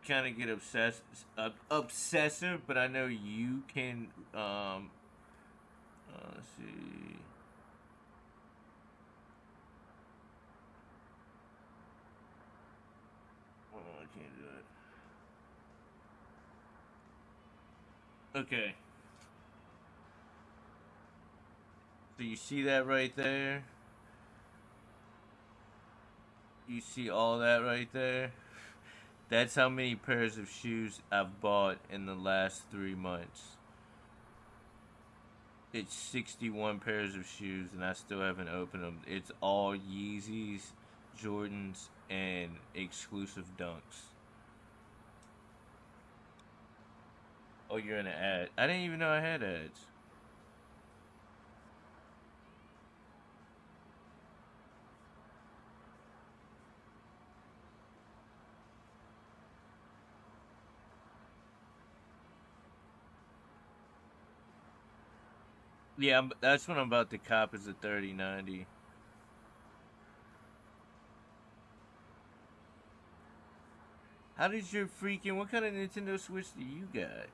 Kind of get obsessive, but I know you can. Let's see. Oh, I can't do it. Okay. So you see that right there? You see all that right there? That's how many pairs of shoes I've bought in the last 3 months. It's 61 pairs of shoes, and I still haven't opened them. It's all Yeezys, Jordans, and exclusive dunks. Oh, you're in an ad. I didn't even know I had ads. Yeah, that's what I'm about to cop is a 3090. How does your freaking what kind of Nintendo Switch do you got?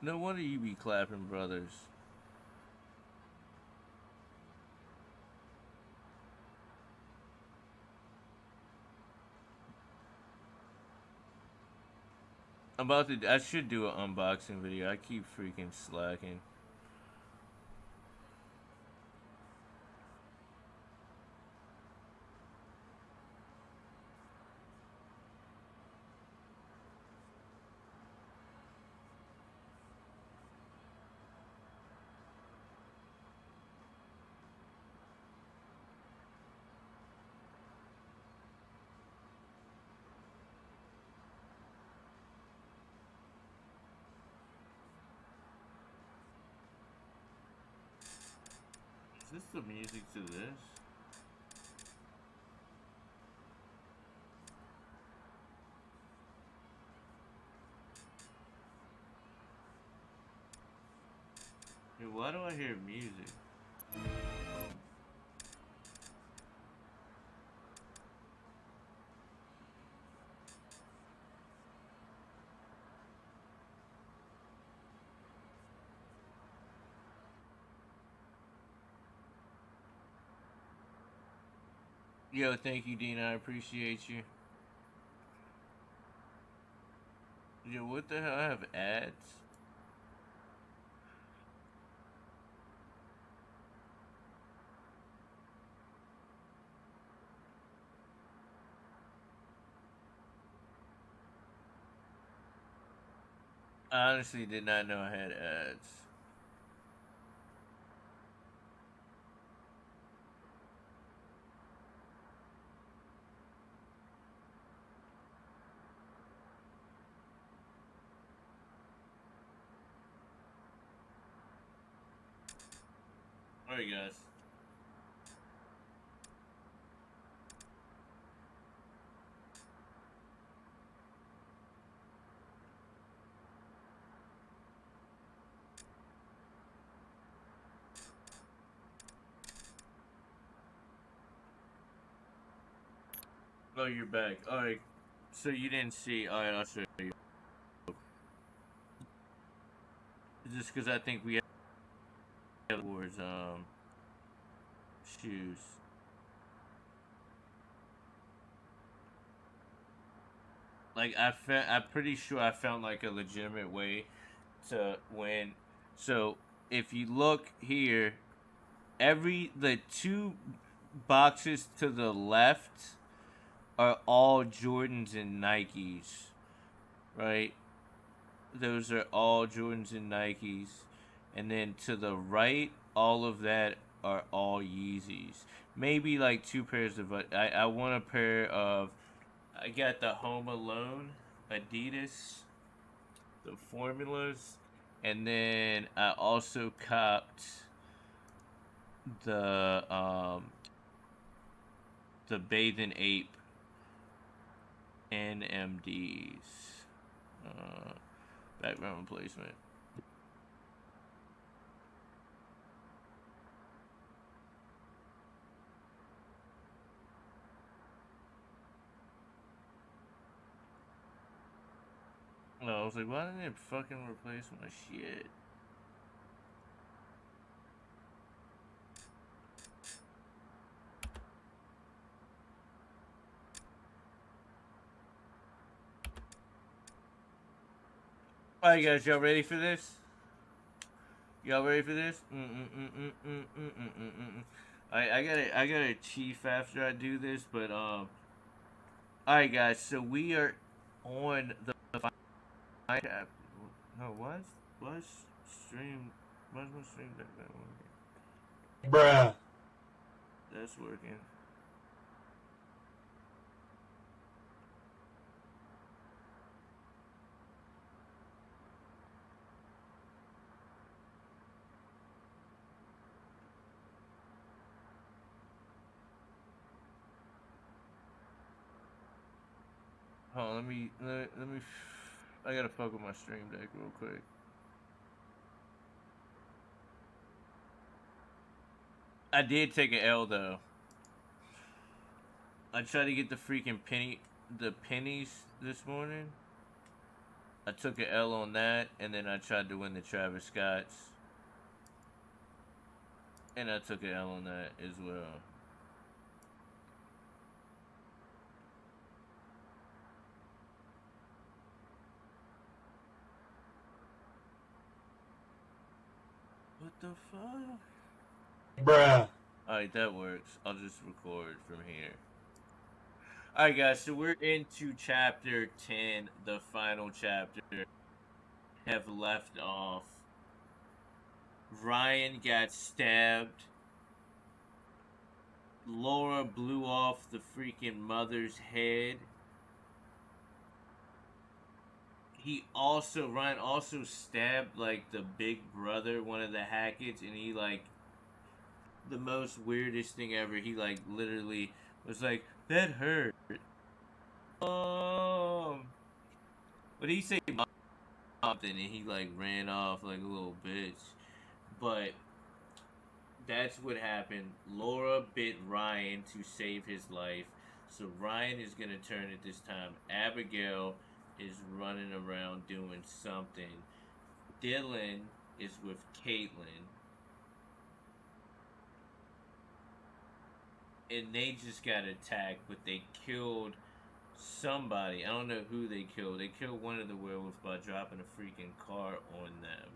No wonder you be clapping, brothers. I should do an unboxing video. I keep freaking slacking. the music to this? Dude, why do I hear music? Yo, thank you, Dina. I appreciate you. Yo, what the hell? I have ads? I honestly did not know I had ads. Alright, guys. Oh, you're back. Alright. So you didn't see. Alright, I'll show you. Just because I think we have towards shoes. Like I'm pretty sure I found like a legitimate way to win. So if you look here, the two boxes to the left are all Jordans and Nikes, right? Those are all Jordans and Nikes, and then to the right, all of that are all Yeezys. Maybe like two pairs of. I want a pair of. I got the Home Alone Adidas, the formulas, and then I also copped the Bathing Ape NMDs. Background replacement. No, I was like, why didn't it fucking replace my shit? Alright, guys, y'all ready for this? Y'all ready for this? I gotta chief after I do this, but alright, guys. So we are on the final chapter. No, why's stream? Why's my stream deck not working? Bruh. That's working. Hold on, let me. I gotta fuck with my stream deck real quick. I did take an L though. I tried to get the freaking pennies this morning. I took an L on that, and then I tried to win the Travis Scotts, and I took an L on that as well. What the fuck? Bruh. Alright, that works. I'll just record from here. Alright, guys, so we're into chapter 10, the final chapter. Have left off. Ryan got stabbed. Laura blew off the freaking mother's head. Ryan also stabbed like the big brother, one of the Hacketts, and he like the most weirdest thing ever. He like literally was like, "That hurt." But he said something and he like ran off like a little bitch. But that's what happened. Laura bit Ryan to save his life. So Ryan is gonna turn it this time. Abigail is running around doing something. Dylan is with Caitlin. And they just got attacked, but they killed somebody. I don't know who they killed. They killed one of the werewolves by dropping a freaking car on them.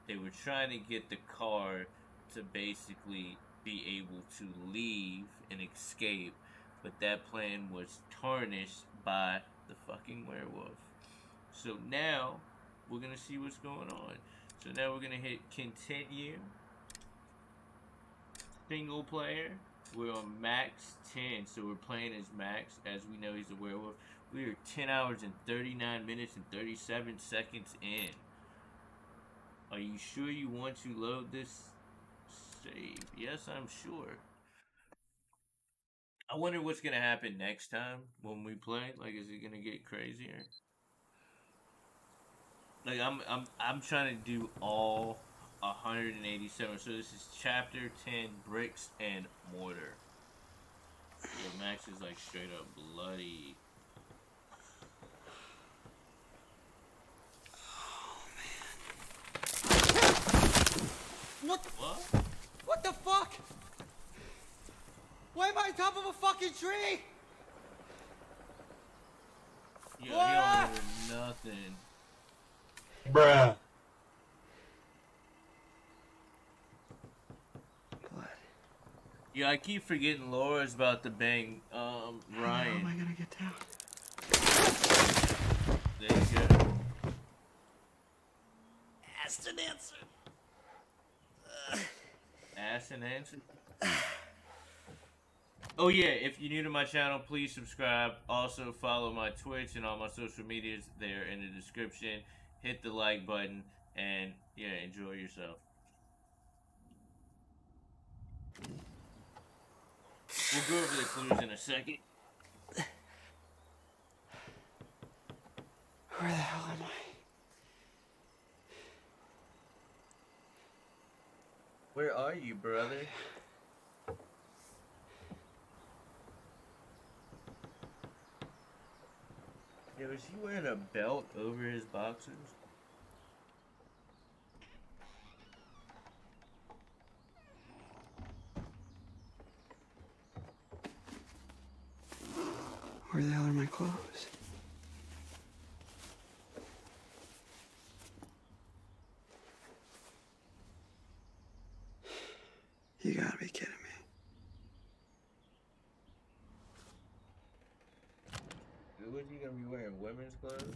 They were trying to get the car to basically be able to leave and escape, but that plan was tarnished by the fucking werewolf. So now we're gonna see what's going on. So now we're gonna hit continue. Single player. We're on max 10, so we're playing as Max. As we know, he's a werewolf. We are 10 hours and 39 minutes and 37 seconds in. Are you sure you want to load this save? Yes, I'm sure. I wonder what's gonna happen next time when we play. Like, is it gonna get crazier? Like, I'm trying to do all 187. So this is chapter 10, bricks and mortar. Yo, Max is like straight up bloody. What? What the fuck? Why am I on top of a fucking tree? Yo, he don't hear nothing. Bruh. Blood. Yeah, I keep forgetting Laura's about to bang How Ryan. am I gonna get down? There you go. Asked and answered. Ask and answer. Oh yeah, if you're new to my channel, please subscribe. Also follow my Twitch and all my social medias there in the description. Hit the like button and yeah, enjoy yourself. We'll go over the clues in a second. Where the hell am I? Where are you, brother? Yo, is he wearing a belt over his boxers? Where the hell are my clothes? You gotta be kidding me. Was he gonna be wearing women's clothes?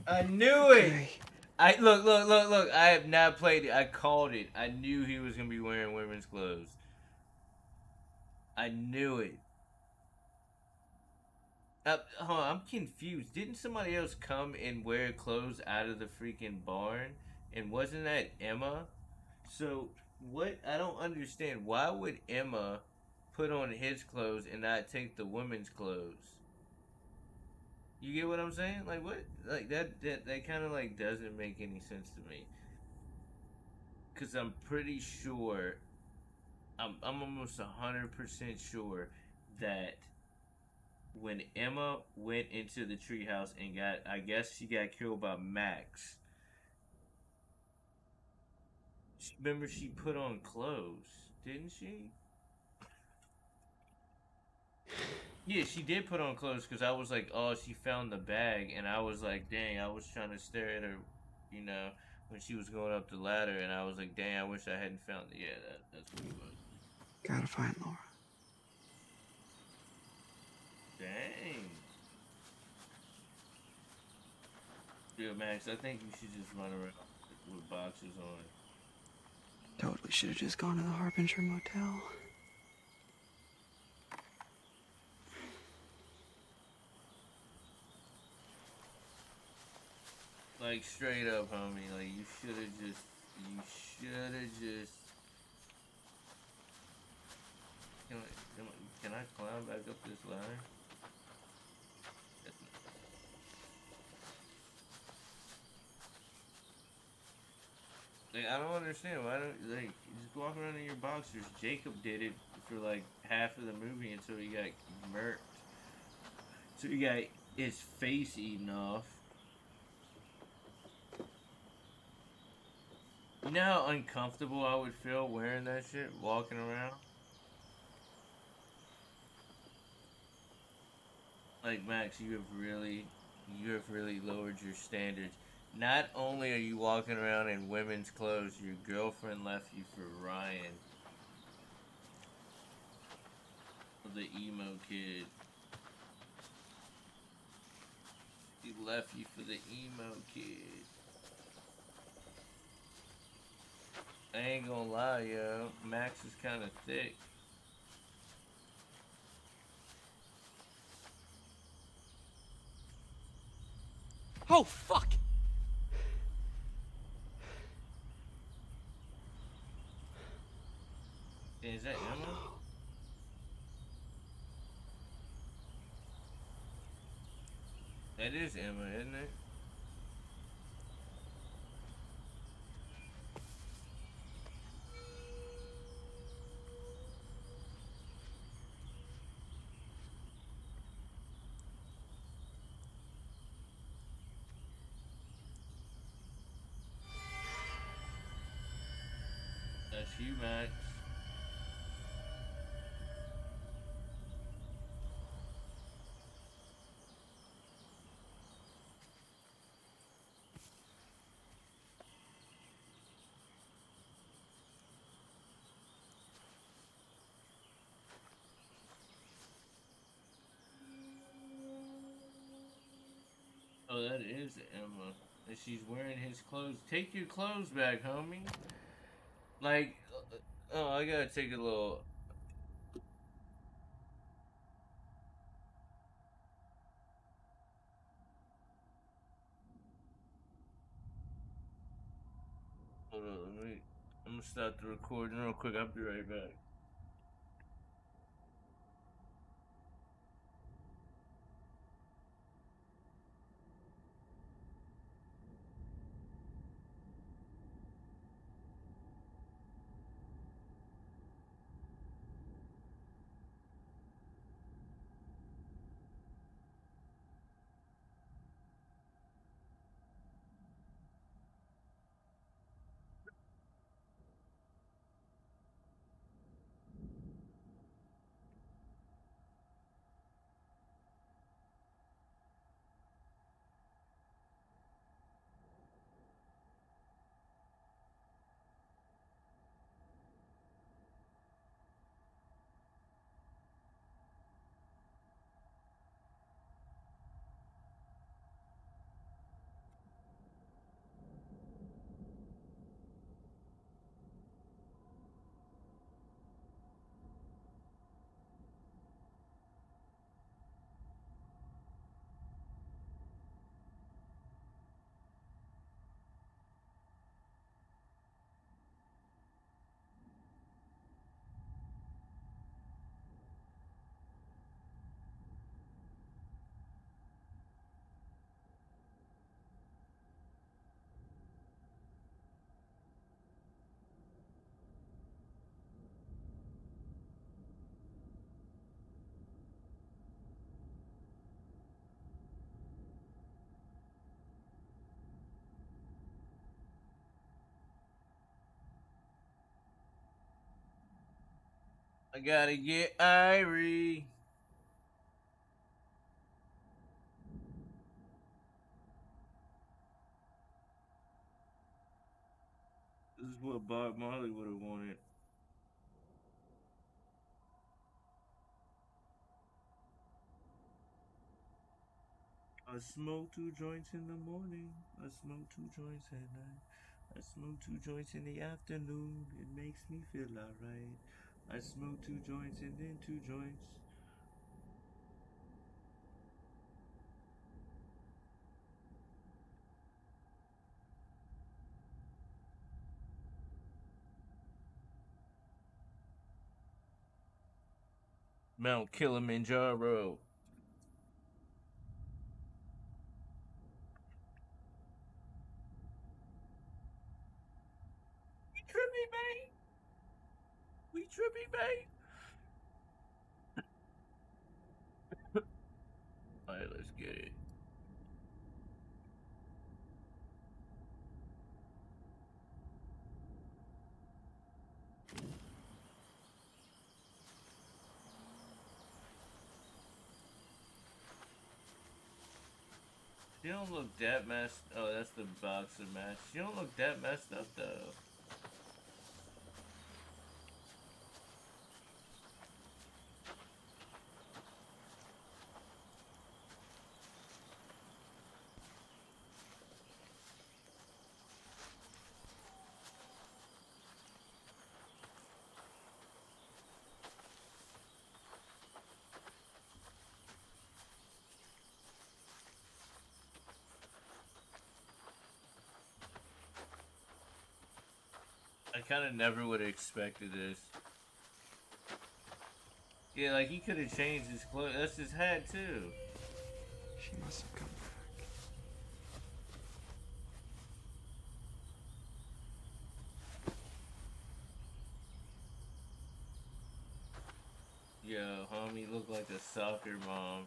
I knew it! Okay. I look. I have not played it. I called it. I knew he was gonna be wearing women's clothes. I knew it. Hold on, I'm confused. Didn't somebody else come and wear clothes out of the freaking barn? And wasn't that Emma? So what? I don't understand. Why would Emma put on his clothes and not take the women's clothes? You get what I'm saying? Like what? Like that kind of like doesn't make any sense to me. Cause I'm pretty sure, I'm almost 100% sure that when Emma went into the treehouse and I guess she got killed by Max. Remember she put on clothes, didn't she? Yeah, she did put on clothes because I was like, oh, she found the bag, and I was like, dang, I was trying to stare at her, you know, when she was going up the ladder, and I was like, dang, I wish I hadn't found it. Yeah, that's what it was. Gotta find Laura. Dang. Yeah, Max, I think you should just run around with boxers on. Totally should have just gone to the Harbinger Motel. Like, straight up, homie, like, you should have just You should have just. Can I climb back up this ladder? Like, I don't understand. Why don't like just walk around in your boxers? Jacob did it for like half of the movie until he got murked. So he got his face eaten off. You know how uncomfortable I would feel wearing that shit, walking around? Like, Max, you have really lowered your standards. Not only are you walking around in women's clothes, your girlfriend left you for Ryan, the emo kid. He left you for the emo kid. I ain't gonna lie, yo. Max is kind of thick. Oh, fuck! Is that Emma? That is Emma, isn't it? That's you, Max. Oh, that is Emma. And she's wearing his clothes. Take your clothes back, homie. Like, oh, I gotta take a little. Hold on, I'm gonna stop the recording real quick. I'll be right back. I gotta get Irie. This is what Bob Marley would have wanted. I smoke 2 joints in the morning. I smoke 2 joints at night. I smoke 2 joints in the afternoon. It makes me feel alright. I smoke 2 joints and then 2 joints. Mount Kilimanjaro. We trippy, mate. We trippy, mate. Alright, let's get it. She don't look that messed. Oh, that's the boxer match. She don't look that messed up though. I kind of never would have expected this. Yeah, like he could have changed his clothes. That's his hat too. She must have come back. Yo, homie, look like a soccer mom.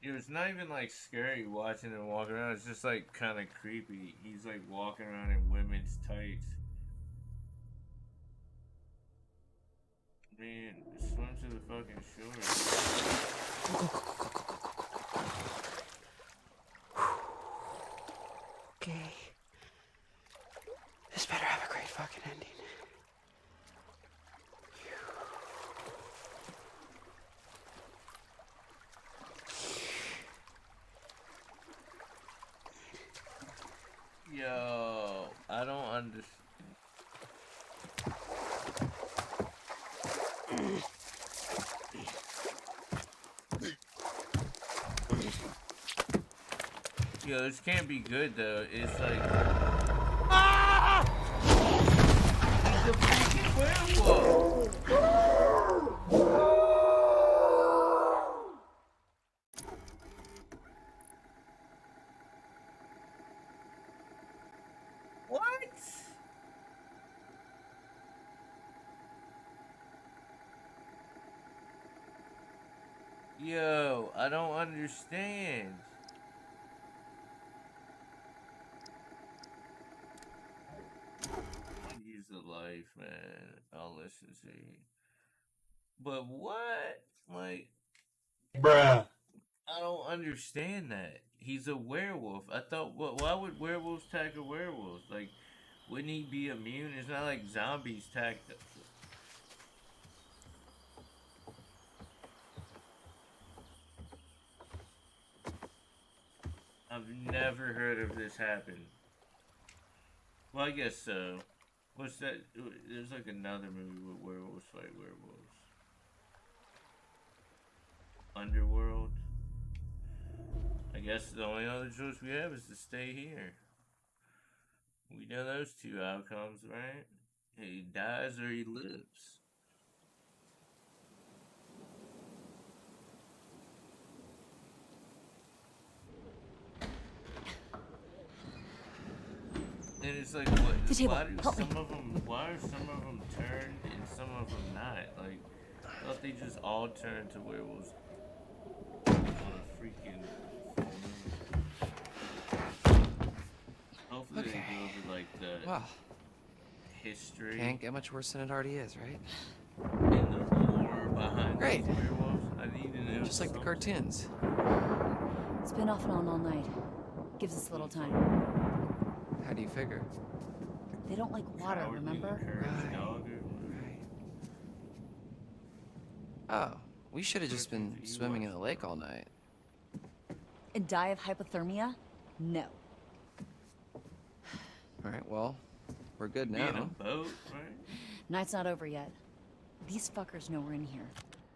It was not even like scary watching him walk around. It's just like kind of creepy. He's like walking around in women's tights. Man, swim to the fucking shore. Okay. This better have a great fucking ending. Yo, I don't understand. Yo, this can't be good though. It's like, ah! He's a freaking werewolf. What? Yo, I don't understand. He's a life, man. I'll listen to you. But what? Like, Bruh. I don't understand that. He's a werewolf. I thought, why would werewolves tackle werewolves? Like, wouldn't he be immune? It's not like zombies tackle. I've never heard of this happen. Well, I guess so. What's that? There's like another movie where werewolves fight werewolves. Underworld. I guess the only other choice we have is to stay here. We know those two outcomes, right? He dies or he lives. And it's like, what? Why do some of them? Why are some of them turned and some of them not? Like, I thought they just all turned to werewolves on a freaking full moon. Hopefully they go over like the history. Can't get much worse than it already is, right? And the lore behind Great. those werewolves. I need to know. Just like the something. cartoons. It's been off and on all night. Gives us a little time. How do you figure? They don't like water, Cowardly remember? courage Right. dog or whatever. Right. Oh, We should have just been swimming in the lake all night. And die of hypothermia? No. Alright, well, we're good Be in a now. boat, right? Night's not over yet. These fuckers know we're in here.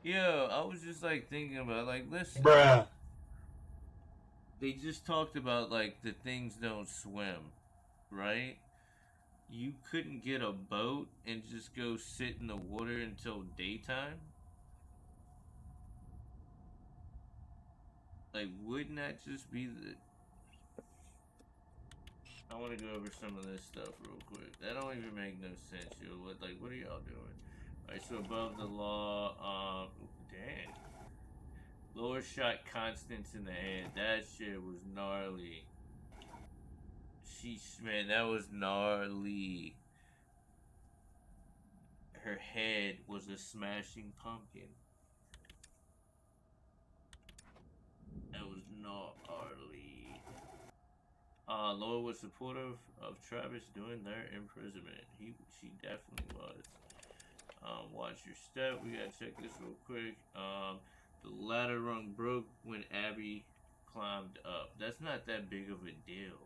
Yo, I was just like thinking about like, listen. Bruh. They just talked about like the things don't swim, right? You couldn't get a boat and just go sit in the water until daytime? Like, wouldn't that just be the... I want to go over some of this stuff real quick. That don't even make no sense, yo. What are y'all doing? Alright, so above the law, damn. Lower shot constants in the head. That shit was gnarly. Man, that was gnarly. Her head was a smashing pumpkin. That was gnarly. Laura was supportive of Travis during their imprisonment. She definitely was. Watch your step. We gotta check this real quick. The ladder rung broke when Abby climbed up. That's not that big of a deal.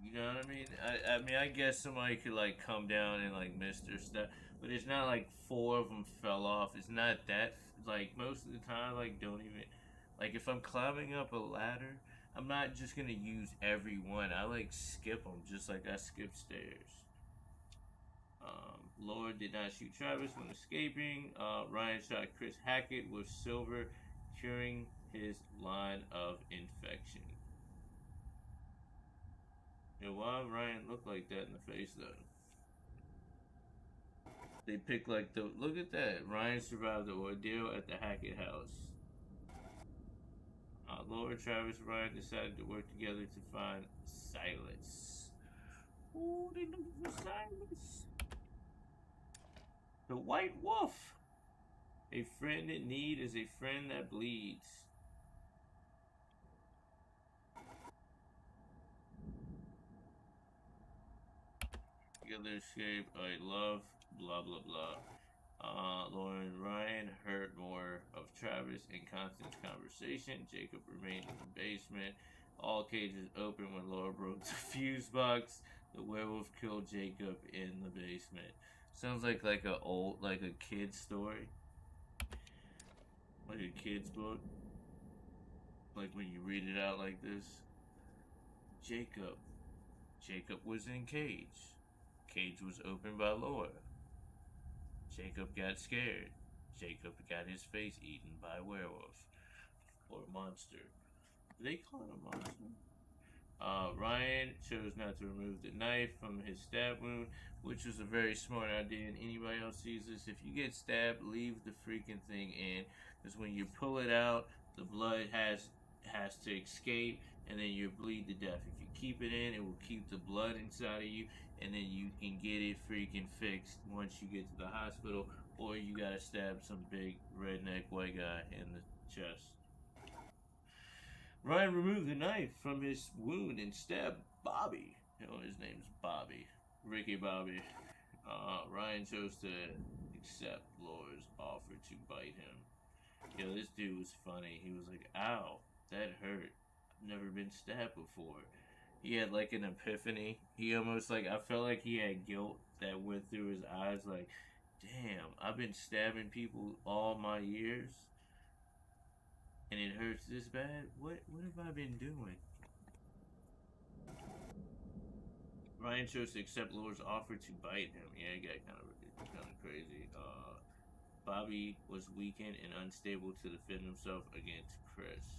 You know what I mean? I mean, I guess somebody could like come down and like miss their step, but it's not like 4 of them fell off. It's not that, like, most of the time, like, don't even, like, if I'm climbing up a ladder, I'm not just gonna use every one. I like skip them just like I skip stairs. Laura did not shoot Travis when escaping. Ryan shot Chris Hackett with silver, curing his line of infection. Yeah, why Ryan look like that in the face though? They pick like the look at that. Ryan survived the ordeal at the Hackett house. Laura, Travis, and Ryan decided to work together to find Silas. Ooh, they looking for Silas. The White Wolf. A friend in need is a friend that bleeds. Together escape. I love blah blah blah. Laura and Ryan heard more of Travis and Constance's conversation. Jacob remained in the basement. All cages open when Laura broke the fuse box. The werewolf killed Jacob in the basement. Sounds like a kid's story. Like a kid's book. Like when you read it out like this. Jacob was in cage. Cage was opened by Laura. Jacob got scared. Jacob got his face eaten by a werewolf. Or a monster. Do they call it a monster? Ryan chose not to remove the knife from his stab wound, which was a very smart idea, and anybody else sees this, if you get stabbed, leave the freaking thing in, because when you pull it out, the blood has to escape, and then you bleed to death. If you keep it in, it will keep the blood inside of you, and then you can get it freaking fixed once you get to the hospital, or you gotta stab some big redneck white guy in the chest. Ryan removed the knife from his wound and stabbed Bobby. His name's Bobby. Ricky Bobby. Ryan chose to accept Laura's offer to bite him. This dude was funny. He was like, ow, that hurt. I've never been stabbed before. He had like an epiphany. He almost I felt like he had guilt that went through his eyes like, damn, I've been stabbing people all my years. And it hurts this bad? What have I been doing? Ryan chose to accept Laura's offer to bite him. Yeah, it got kind of crazy. Bobby was weakened and unstable to defend himself against Chris.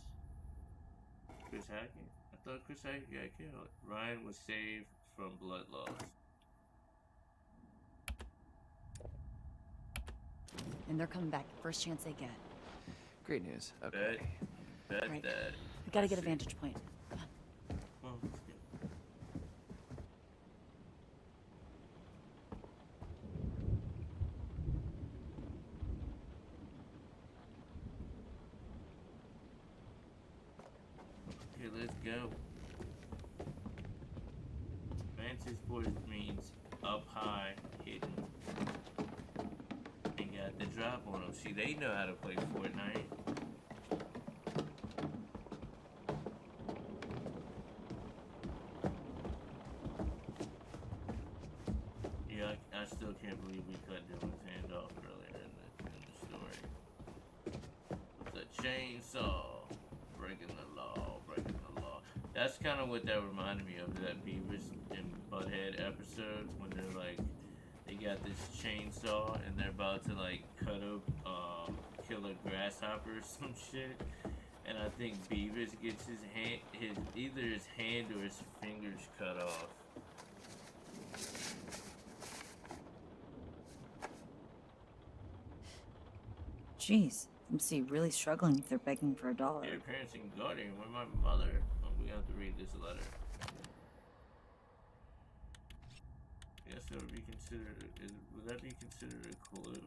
Chris Hackett? I thought Chris Hackett got killed. Ryan was saved from blood loss. And they're coming back first chance they get. Great news. Okay. Right. We gotta get a vantage point. Come on. Oh, okay, let's go. Vantage point means up high, hidden. Ain't got got the drop on them. See, they know how to play Fortnite. Yeah, I still can't believe we cut Dylan's hand off earlier in the story. The chainsaw, breaking the law, breaking the law. That's kind of what that reminded me of, that Beavis and Butthead episode when they're like, they got this chainsaw and they're about to like cut up, kill a grasshopper or some shit. And I think Beavis gets either his hand or his fingers cut off. Jeez, I'm see really struggling if they're begging for $1. Dear parents and guardian, with my mother. Oh, we have to read this letter. Yes, that would be considered. Would that be considered a clue?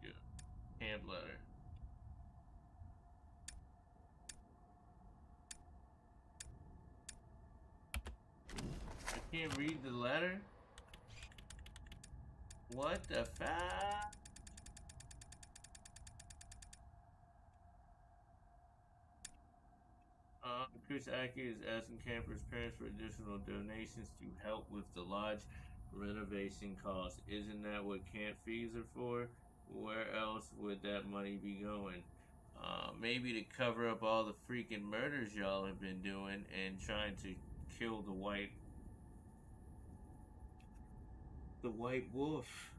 Yeah. Hand letter. I can't read the letter? What the fuck? Chris Aki is asking campers' parents for additional donations to help with the lodge renovation costs. Isn't that what camp fees are for? Where else would that money be going? Maybe to cover up all the freaking murders y'all have been doing and trying to kill the white wolf.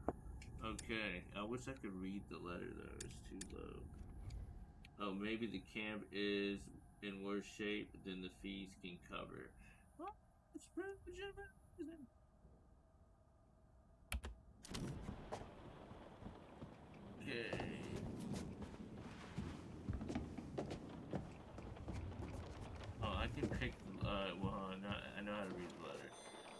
Okay, I wish I could read the letter though. It's too low. Oh, maybe the camp is in worse shape than the fees can cover. Well, it's pretty legitimate reason. Okay. Oh, I can pick. Well, I know how to read the letter.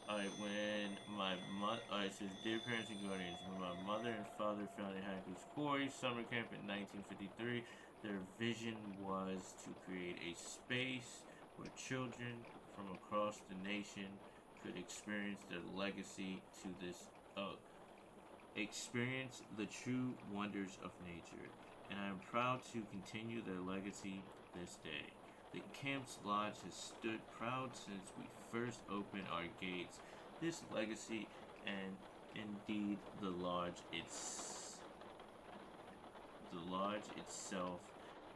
Alright, when my mother. Alright, it says, Dear parents and guardians, when my mother and father founded Hackers Quarry summer camp in 1953, their vision was to create a space where children from across the nation could experience the legacy to this. Experience the true wonders of nature, and I am proud to continue their legacy this day. The camp's lodge has stood proud since we first opened our gates. This legacy, and indeed the lodge itself,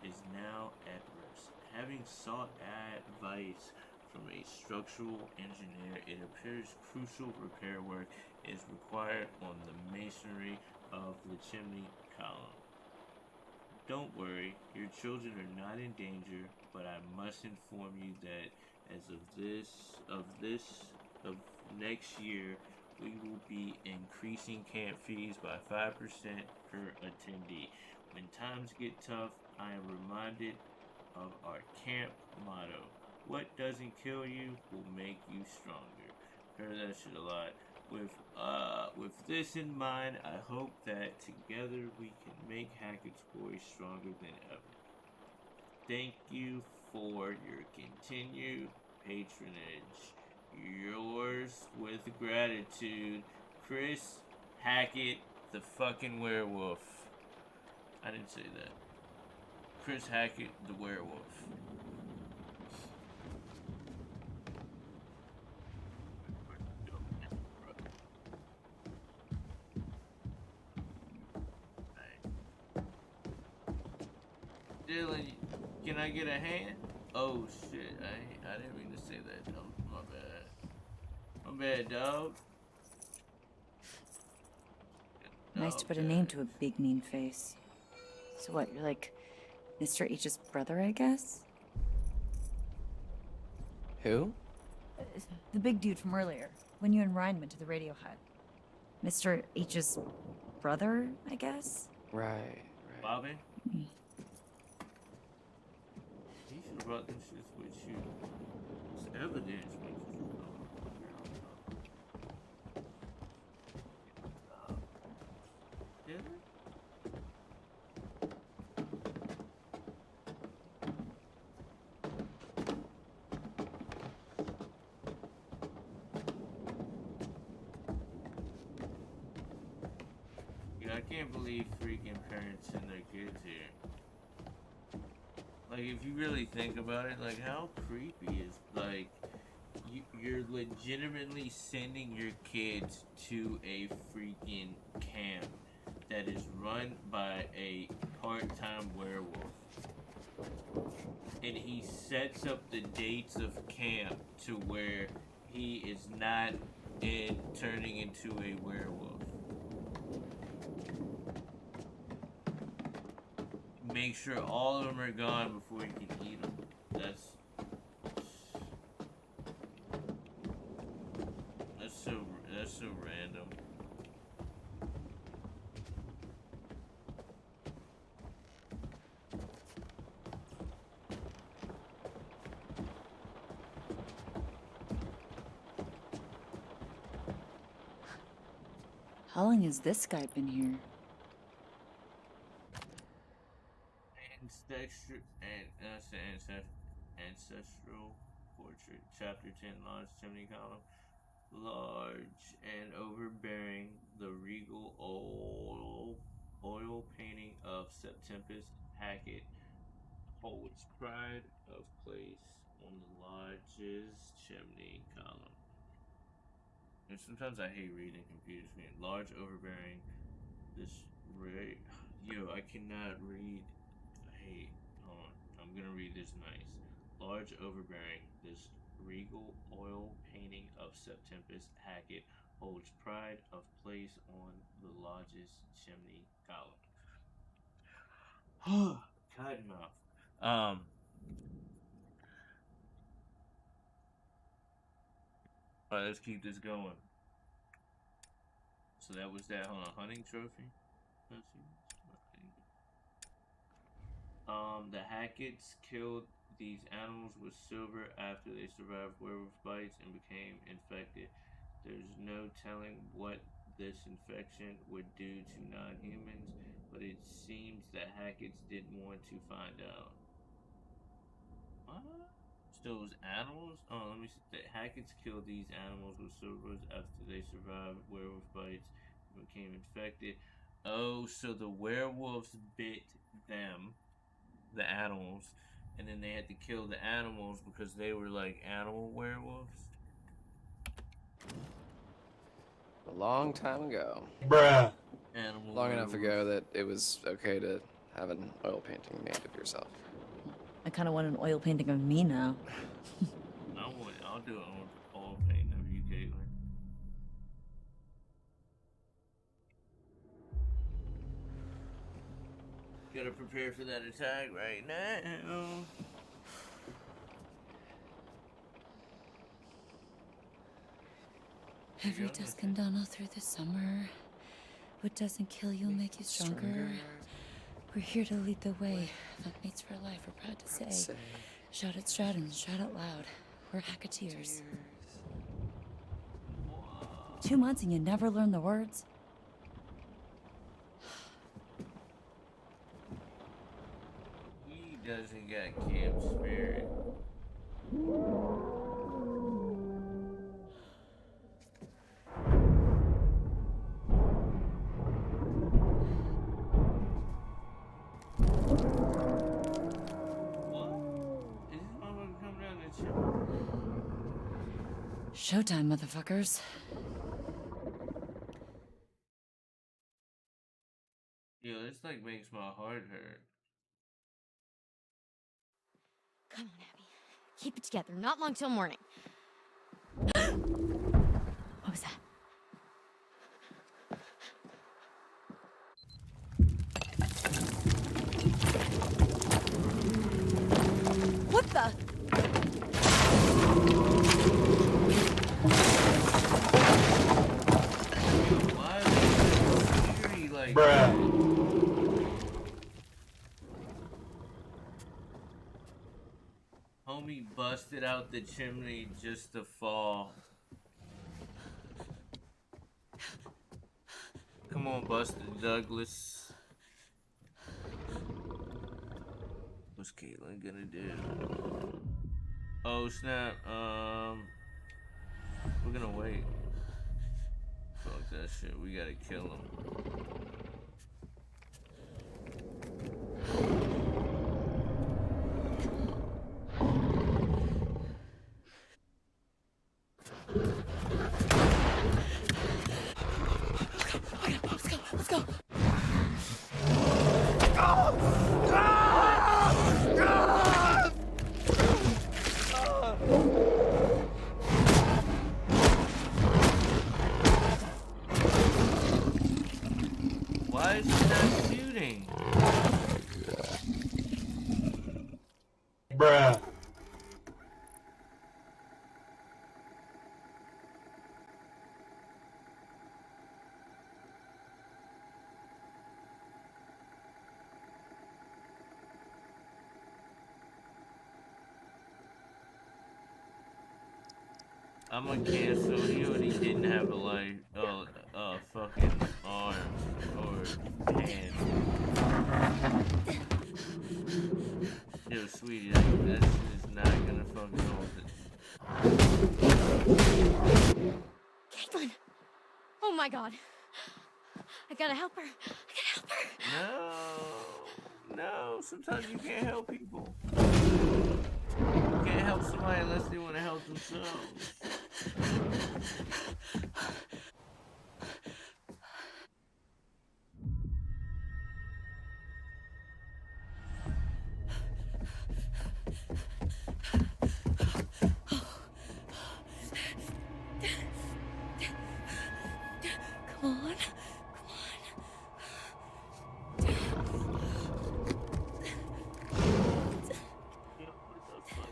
is now at risk. Having sought advice from a structural engineer, it appears crucial repair work is required on the masonry of the chimney column. Don't worry, your children are not in danger, but I must inform you that as of next year, we will be increasing camp fees by 5% per attendee. When times get tough, I am reminded of our camp motto: what doesn't kill you will make you stronger. Heard that shit a lot. With this in mind, I hope that together we can make Hackett's Quarry stronger than ever. Thank you for your continued patronage. Yours with gratitude, Chris Hackett, the fucking werewolf. I didn't say that. Chris Hackett, the werewolf. Dylan, can I get a hand? Oh shit, I didn't mean to say that. My bad. My bad, dog. Nice to put a name to a big mean face. So what, you're like Mr. H's brother, I guess? Who? The big dude from earlier, when you and Ryan went to the radio hut. Mr. H's brother, I guess? Right. Bobby? He should have brought them shits with you. It's evidence. can't believe freaking parents send their kids here. Like, if you really think about it, like, how creepy is, like, you're legitimately sending your kids to a freaking camp that is run by a part-time werewolf. And he sets up the dates of camp to where he is not turning into a werewolf. Make sure all of them are gone before you can eat them. That's so random. How long has this guy been here? Ancestral portrait, chapter 10, large chimney column, large and overbearing, the regal oil painting of Septempus Hackett holds pride of place on the lodge's chimney column. And sometimes I hate reading computer screen. Large, overbearing, yo, I cannot read. Hey, hold on. I'm gonna read this nice. Large, overbearing, this regal oil painting of Septempus Hackett holds pride of place on the lodge's chimney column. Cotton mouth. Alright, let's keep this going. So that was that hunting trophy. The Hacketts killed these animals with silver after they survived werewolf bites and became infected. There's no telling what this infection would do to non-humans, but it seems the Hacketts didn't want to find out. What? So those animals? Oh, let me see. The Hacketts killed these animals with silver after they survived werewolf bites and became infected. Oh, so the werewolves bit them, the animals, and then they had to kill the animals because they were like animal werewolves. A long time ago. Bruh. Animal Long enough ago werewolves. that it was okay to have an oil painting made of yourself. I kind of want an oil painting of me now. I'll do it on all paint of you, Caitlin. Gotta prepare for that attack right now. Every dusk and dawn all through the summer. What doesn't kill you will make you stronger. We're here to lead the way. Mates for life, we're proud to say. Shout at Stratton, shout out loud. We're Hacketeers. 2 months and you never learn the words? He doesn't got camp spirit. Showtime, motherfuckers. Yo, this like makes my heart hurt. Come on, Abby. Keep it together. Not long till morning. What was that? What the? Why is it so scary like Bruh. Homie busted out the chimney just to fall. Come on, Buster Douglas. What's Caitlin gonna do? Oh snap! We're gonna wait. Fuck that shit. We gotta kill him. Why is he not shooting? Bruh. I'm gonna cancel. He already didn't have a life, fucking arms or hands. Yo, sweetie, that shit is not gonna fucking hold it. Caitlin! Oh my god. I gotta help her. I gotta help her. No, sometimes you can't help people. You can't help somebody unless they want to help themselves. Come on.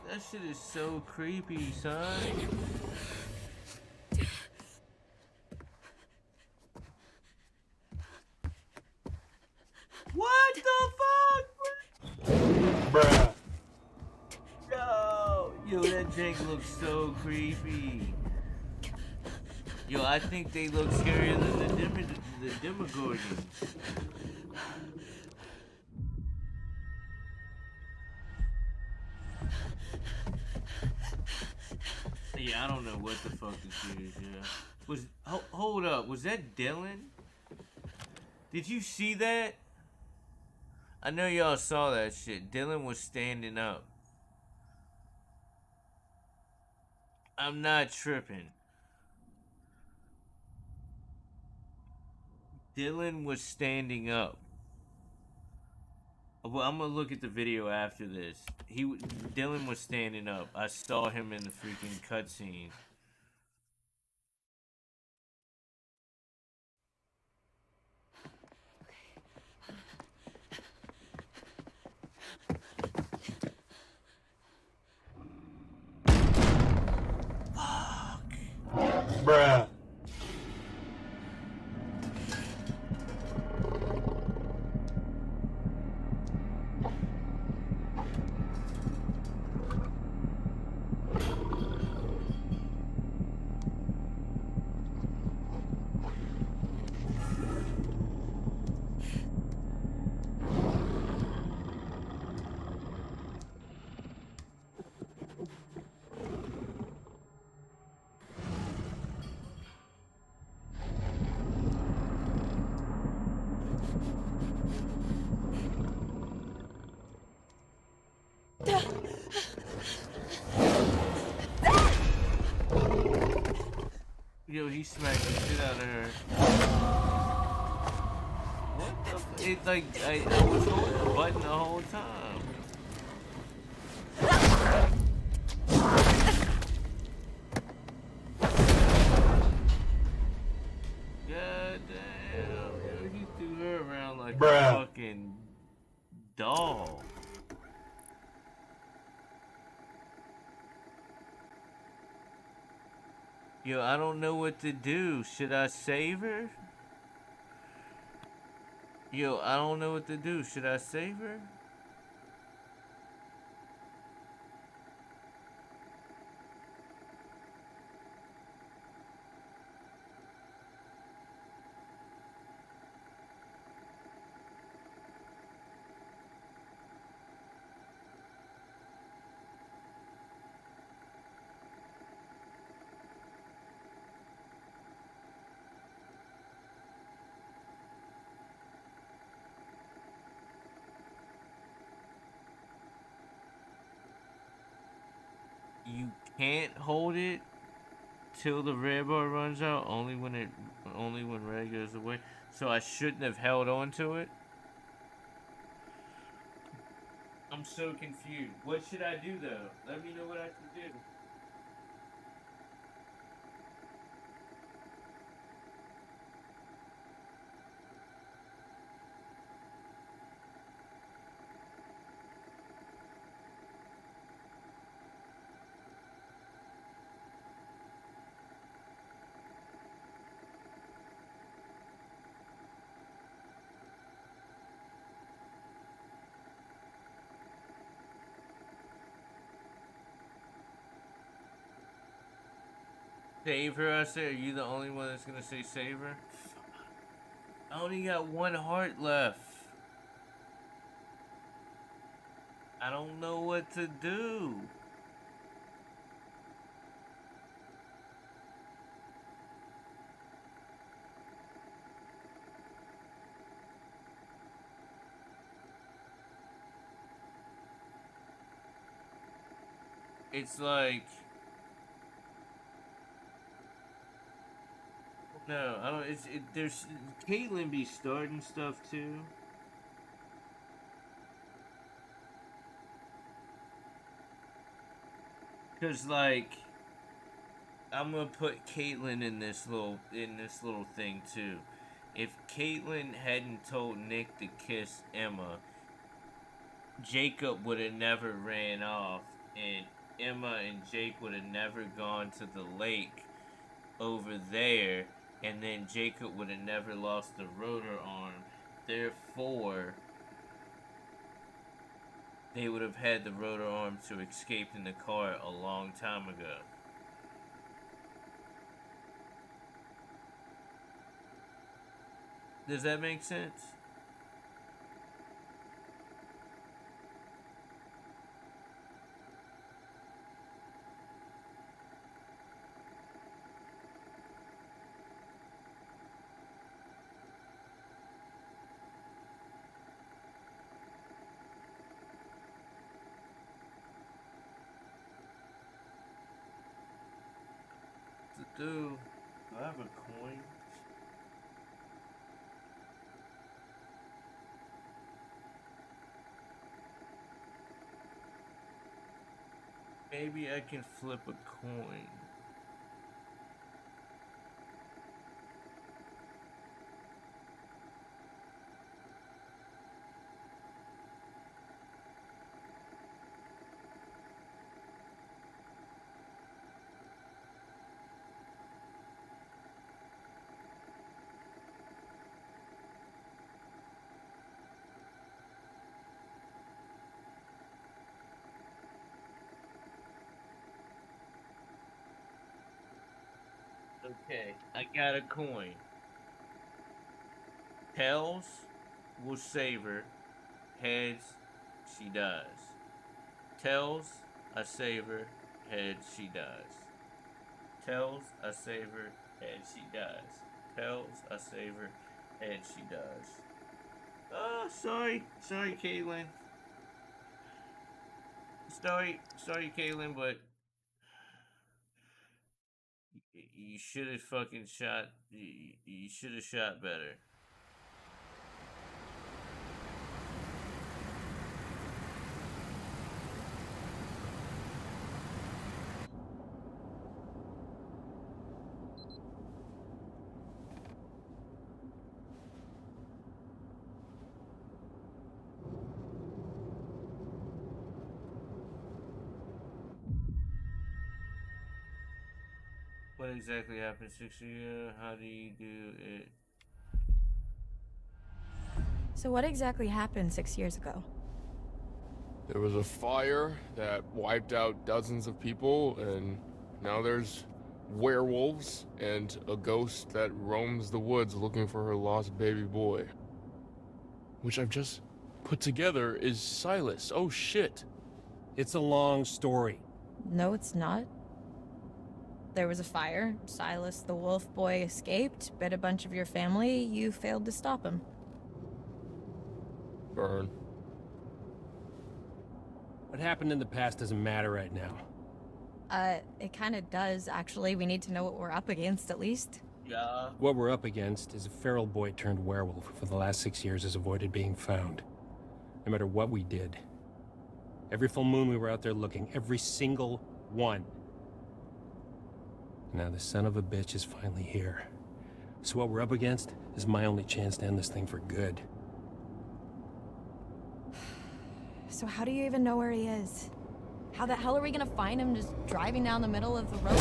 That shit is so creepy, son. What the fuck? Bruh. Yo, that jank looks so creepy. Yo, I think they look scarier than the Demogorgons. Yeah, I don't know what the fuck this is, yeah. Hold up, was that Dylan? Did you see that? I know y'all saw that shit. Dylan was standing up. I'm not tripping. Dylan was standing up. Well, I'm gonna look at the video after this. Dylan was standing up. I saw him in the freaking cutscene. Bruh. Yo, he smacked the shit out of her. What the f- It's like, I was holding the button the whole time. God damn. Yo, he threw her around like Bruh. a fucking doll. Yo, I don't know what to do. Should I save her? Yo, I don't know what to do. Should I save her? You can't hold it till the red bar runs out. Only when red goes away. So I shouldn't have held on to it. I'm so confused. What should I do though? Let me know what I should do. Save her, I say. Are you the only one that's gonna say save her? I only got one heart left. I don't know what to do. It's like, no, I don't. There's Caitlyn be starting stuff too. Cause like, I'm gonna put Caitlyn in this little thing too. If Caitlyn hadn't told Nick to kiss Emma, Jacob would have never ran off, and Emma and Jake would have never gone to the lake over there, and then Jacob would have never lost the rotor arm. Therefore, they would have had the rotor arm to escape in the car a long time ago. Does that make sense? To do I have a coin? Maybe I can flip a coin. Okay, I got a coin. Tails will save her. Heads, she dies. Tails, I save her. Heads, she dies. Tails, I save her. Heads, she dies. Tails, I save her. Heads, she dies. Oh, sorry, Caitlyn. Sorry, Caitlyn, but you should have fucking shot. You should have shot better. What exactly happened 6 years ago? How do you do it? So what exactly happened 6 years ago? There was a fire that wiped out dozens of people, and now there's werewolves and a ghost that roams the woods looking for her lost baby boy. Which I've just put together is Silas. Oh shit. It's a long story. No, it's not. There was a fire. Silas the wolf boy escaped, bit a bunch of your family. You failed to stop him. Burn. What happened in the past doesn't matter right now. It kind of does, actually. We need to know what we're up against, at least. Yeah. What we're up against is a feral boy turned werewolf who for the last 6 years has avoided being found. No matter what we did, Every full moon we were out there looking. Every single one. Now the son of a bitch is finally here. So what we're up against is my only chance to end this thing for good. So how do you even know where he is? How the hell are we gonna find him just driving down the middle of the road?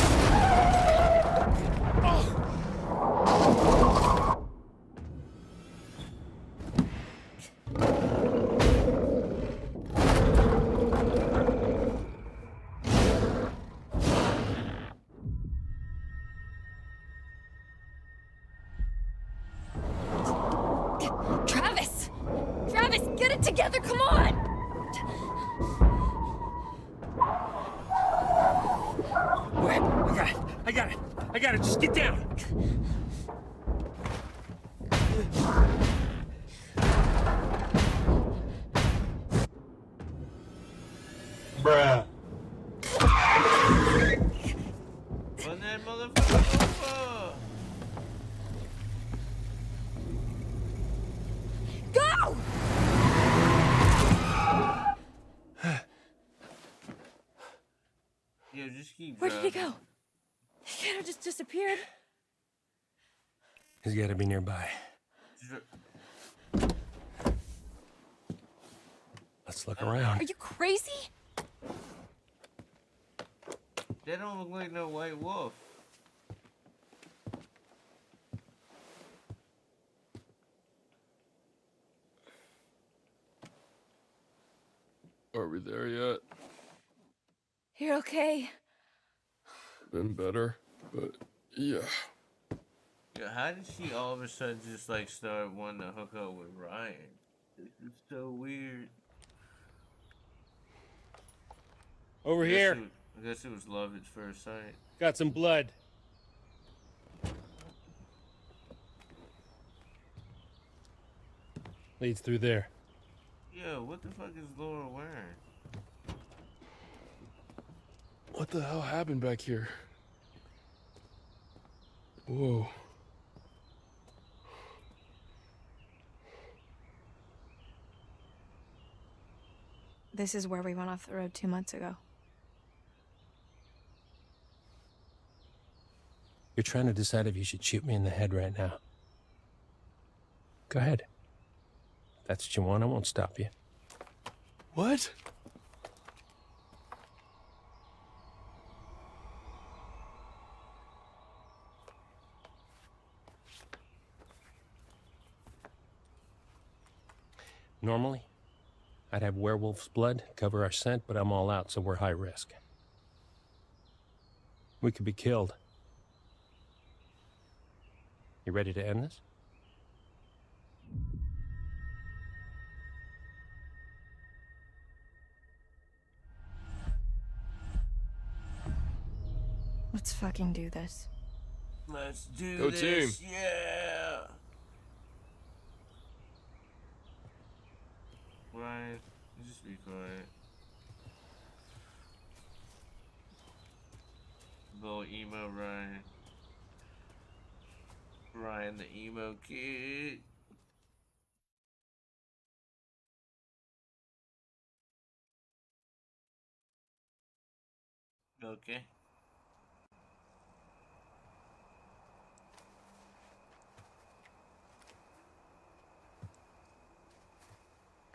Travis! Travis, get it together, come on! Wait, I got it, just get down! Bruh. Run that motherfucker over! Go! Yo, just keep Where did he driving. go? He kind of just disappeared. He's gotta be nearby. Let's look around. Are you crazy? That don't look like no white wolf. Are we there yet? You're okay. Been better, but yeah. Yo, how did she all of a sudden just like start wanting to hook up with Ryan? This is so weird. Over I guess here. I guess it was love at first sight. Got some blood. Leads through there. Yo, what the fuck is Laura wearing? What the hell happened back here? Whoa. This is where we went off the road 2 months ago. You're trying to decide if you should shoot me in the head right now. Go ahead. If that's what you want, I won't stop you. What? Normally, I'd have werewolf's blood cover our scent, but I'm all out, so we're high risk. We could be killed. You ready to end this? Let's fucking do this. Let's do Go this. team. Yeah. Ryan, just be quiet. Little emo Ryan. Ryan the emo kid. Okay.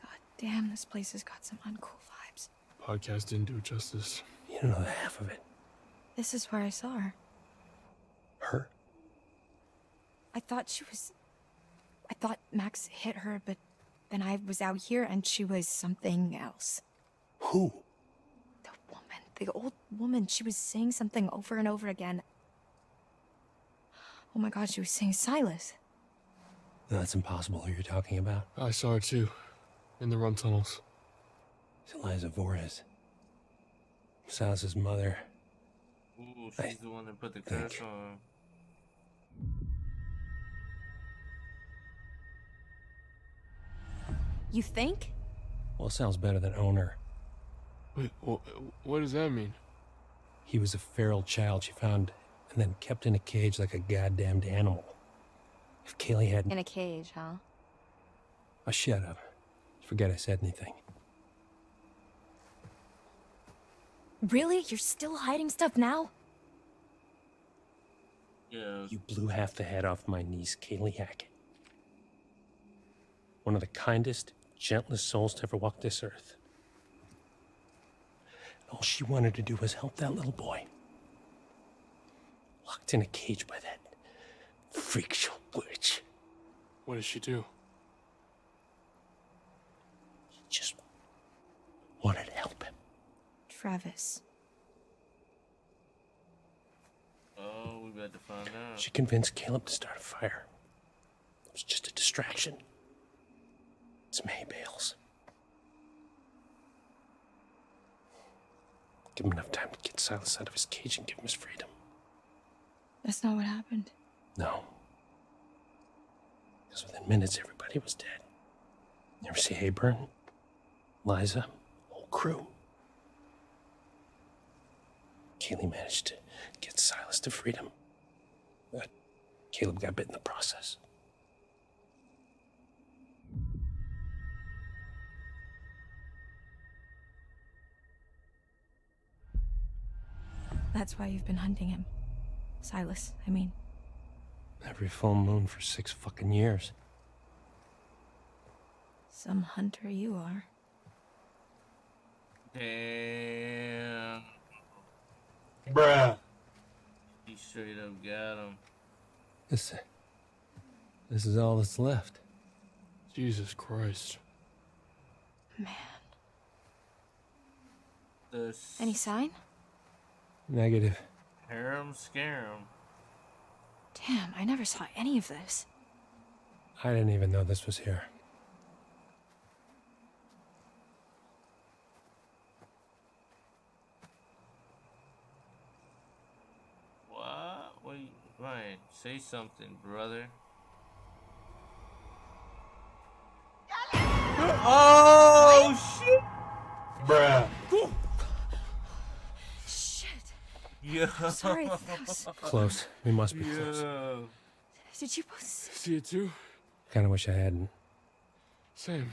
God damn, this place has got some uncool vibes. Podcast didn't do it justice. You don't know the half of it. This is where I saw her. Her? I thought Max hit her, but then I was out here and she was something else. Who? The woman, the old woman, she was saying something over and over again. Oh my god, she was saying Silas. No, that's impossible who you're talking about. I saw her too. In the run tunnels. It's Eliza Voorhees. Silas's mother. Ooh, she's the one that put the curse on. You think? Well, it sounds better than owner. Wait, what does that mean? He was a feral child she found and then kept in a cage like a goddamned animal. If Kaylee hadn't... In a cage, huh? Oh, shut up. Forget I said anything. Really? You're still hiding stuff now? Yeah. You blew half the head off my niece, Kaylee Hackett. One of the kindest, gentlest souls to ever walk this earth. All she wanted to do was help that little boy. Locked in a cage by that freak show witch. What does she do? She just wanted to help him. Travis. Oh, we got to find out. She convinced Caleb to start a fire. It was just a distraction. Some hay bales. Give him enough time to get Silas out of his cage and give him his freedom. That's not what happened. No. Because within minutes, everybody was dead. You ever see Hayburn? Liza? Whole crew. Kaylee managed to get Silas to freedom. But Caleb got bit in the process. That's why you've been hunting him. Silas, I mean. Every full moon for 6 fucking years. Some hunter you are. Damn. Bruh. He straight up got him. This is all that's left. Jesus Christ. Man. The Any sign? Negative. harem scarum. Damn, I never saw any of this. I didn't even know this was here. What? Wait, Ryan, say something, brother. Oh shit! Bruh. Shit. Yeah. Sorry if that was... Close. We must be close. Yeah. Did you both... See it too? Kinda wish I hadn't. Same.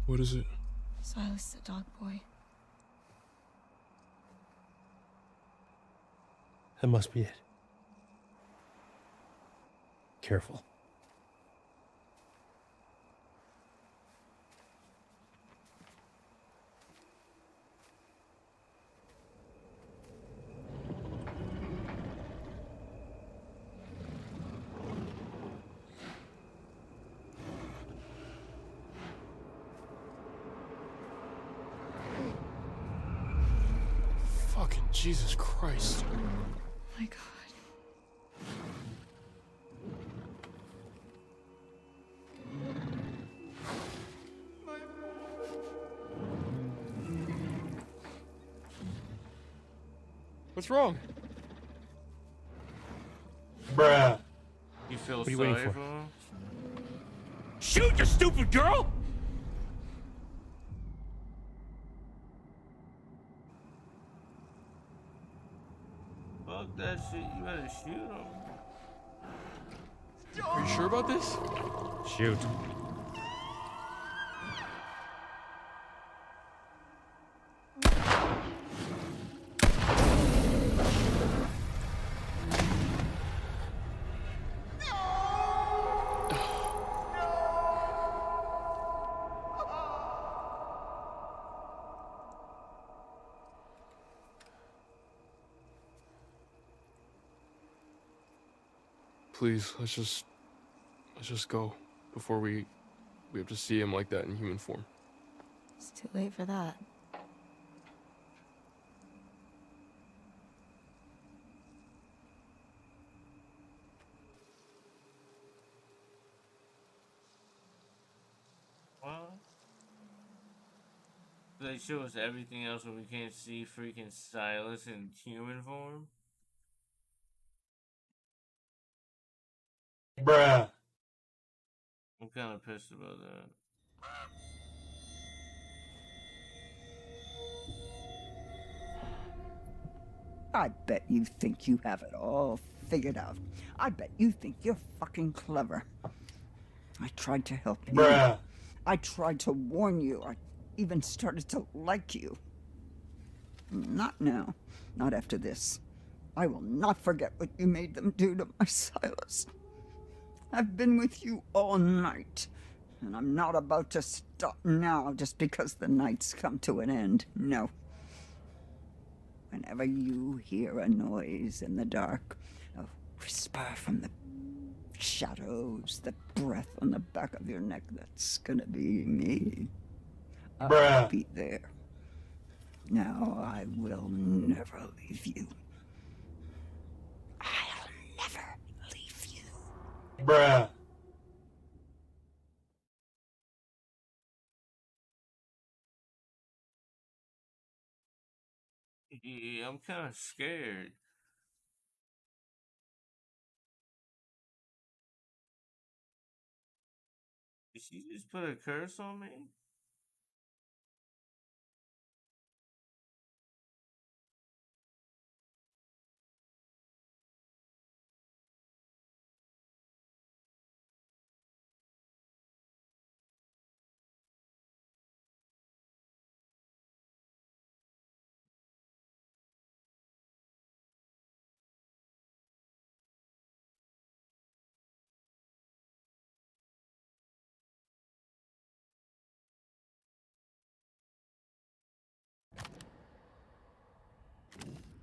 What is it? Silas, the dog boy. That must be it. Careful. Fucking Jesus Christ. Oh my God. What's wrong? Bruh. You feel What are you sorry waiting for? him? Shoot, you stupid girl! Fuck that shit. You better shoot him. Are you sure about this? Shoot. Please, let's just go before we have to see him like that in human form. It's too late for that. What? They show us everything else when we can't see freaking Silas in human form? Bruh. I'm kind of pissed about that. I bet you think you have it all figured out. I bet you think you're fucking clever. I tried to help you. Bruh. I tried to warn you. I even started to like you. Not now. Not after this. I will not forget what you made them do to my Silas. I've been with you all night, and I'm not about to stop now just because the night's come to an end. No. Whenever you hear a noise in the dark, a whisper from the shadows, the breath on the back of your neck, that's gonna be me. I'll be there. Now I will never leave you. I'll never leave you. Bruh. Yeah, I'm kind of scared. Did she just put a curse on me?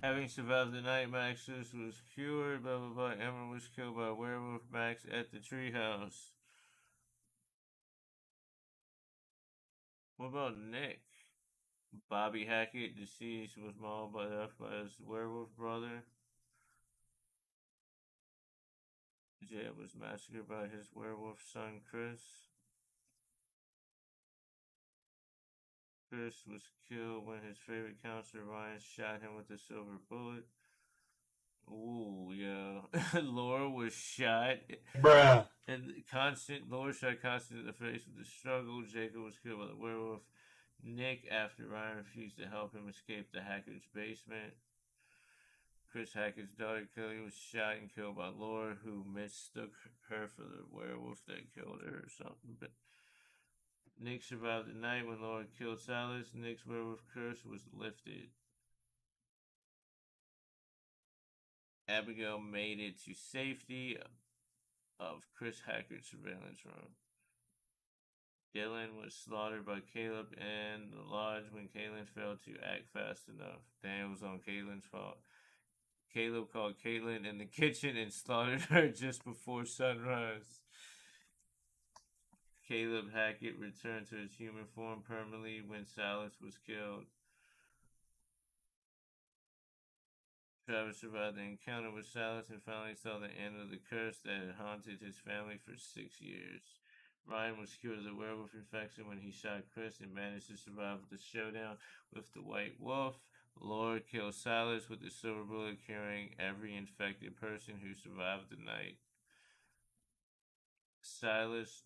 Having survived the night, Max was cured, blah blah blah. Emma was killed by a werewolf Max at the treehouse. What about Nick? Bobby Hackett, deceased, was mauled by his werewolf brother. Jed was massacred by his werewolf son, Chris. Chris was killed when his favorite counselor, Ryan, shot him with a silver bullet. Ooh, yeah. Laura was shot. Bruh. And Laura shot Constant in the face with the struggle. Jacob was killed by the werewolf. Nick, after Ryan refused to help him escape the hacker's basement. Chris Hackett's daughter, Kelly, was shot and killed by Laura, who mistook her for the werewolf that killed her or something. But Nick survived the night when Laura killed Silas. Nick's werewolf curse was lifted. Abigail made it to safety of Chris Hackett's surveillance room. Dylan was slaughtered by Caleb and the lodge when Caitlin failed to act fast enough. Damn, it was on Caitlin's fault. Caleb called Caitlin in the kitchen and slaughtered her just before sunrise. Caleb Hackett returned to his human form permanently when Silas was killed. Travis survived the encounter with Silas and finally saw the end of the curse that had haunted his family for 6 years. Ryan was cured of the werewolf infection when he shot Chris and managed to survive the showdown with the White Wolf. Laura killed Silas with the silver bullet, curing every infected person who survived the night.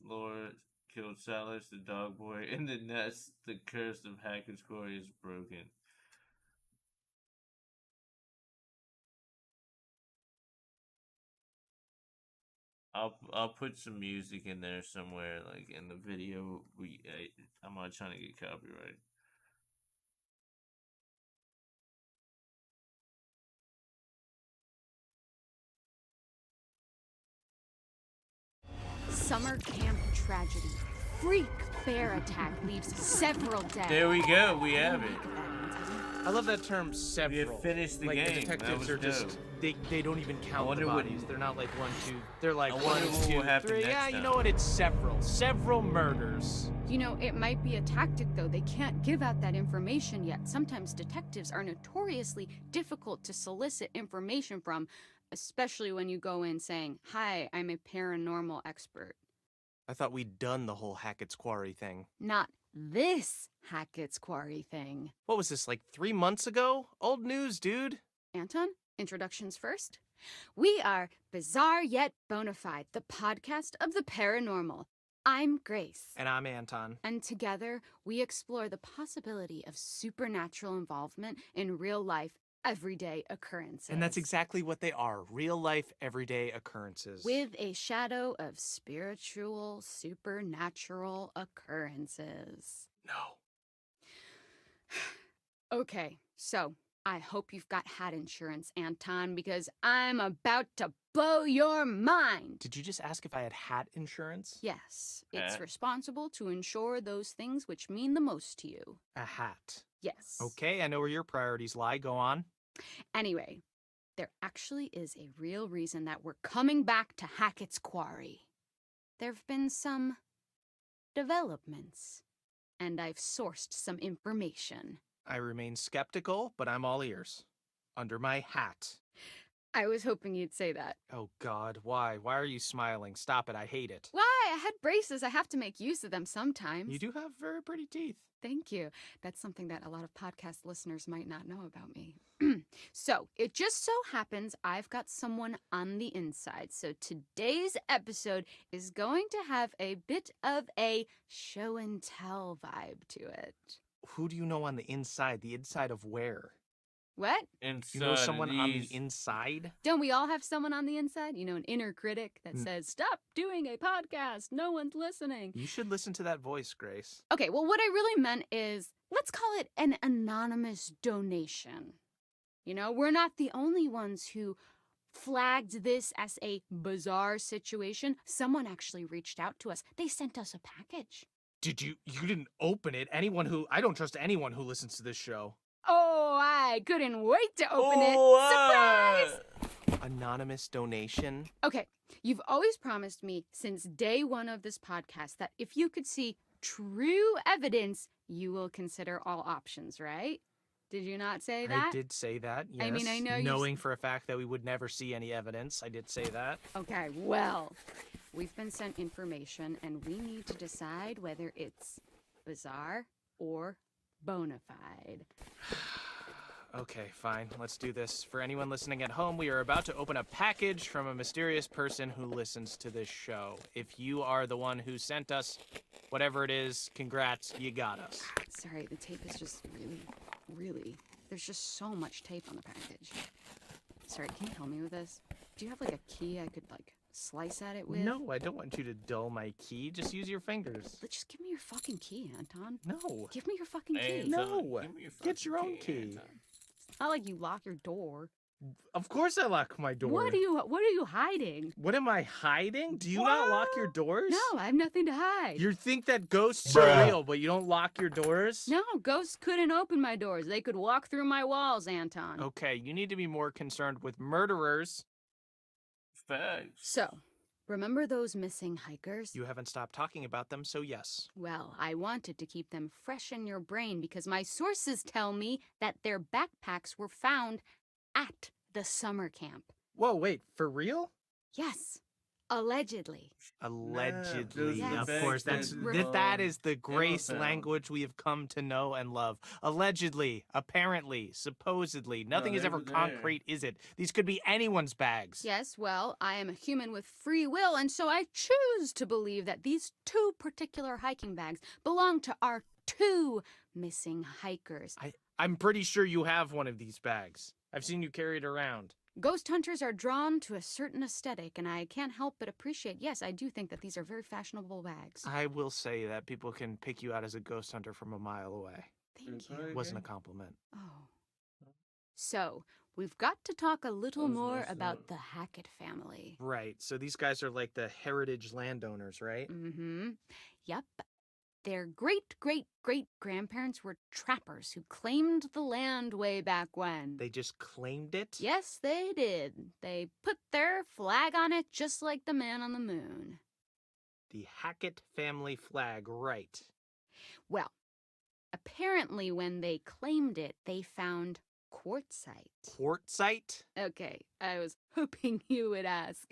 Laura killed Silas, the dog boy, in the nest. The curse of Hackett's Quarry is broken. I'll put some music in there somewhere, like in the video. I'm not trying to get copyright. Summer camp tragedy. Freak bear attack leaves several dead. There we go. We have it. I love that term, several. We have finished the like, game. The detectives are dope. just, they don't even count the bodies. They're not like 1, 2, they're like I 1, wonder what 2, will happen 3. next Yeah, you time. know what? It's several murders. You know, it might be a tactic, though. They can't give out that information yet. Sometimes detectives are notoriously difficult to solicit information from, especially when you go in saying, "Hi, I'm a paranormal expert." I thought we'd done the whole Hackett's Quarry thing. Not this Hackett's Quarry thing. What was this, like 3 months ago? Old news, dude. Anton, introductions first. We are Bizarre Yet Bonafide, the podcast of the paranormal. I'm Grace. And I'm Anton. And together, we explore the possibility of supernatural involvement in real life everyday occurrences. And that's exactly what they are. Real-life, everyday occurrences. With a shadow of spiritual, supernatural occurrences. No. Okay, so I hope you've got hat insurance, Anton, because I'm about to blow your mind. Did you just ask if I had hat insurance? Yes, it's Hat? responsible to insure those things which mean the most to you. A hat. Yes. Okay, I know where your priorities lie. Go on. Anyway, there actually is a real reason that we're coming back to Hackett's Quarry. There have been some developments, and I've sourced some information. I remain skeptical, but I'm all ears. Under my hat. I was hoping you'd say that. Oh, God, why? Why are you smiling? Stop it, I hate it. Why? I had braces. I have to make use of them sometimes. You do have very pretty teeth. Thank you. That's something that a lot of podcast listeners might not know about me. So, it just so happens I've got someone on the inside. So, today's episode is going to have a bit of a show and tell vibe to it. Who do you know on the inside? The inside of where? What? You know someone on the inside? Don't we all have someone on the inside? You know, an inner critic that says, stop doing a podcast. No one's listening. You should listen to that voice, Grace. Okay, well, what I really meant is, let's call it an anonymous donation. You know, we're not the only ones who flagged this as a bizarre situation. Someone actually reached out to us. They sent us a package. You didn't open it. I don't trust anyone who listens to this show. Oh, I couldn't wait to open it. Surprise! Anonymous donation? Okay, you've always promised me since day one of this podcast that if you could see true evidence, you will consider all options, right? Did you not say that? I did say that, yes. I mean, I know knowing for a fact that we would never see any evidence, I did say that. Okay, well, we've been sent information and we need to decide whether it's bizarre or bona fide. Okay, fine. Let's do this. For anyone listening at home, we are about to open a package from a mysterious person who listens to this show. If you are the one who sent us whatever it is, congrats, you got us. Sorry, the tape is just really, there's just so much tape on the package. Sorry, can you help me with this? Do you have like a key I could like slice at it with? No, I don't want you to dull my key. Just use your fingers. But just give me your fucking key, Anton. No. Give me your fucking key. No. Get your own key. It's not like you lock your door. Of course I lock my door. What are you hiding? What am I hiding? Do you not lock your doors? No, I have nothing to hide. You think that ghosts are real, but you don't lock your doors? No, ghosts couldn't open my doors. They could walk through my walls, Anton. Okay, you need to be more concerned with murderers. Facts. So, remember those missing hikers? You haven't stopped talking about them, so yes. Well, I wanted to keep them fresh in your brain because my sources tell me that their backpacks were found at the summer camp. Whoa, wait, for real? Yes, allegedly. Allegedly, Yes. of course. That is the Grace language we have come to know and love. Allegedly, apparently, supposedly. Nothing is ever concrete, is it? These could be anyone's bags. Yes, well, I am a human with free will, and so I choose to believe that these two particular hiking bags belong to our two missing hikers. I'm pretty sure you have one of these bags. I've seen you carry it around. Ghost hunters are drawn to a certain aesthetic, and I can't help but appreciate, yes, I do think that these are very fashionable bags. I will say that people can pick you out as a ghost hunter from a mile away. Thank you. It wasn't a compliment. Oh. So, we've got to talk a little more about the Hackett family. Right, so these guys are like the heritage landowners, right? Mm-hmm. Yep. Their great-great-great-grandparents were trappers who claimed the land way back when. They just claimed it? Yes, they did. They put their flag on it just like the man on the moon. The Hackett family flag, right. Well, apparently when they claimed it, they found quartzite. Quartzite? Okay, I was hoping you would ask.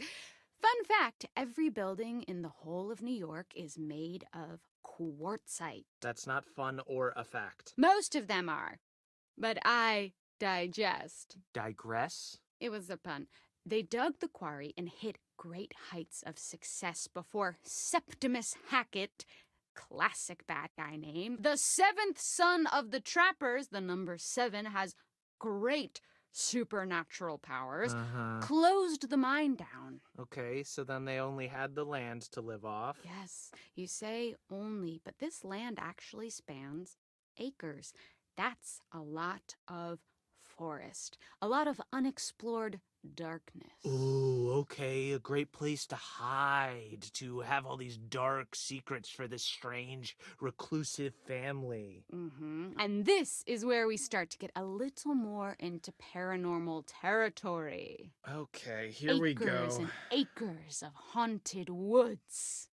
Fun fact, every building in the whole of New York is made of quartzite. That's not fun or a fact. Most of them are. But I digest. Digress? It was a pun. They dug the quarry and hit great heights of success before Septimus Hackett, classic bad guy name, the seventh son of the trappers, the number 7, has great supernatural powers, Uh-huh. closed the mine down. Okay, so then they only had the land to live off. Yes, you say only, but this land actually spans acres. That's a lot of forest, a lot of unexplored darkness. Ooh, okay, a great place to hide, to have all these dark secrets for this strange, reclusive family. And this is where we start to get a little more into paranormal territory. Okay, here we go. Acres and acres of haunted woods.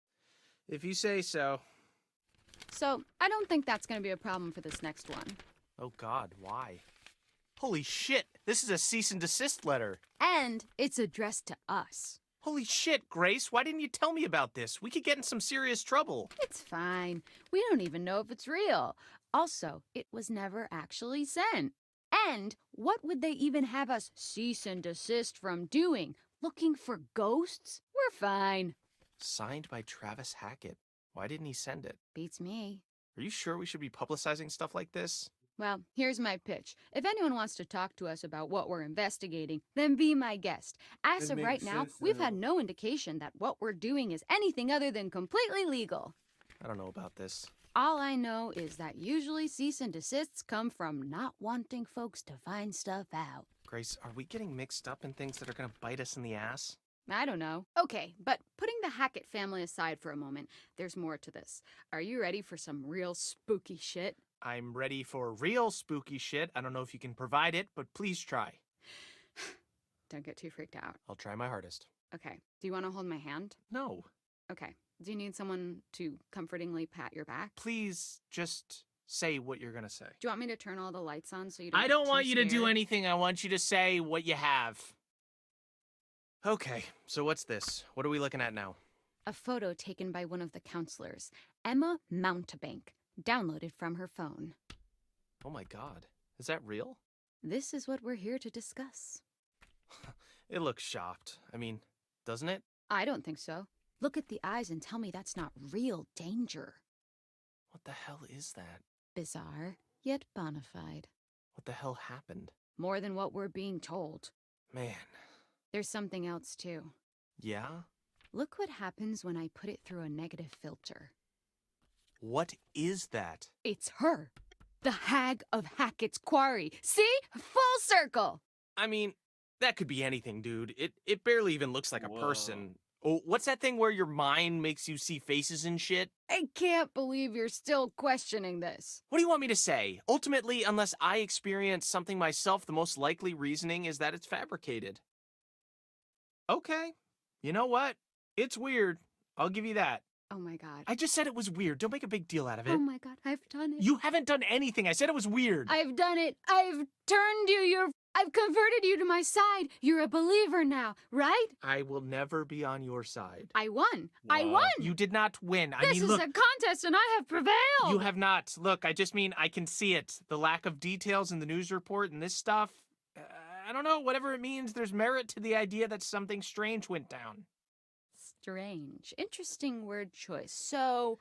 If you say so. So, I don't think that's going to be a problem for this next one. Oh God, why? Holy shit, this is a cease and desist letter. And it's addressed to us. Holy shit, Grace, why didn't you tell me about this? We could get in some serious trouble. It's fine. We don't even know if it's real. Also, it was never actually sent. And what would they even have us cease and desist from doing? Looking for ghosts? We're fine. Signed by Travis Hackett. Why didn't he send it? Beats me. Are you sure we should be publicizing stuff like this? Well, here's my pitch. If anyone wants to talk to us about what we're investigating, then be my guest. As of right now, we've had no indication that what we're doing is anything other than completely legal. I don't know about this. All I know is that usually cease and desists come from not wanting folks to find stuff out. Grace, are we getting mixed up in things that are gonna bite us in the ass? I don't know. Okay, but putting the Hackett family aside for a moment, there's more to this. Are you ready for some real spooky shit? I'm ready for real spooky shit. I don't know if you can provide it, but please try. Don't get too freaked out. I'll try my hardest. Okay, do you want to hold my hand? No. Okay, do you need someone to comfortingly pat your back? Please just say what you're gonna say. Do you want me to turn all the lights on so you don't I get don't too want you to do scared? anything. I want you to say what you have. Okay, so what's this? What are we looking at now? A photo taken by one of the counselors, Emma Mountebank, downloaded from her phone. Oh my God, is that real? This is what we're here to discuss. It looks shopped. I mean, doesn't it? I don't think so. Look at the eyes and tell me that's not real danger. What the hell is that? Bizarre, yet bona fide. What the hell happened? More than what we're being told. Man. There's something else, too. Yeah? Look what happens when I put it through a negative filter. What is that? It's her. The Hag of Hackett's Quarry. See? Full circle! I mean, that could be anything, dude. It barely even looks like a person. Oh, what's that thing where your mind makes you see faces and shit? I can't believe you're still questioning this. What do you want me to say? Ultimately, unless I experience something myself, the most likely reasoning is that it's fabricated. Okay. You know what? It's weird. I'll give you that. Oh my God. I just said it was weird. Don't make a big deal out of it. Oh my God, I've done it. You haven't done anything. I said it was weird. I've done it. I've turned you. I've converted you to my side. You're a believer now, right? I will never be on your side. I won. I won. You did not win. I This mean, is look. a contest and I have prevailed. You have not. Look, I just mean I can see it. The lack of details in the news report and this stuff. I don't know. Whatever it means, there's merit to the idea that something strange went down. Strange. Interesting word choice. So,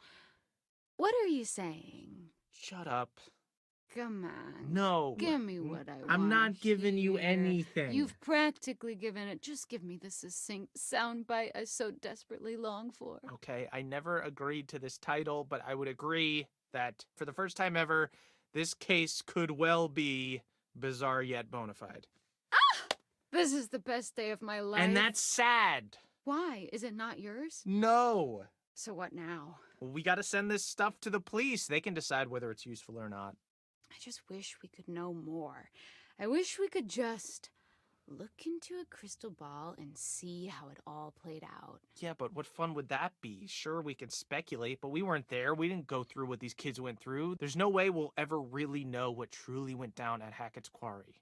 what are you saying? Shut up. Come on. No. Give me what I want. I'm not giving you anything. You've practically given it. Just give me the succinct soundbite I so desperately long for. Okay, I never agreed to this title, but I would agree that for the first time ever, this case could well be bizarre yet bona fide. This is the best day of my life. And that's sad. Why? Is it not yours? No. So what now? Well, we gotta send this stuff to the police. They can decide whether it's useful or not. I just wish we could know more. I wish we could just look into a crystal ball and see how it all played out. Yeah, but what fun would that be? Sure, we can speculate, but we weren't there. We didn't go through what these kids went through. There's no way we'll ever really know what truly went down at Hackett's Quarry.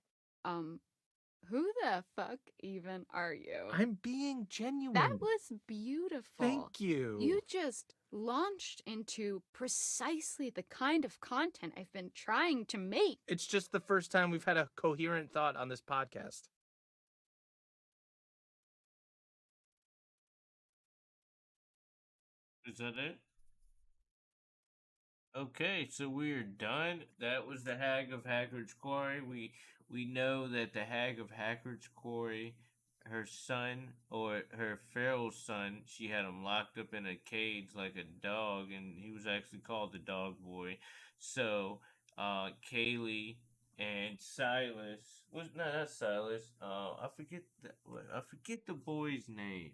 Who the fuck even are you? I'm being genuine. That was beautiful. Thank you. You just launched into precisely the kind of content I've been trying to make. It's just the first time we've had a coherent thought on this podcast. Is that it? Okay, so we're done. That was the Hag of Hagrid's Quarry. We know that the Hag of Hacker's Quarry, her son, or her feral son, she had him locked up in a cage like a dog, and he was actually called the Dog Boy. So, Kaylee and Silas was not Silas. I forget the boy's name.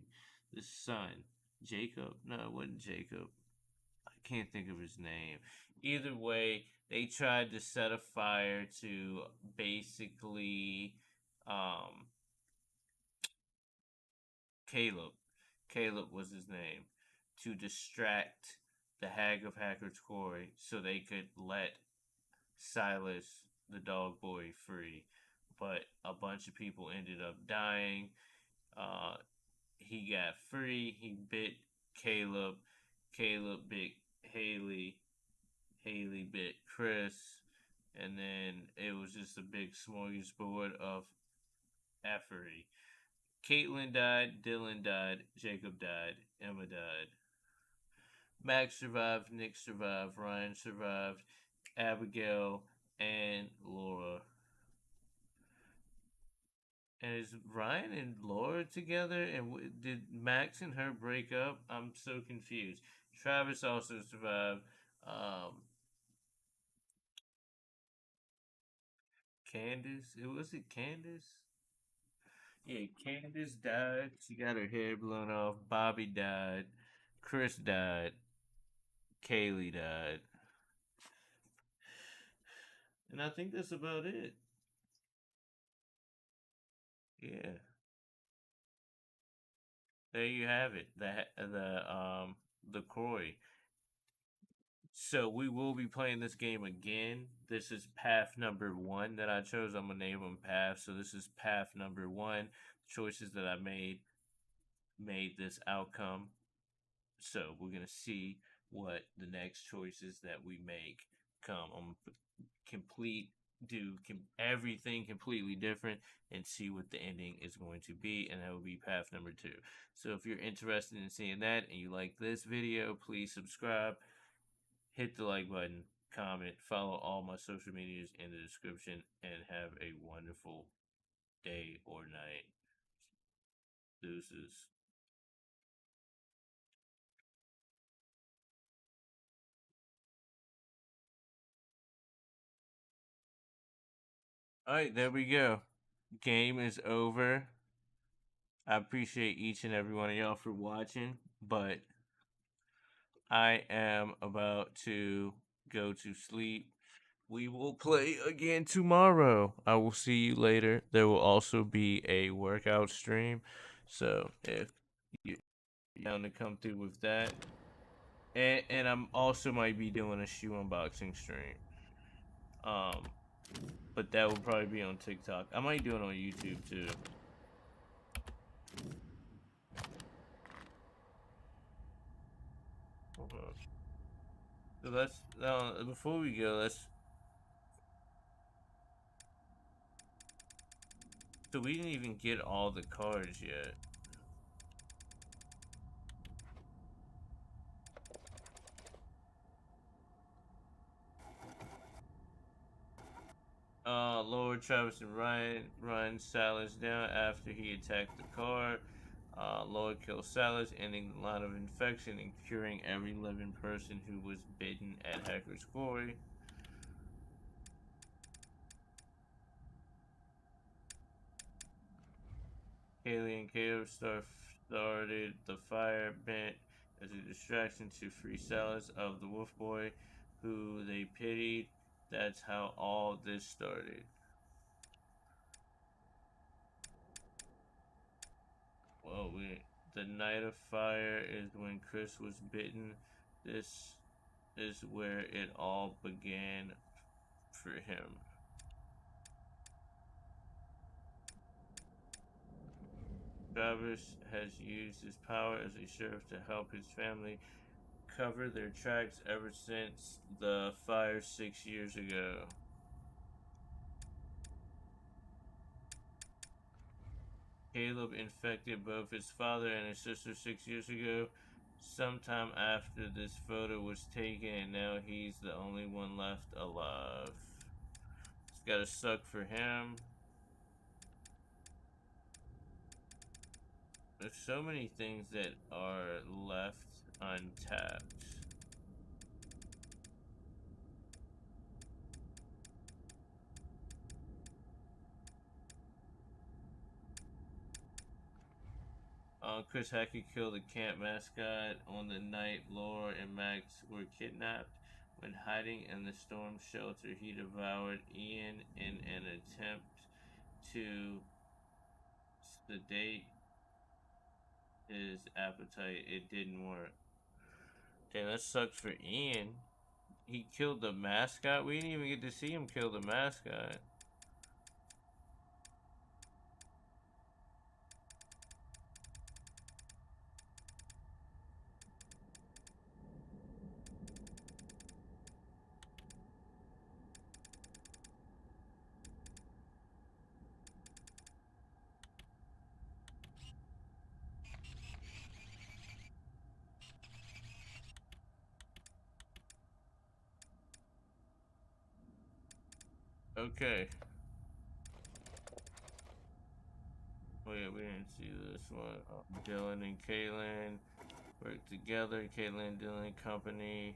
The son, Jacob. No, it wasn't Jacob. I can't think of his name. Either way, they tried to set a fire to basically um Caleb. Caleb was his name, to distract the Hag of Hacker's Quarry so they could let Silas the dog boy free. But a bunch of people ended up dying. Uh he got free. He bit Caleb. Caleb bit Haley. Haley bit Chris, and then it was just a big smorgasbord of effery. Caitlin died, Dylan died, Jacob died, Emma died. Max survived, Nick survived, Ryan survived, Abigail, and Laura. And is Ryan and Laura together? And did Max and her break up? I'm so confused. Travis also survived. Candace? Was it Candace? Yeah, Candace died. She got her hair blown off. Bobby died. Chris died. Kaylee died. And I think that's about it. Yeah. There you have it. The Croy. So we will be playing this game again. This is path number 1 that I chose. I'm gonna name them paths. So this is path number 1. Choices that I made this outcome. So we're gonna see what the next choices that we make come. I'm gonna do everything completely different and see what the ending is going to be, and that will be path number 2. So if you're interested in seeing that and you like this video, please subscribe, hit the like button, comment, follow all my social medias in the description, and have a wonderful day or night. Deuces. Alright, there we go. Game is over. I appreciate each and every one of y'all for watching, but I am about to go to sleep. We will play again tomorrow. I will see you later. There will also be a workout stream, so if you're down to come through with that. And I'm also might be doing a shoe unboxing stream. But that will probably be on TikTok. I might do it on YouTube too. Hold on. So let's before we go, so we didn't even get all the cards yet. Lord Travis and Ryan Silas down after he attacked the car. Lord kills Silas, ending the line of infection and curing every living person who was bitten at Hacker's Quarry. Haley and Caleb started the fire bent as a distraction to free Silas of the Wolf Boy, who they pitied. That's how all this started. Well, the night of fire is when Chris was bitten. This is where it all began for him. Travis has used his power as a sheriff to help his family cover their tracks ever since the fire 6 years ago. Caleb infected both his father and his sister 6 years ago, sometime after this photo was taken, and now he's the only one left alive. It's gotta suck for him. There's so many things that are left untapped. Chris Hackett killed the camp mascot on the night Laura and Max were kidnapped. When hiding in the storm shelter, he devoured Ian in an attempt to sedate his appetite. It didn't work. Damn, that sucks for Ian. He killed the mascot? We didn't even get to see him kill the mascot. Okay. Oh yeah, we didn't see this one. Dylan and Caitlin work together. Caitlin, Dylan company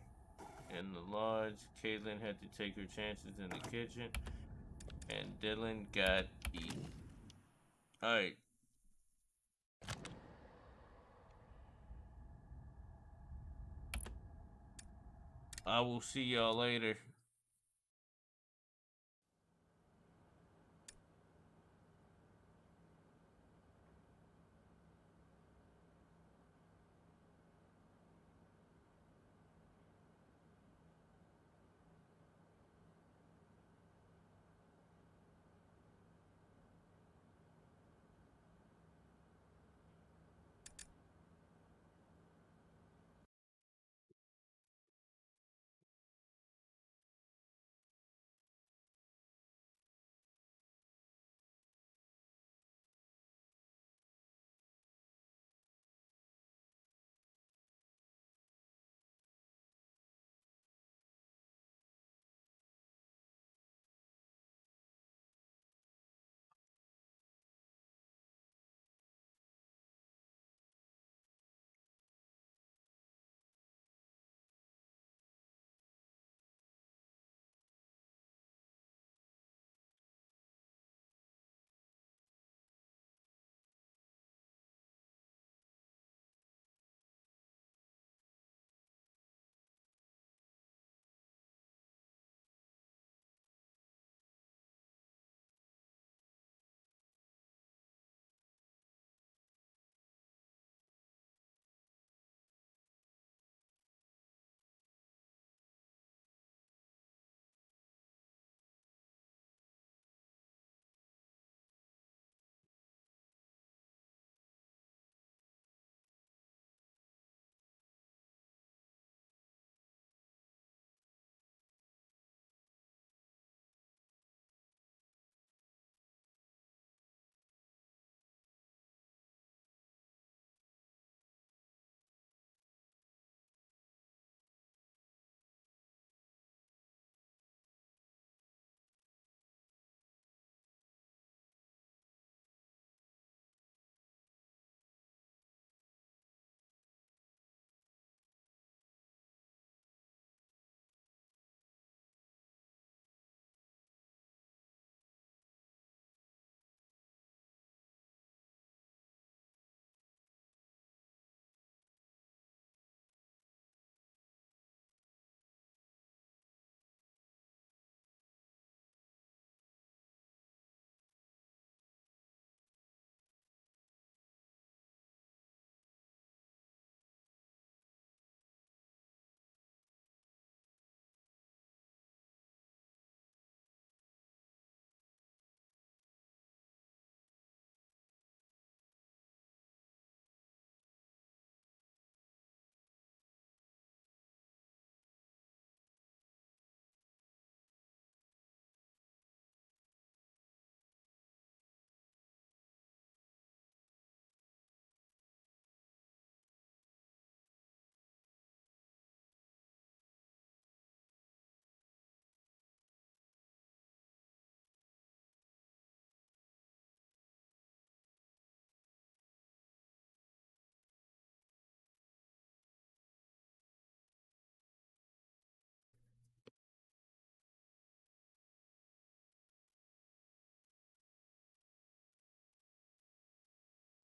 in the lodge. Caitlin had to take her chances in the kitchen. And Dylan got eaten. Alright. I will see y'all later.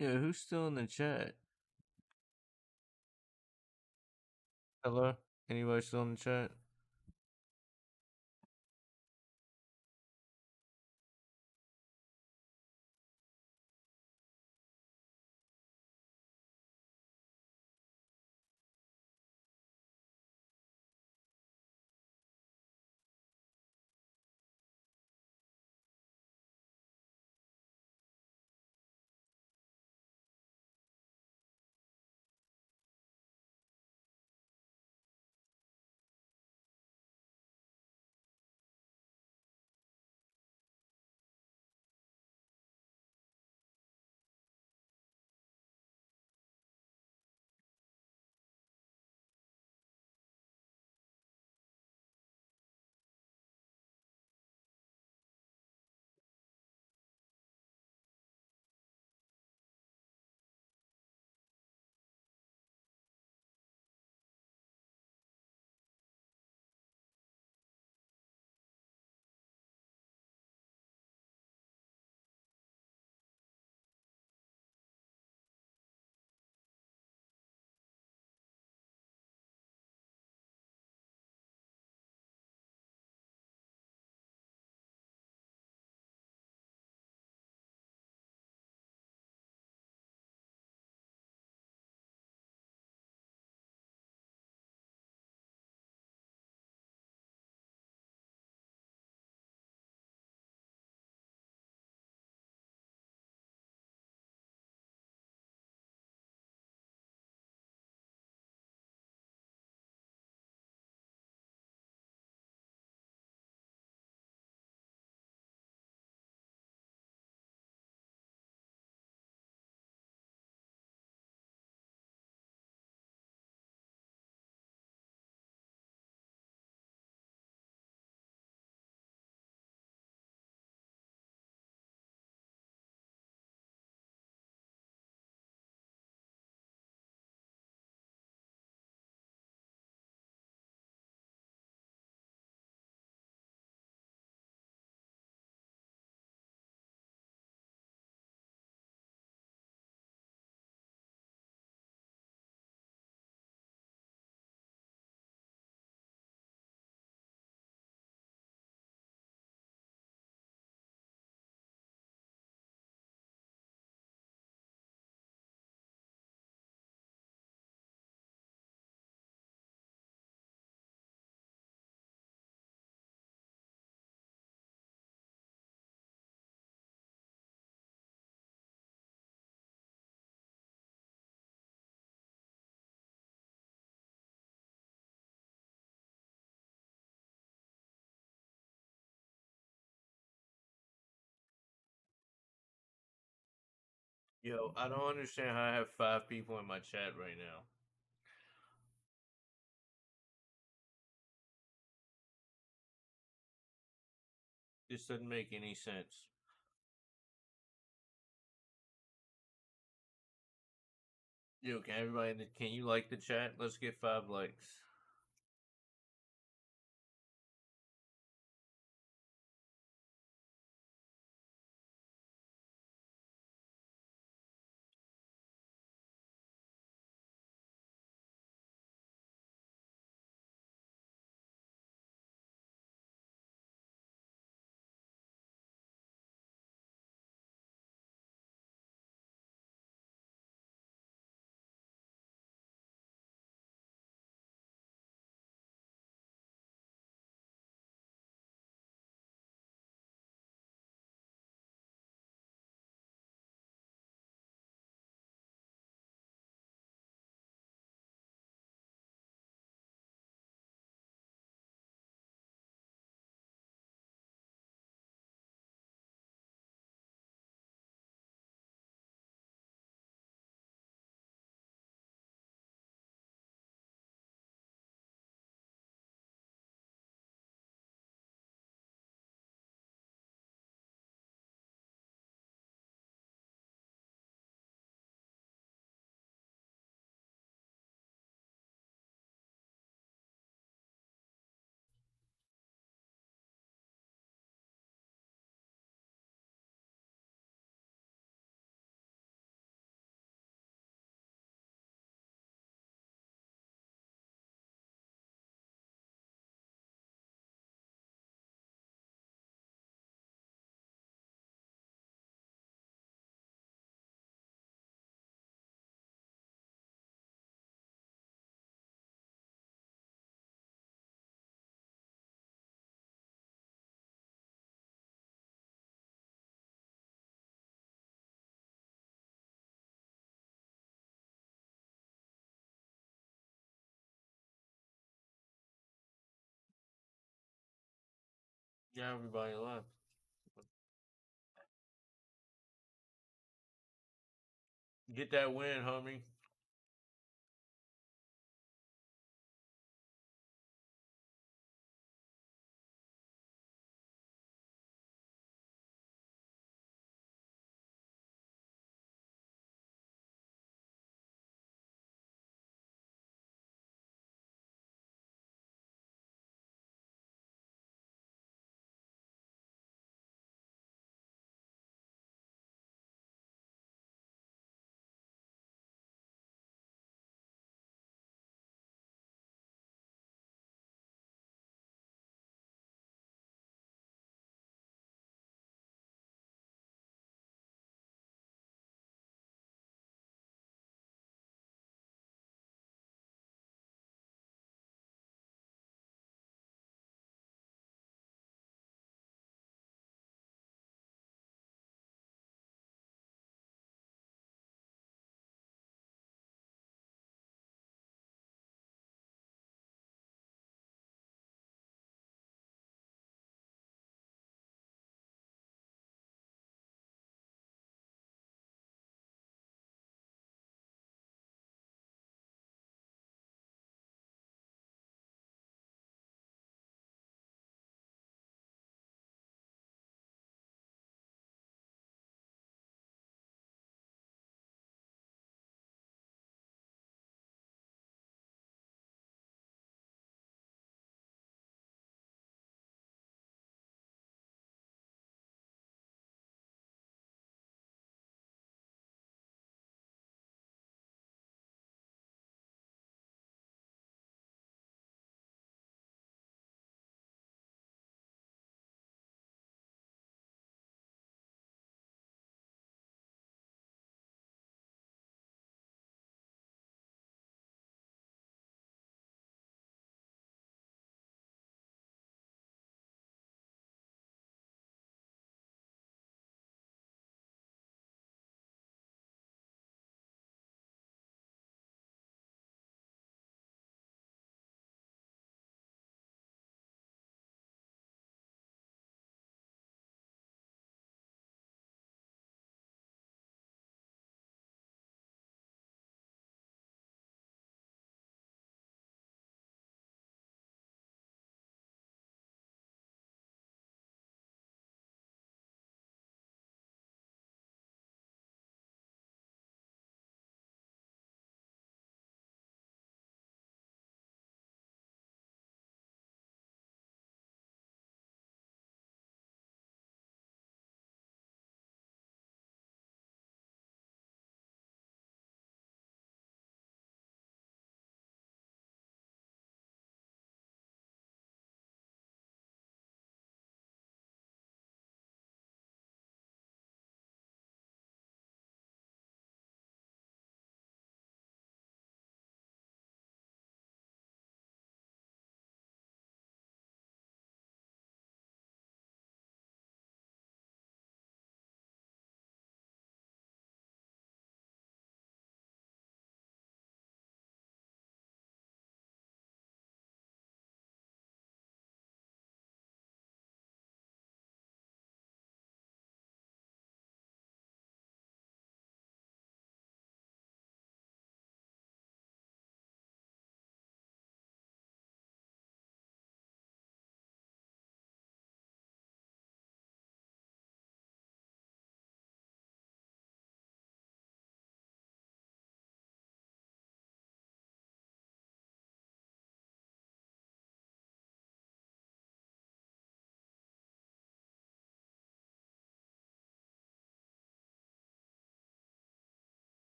Yeah, who's still in the chat? Hello? Anybody still in the chat? Yo, I don't understand how I have 5 people in my chat right now. This doesn't make any sense. Yo, can you like the chat? Let's get 5 likes. Yeah, everybody left. Get that win, homie.